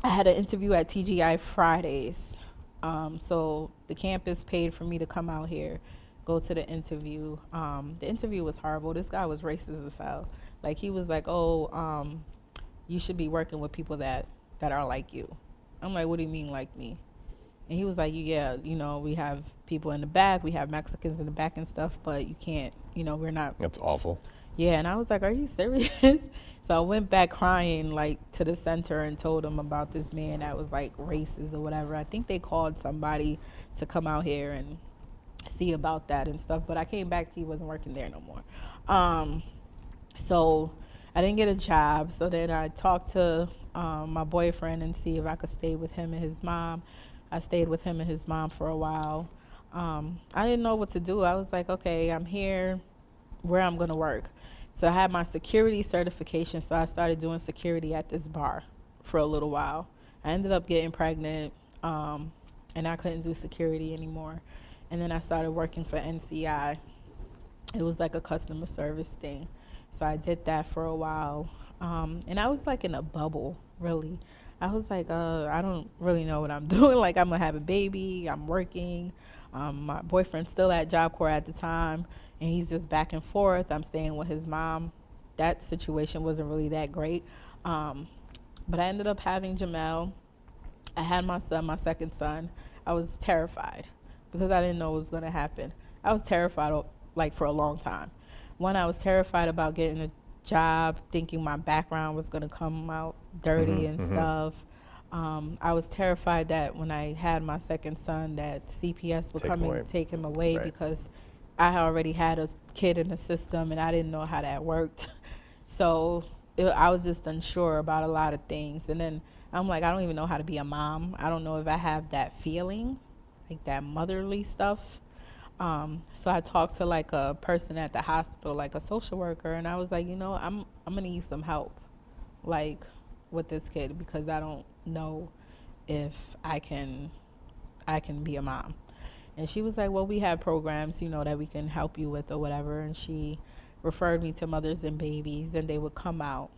I had an interview at TGI Fridays. So the campus paid for me to come out here, go to the interview. The interview was horrible. This guy was racist as hell. Like, he was like, oh, you should be working with people that are like you. I'm like, what do you mean like me? And he was like, yeah, we have people in the back, we have Mexicans in the back and stuff, but you can't, we're not. That's awful. Yeah, and I was like, are you serious? So I went back crying, like, to the center and told them about this man that was, like, racist or whatever. I think they called somebody to come out here and see about that and stuff, but I came back, he wasn't working there no more. So I didn't get a job. So then I talked to my boyfriend and see if I could stay with him and his mom. I stayed with him and his mom for a while. I didn't know what to do. I was like, okay, I'm here, where I'm going to work. So I had my security certification, so I started doing security at this bar for a little while. I ended up getting pregnant, and I couldn't do security anymore. And then I started working for NCI. It was like a customer service thing. So I did that for a while. And I was like in a bubble, really. I was like, I don't really know what I'm doing. Like, I'm going to have a baby. I'm working. My boyfriend's still at Job Corps at the time, and he's just back and forth. I'm staying with his mom. That situation wasn't really that great. But I ended up having Jamel. I had my son, my second son. I was terrified because I didn't know what was going to happen. I was terrified, like, for a long time. One, I was terrified about getting a job, thinking my background was going to come out dirty and stuff. I was terrified that when I had my second son that CPS would come and take him away because I already had a kid in the system and I didn't know how that worked. So I was just unsure about a lot of things. And then I'm like, I don't even know how to be a mom. I don't know if I have that feeling, like that motherly stuff. So I talked to like a person at the hospital, like a social worker, and I was like, I'm gonna need some help, like, with this kid because I don't know if I can be a mom. And she was like, well, we have programs, that we can help you with or whatever. And she referred me to Mothers and Babies, and they would come out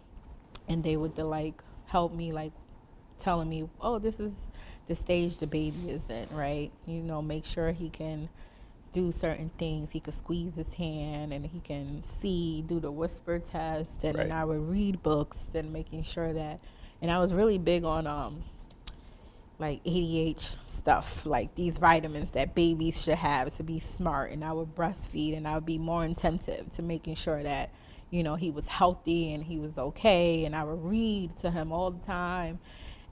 and they would like help me, like telling me, oh, this is the stage the baby is in, right? Make sure he can do certain things. He could squeeze his hand and he can see, do the whisper test, and then I would read books and making sure that, and I was really big on like ADH stuff, like these vitamins that babies should have to be smart, and I would breastfeed and I would be more attentive to making sure that he was healthy and he was okay, and I would read to him all the time.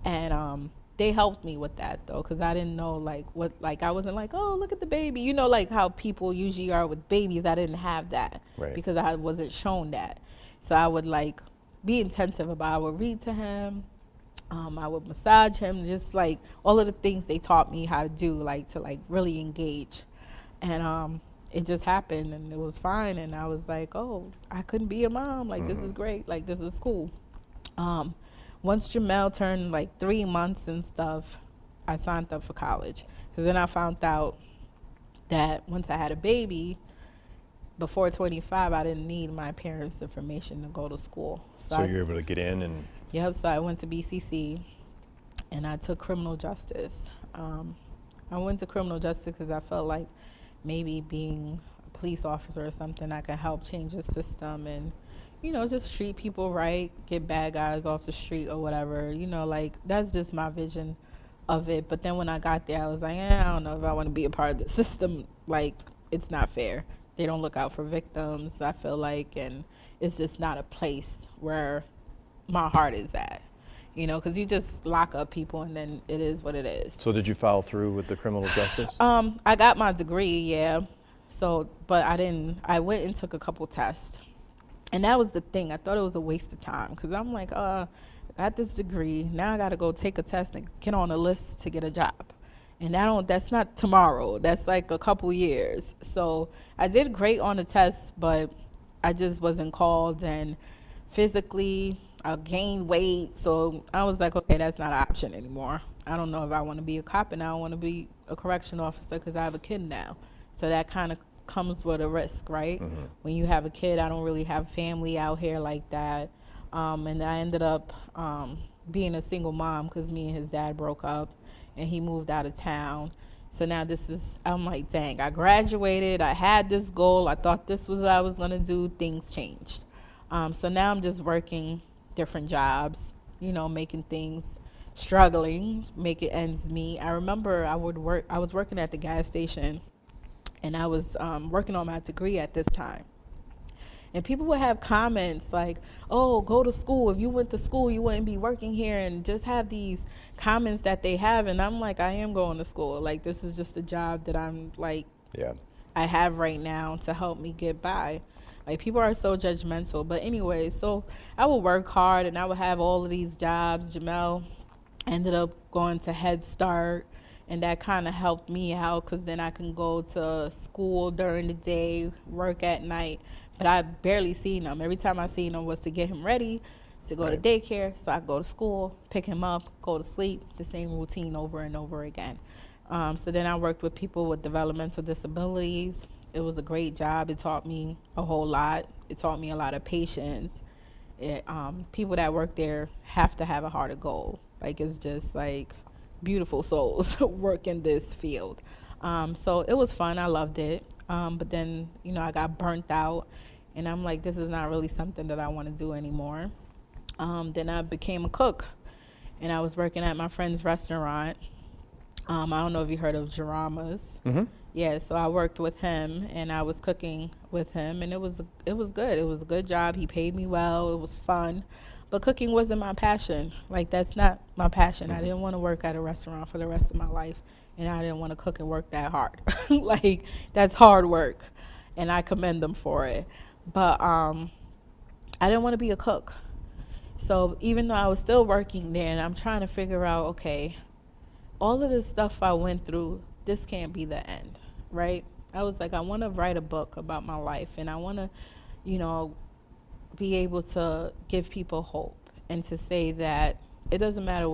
And they helped me with that though, because I didn't know I wasn't like, oh, look at the baby, like how people usually are with babies. I didn't have that because I wasn't shown that. So I would like be attentive about, I would read to him, I would massage him, just like all of the things they taught me how to do, like to like really engage. And it just happened and it was fine. And I was like, oh, I couldn't be a mom. Like, this is great. Like, this is cool. Once Jamel turned like 3 months and stuff, I signed up for college. Because then I found out that once I had a baby, before 25, I didn't need my parents' information to go to school. So you were able to get in and... Yep, so I went to BCC and I took criminal justice. I went to criminal justice because I felt like maybe being a police officer or something, I could help change the system and just treat people right, get bad guys off the street or whatever, like that's just my vision of it. But then when I got there, I was like, I don't know if I want to be a part of the system. Like, it's not fair. They don't look out for victims, I feel like, and it's just not a place where my heart is at, because you just lock up people and then it is what it is. So did you follow through with the criminal justice? I got my degree, yeah. So, but I went and took a couple tests. And that was the thing. I thought it was a waste of time because I'm like, I got this degree. Now I got to go take a test and get on a list to get a job. And that's not tomorrow. That's like a couple years. So I did great on the test, but I just wasn't called. And physically, I gained weight. So I was like, okay, that's not an option anymore. I don't know if I want to be a cop, and I don't want to be a correction officer because I have a kid now. So that kind of comes with a risk, right? When you have a kid, I don't really have family out here like that. And I ended up being a single mom because me and his dad broke up and he moved out of town. So now I'm like, dang, I graduated, I had this goal, I thought this was what I was gonna do, things changed. So now I'm just working different jobs, making things struggling, making ends meet. I remember I was working at the gas station, and I was working on my degree at this time. And people would have comments like, oh, go to school. If you went to school, you wouldn't be working here. And just have these comments that they have. And I'm like, I am going to school. Like, this is just a job that I'm like, I have right now to help me get by. Like, people are so judgmental. But anyway, so I would work hard and I would have all of these jobs. Jamel ended up going to Head Start. And that kind of helped me out because then I can go to school during the day, work at night. But I barely seen him. Every time I seen him was to get him ready to go to daycare. So I go to school, pick him up, go to sleep, the same routine over and over again. So then I worked with people with developmental disabilities. It was a great job. It taught me a whole lot. It taught me a lot of patience. People that work there have to have a heart of gold. Like, it's just like beautiful souls work in this field. So it was fun. I loved it. But then, I got burnt out and I'm like, this is not really something that I want to do anymore. Then I became a cook and I was working at my friend's restaurant. I don't know if you heard of Jarama's. Mm-hmm. Yeah. So I worked with him and I was cooking with him and it was good. It was a good job. He paid me well. It was fun. But cooking wasn't my passion. Like, that's not my passion. I didn't want to work at a restaurant for the rest of my life. And I didn't want to cook and work that hard. Like, that's hard work. And I commend them for it. But I didn't want to be a cook. So even though I was still working there, and I'm trying to figure out, okay, all of this stuff I went through, this can't be the end, right? I was like, I want to write a book about my life. And I want to, be able to give people hope and to say that it doesn't matter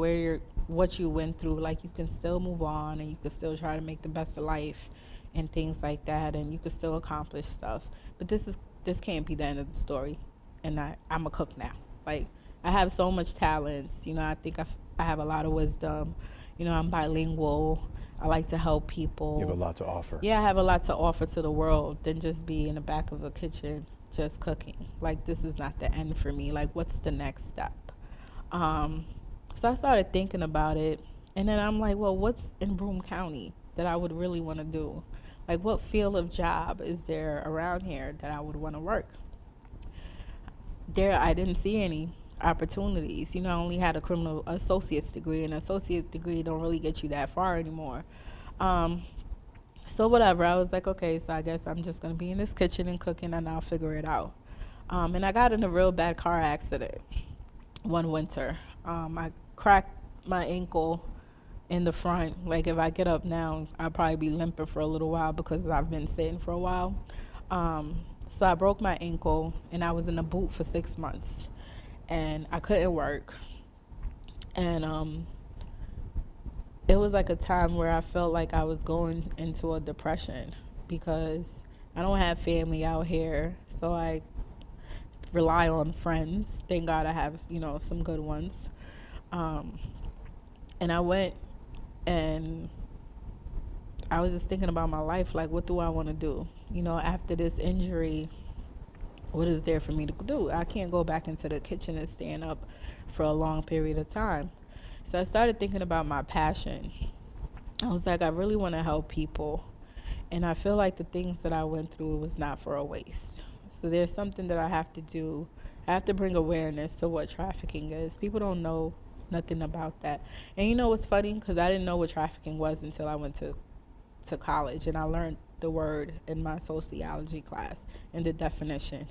what you went through, like, you can still move on and you can still try to make the best of life and things like that, and you can still accomplish stuff. But this can't be the end of the story. And I'm a cook now. Like, I have so much talents. I think I have a lot of wisdom. I'm bilingual. I like to help people. You have a lot to offer. Yeah, I have a lot to offer to the world than just be in the back of a kitchen just cooking. Like, this is not the end for me. Like, what's the next step? So I started thinking about it, and then I'm like, well, what's in Broome County that I would really want to do? Like, what field of job is there around here that I would want to work? I didn't see any opportunities. I only had a criminal associate's degree, and an associate degree don't really get you that far anymore. So whatever, I was like, okay, so I guess I'm just going to be in this kitchen and cooking, and I'll figure it out. And I got in a real bad car accident one winter. I cracked my ankle in the front. Like, if I get up now, I'll probably be limping for a little while because I've been sitting for a while. So I broke my ankle, and I was in a boot for 6 months. And I couldn't work. And it was like a time where I felt like I was going into a depression because I don't have family out here, so I rely on friends. Thank God I have, some good ones. And I went and I was just thinking about my life, like, what do I want to do? After this injury, what is there for me to do? I can't go back into the kitchen and stand up for a long period of time. So I started thinking about my passion. I was like, I really want to help people. And I feel like the things that I went through was not for a waste. So there's something that I have to do. I have to bring awareness to what trafficking is. People don't know nothing about that. And what's funny? Because I didn't know what trafficking was until I went to college. And I learned the word in my sociology class and the definition.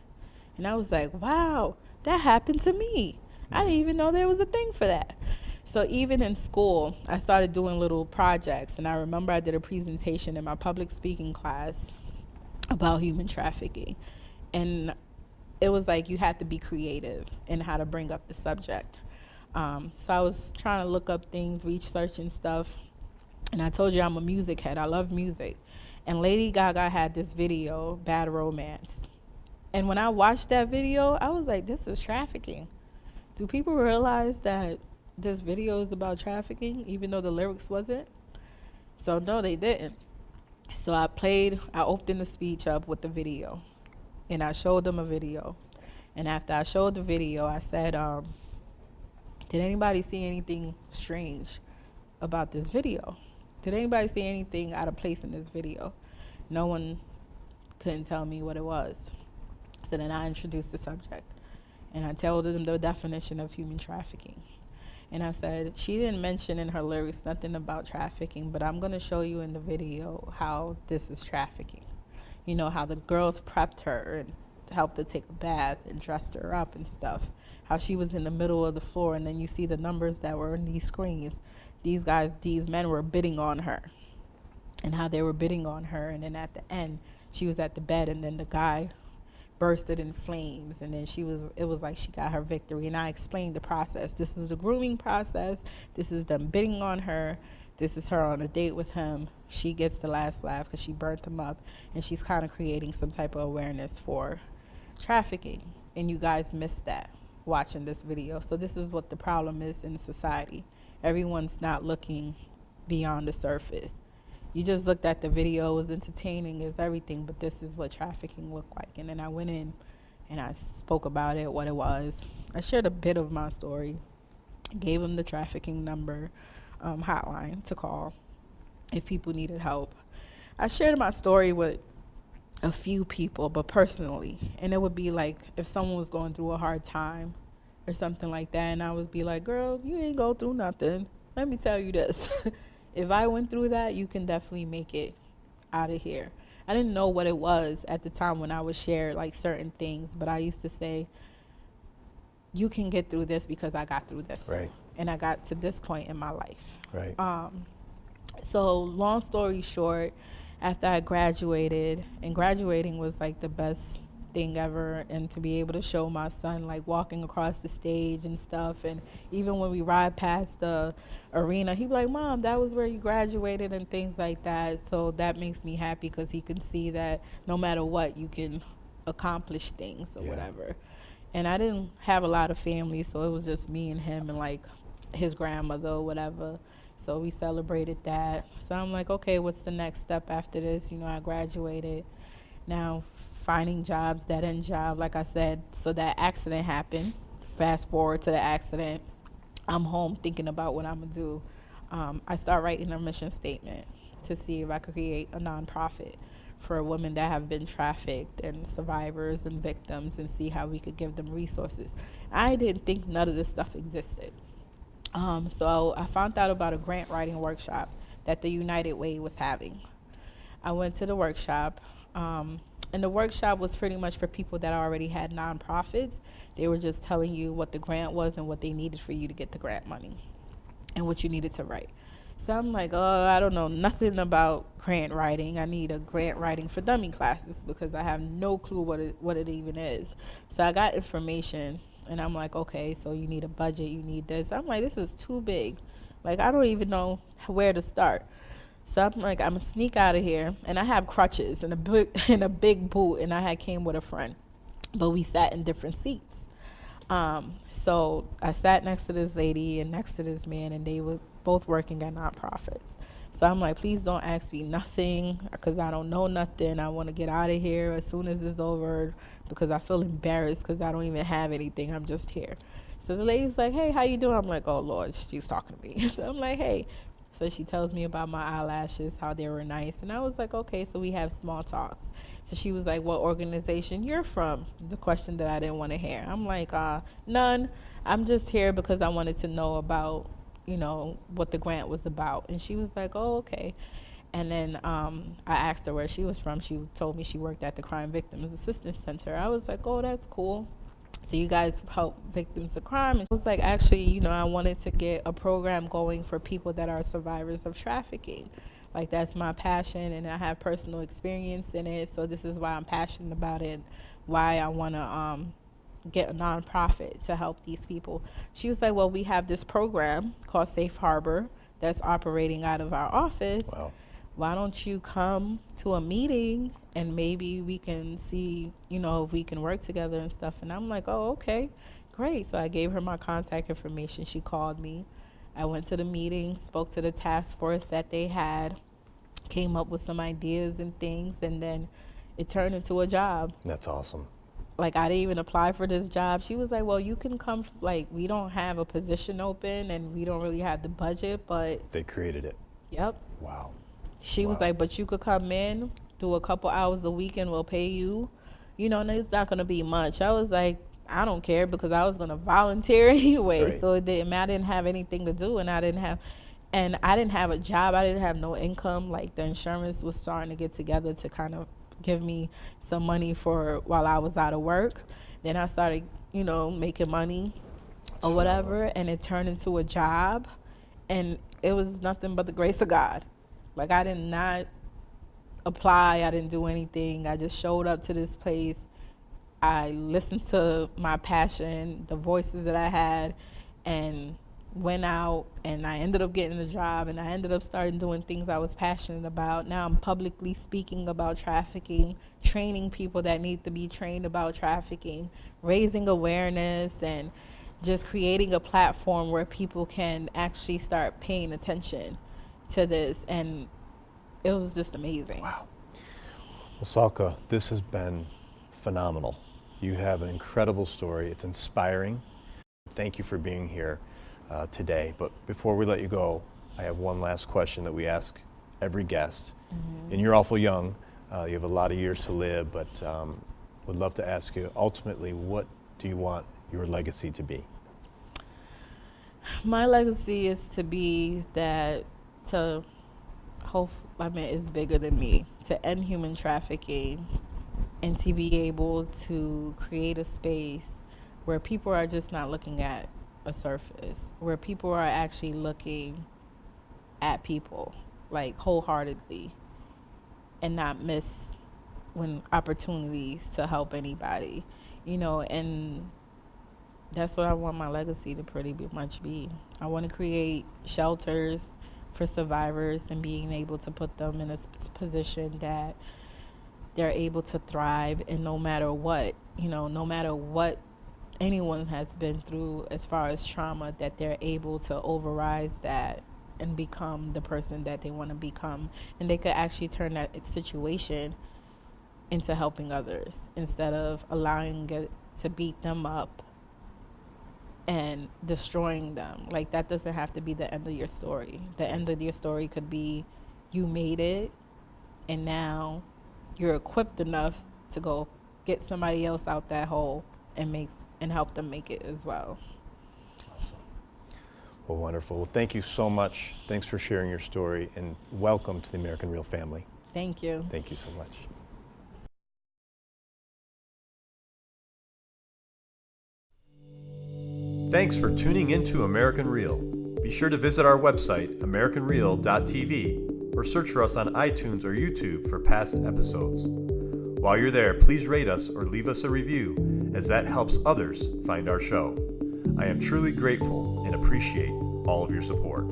And I was like, wow, that happened to me. I didn't even know there was a thing for that. So even in school, I started doing little projects. And I remember I did a presentation in my public speaking class about human trafficking. And it was like you had to be creative in how to bring up the subject. So I was trying to look up things, researching stuff. And I told you I'm a music head. I love music. And Lady Gaga had this video, Bad Romance. And when I watched that video, I was like, this is trafficking. Do people realize that this video is about trafficking, even though the lyrics wasn't? So no, they didn't. So I opened the speech up with the video. And I showed them a video. And after I showed the video, I said, Did anybody see anything strange about this video? Did anybody see anything out of place in this video? No one couldn't tell me what it was. So then I introduced the subject, and I told them the definition of human trafficking. And I said, she didn't mention in her lyrics nothing about trafficking, but I'm going to show you in the video how this is trafficking. You know, how the girls prepped her and helped her take a bath and dressed her up and stuff. How she was in the middle of the floor, and then you see the numbers that were in these screens. These men were bidding on her, and how they were bidding on her. And then at the end, she was at the bed, and then the guy bursted in flames, and then it was like she got her victory. And I explained the process. This is the grooming process. This is them bidding on her. This is her on a date with him. She gets the last laugh because she burnt him up, and she's kind of creating some type of awareness for trafficking. And you guys missed that watching this video. So this is what the problem is in society. Everyone's not looking beyond the surface. You just looked at the video, it was entertaining, it's everything, but this is what trafficking looked like. And then I went in and I spoke about it, what it was. I shared a bit of my story, gave them the trafficking number, hotline to call if people needed help. I shared my story with a few people, but personally, and it would be like if someone was going through a hard time or something like that, and I would be like, girl, you ain't go through nothing. Let me tell you this. If I went through that, you can definitely make it out of here. I didn't know what it was at the time when I would share like certain things, but I used to say, you can get through this because I got through this. Right. And I got to this point in my life. Right. So long story short, after I graduated, and graduating was like the best thing ever, and to be able to show my son like walking across the stage and stuff, and even when we ride past the arena, he'd be like, Mom, that was where you graduated, and things like that. So that makes me happy because he can see that no matter what, you can accomplish things or whatever. And I didn't have a lot of family, so it was just me and him and like his grandmother or whatever. So we celebrated that. So I'm like, okay, what's the next step after this? You know, I graduated. Now finding jobs, dead end job, like I said. So that accident happened. Fast forward to the accident. I'm home thinking about what I'm gonna do. I start writing a mission statement to see if I could create a nonprofit for women that have been trafficked and survivors and victims, and see how we could give them resources. I didn't think none of this stuff existed. So I found out about a grant writing workshop that the United Way was having. I went to the workshop, and the workshop was pretty much for people that already had nonprofits. They were just telling you what the grant was and what they needed for you to get the grant money and what you needed to write. So I'm like, oh, I don't know nothing about grant writing. I need a grant writing for dummy classes because I have no clue what it even is. So I got information. And I'm like, okay, so you need a budget, you need this. I'm like, this is too big. Like, I don't even know where to start. So I'm like, I'm gonna sneak out of here. And I have crutches and a big boot, and I had came with a friend. But we sat in different seats. So I sat next to this lady and next to this man, and they were both working at nonprofits. So I'm like, please don't ask me nothing because I don't know nothing. I want to get out of here as soon as it's over because I feel embarrassed because I don't even have anything. I'm just here. So the lady's like, hey, how you doing? I'm like, oh, Lord, she's talking to me. So I'm like, hey. So she tells me about my eyelashes, how they were nice. And I was like, okay, so we have small talks. So she was like, what organization you're from? The question that I didn't want to hear. I'm like, none. I'm just here because I wanted to know about, you know, what the grant was about. And she was like, oh, okay. And then I asked her where she was from. She told me she worked at the Crime Victims Assistance Center. I was like, oh, that's cool. So you guys help victims of crime? And I was like, actually, you know, I wanted to get a program going for people that are survivors of trafficking. Like, that's my passion, and I have personal experience in it. So this is why I'm passionate about it, why I want to get a nonprofit to help these people. She was like, well, we have this program called Safe Harbor that's operating out of our office. Wow. Why don't you come to a meeting and maybe we can see, you know, if we can work together and stuff. And I'm like, oh, okay, great. So I gave her my contact information. She called me. I went to the meeting, spoke to the task force that they had, came up with some ideas and things, and then it turned into a job. That's awesome. like, I didn't even apply for this job. She was like, well, you can come, like, we don't have a position open and we don't really have the budget, but They created it. yep. Wow. She was like, but you could come in, do a couple hours a week, and we'll pay you, and it's not going to be much. I was like, I don't care, because I was going to volunteer anyway. Right. So it didn't, I didn't have anything to do, and I didn't have a job. I didn't have no income. Like, the insurance was starting to get together to kind of give me some money for while I was out of work. Then I started, making money or whatever, and it turned into a job, and it was nothing but the grace of God. Like, I did not apply. I didn't do anything. I just showed up to this place. I listened to my passion, the voices that I had, and went out, and I ended up getting a job, and I ended up starting doing things I was passionate about. Now I'm publicly speaking about trafficking, training people that need to be trained about trafficking, raising awareness, and just creating a platform where people can actually start paying attention to this. And it was just amazing. Wow. Well, Salka, this has been phenomenal. You have an incredible story. It's inspiring. Thank you for being here today. But before we let you go, I have one last question that we ask every guest. Mm-hmm. And you're awful young. You have a lot of years to live, but would love to ask you, ultimately, what do you want your legacy to be? My legacy is to be that, it's bigger than me, to end human trafficking and to be able to create a space where people are just not looking at a surface, where people are actually looking at people, like, wholeheartedly, and not miss when opportunities to help anybody, and that's what I want my legacy to pretty much be. I want to create shelters for survivors and being able to put them in a position that they're able to thrive, and no matter what anyone has been through as far as trauma, that they're able to override that and become the person that they want to become, and they could actually turn that situation into helping others instead of allowing it to beat them up and destroying them. Like, that doesn't have to be the end of your story. The end of your story could be you made it, and now you're equipped enough to go get somebody else out that hole and help them make it as well. Awesome. Well, wonderful. Well, thank you so much. Thanks for sharing your story, and welcome to the American Real family. Thank you. Thank you so much. Thanks for tuning into American Real. Be sure to visit our website, americanreal.tv, or search for us on iTunes or YouTube for past episodes. While you're there, please rate us or leave us a review, as that helps others find our show. I am truly grateful and appreciate all of your support.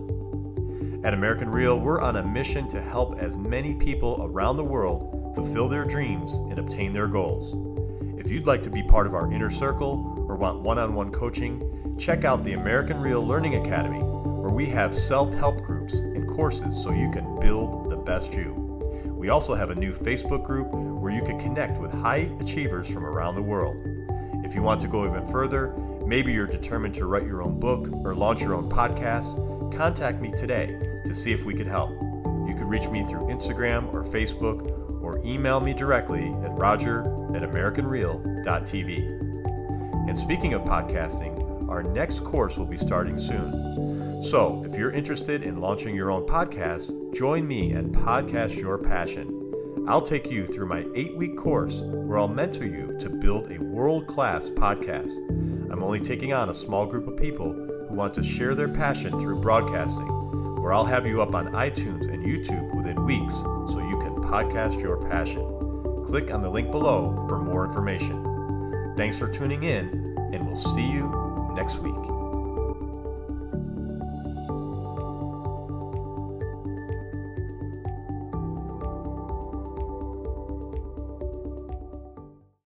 At American Real, we're on a mission to help as many people around the world fulfill their dreams and obtain their goals. If you'd like to be part of our inner circle or want one-on-one coaching, check out the American Real Learning Academy, where we have self-help groups and courses so you can build the best you. We also have a new Facebook group where you can connect with high achievers from around the world. If you want to go even further, maybe you're determined to write your own book or launch your own podcast, contact me today to see if we could help. You can reach me through Instagram or Facebook, or email me directly at roger@americanreal.tv. And speaking of podcasting, our next course will be starting soon. So if you're interested in launching your own podcast, join me and Podcast Your Passion. I'll take you through my 8-week course where I'll mentor you to build a world-class podcast. I'm only taking on a small group of people who want to share their passion through broadcasting, where I'll have you up on iTunes and YouTube within weeks so you can podcast your passion. Click on the link below for more information. Thanks for tuning in, and we'll see you next week.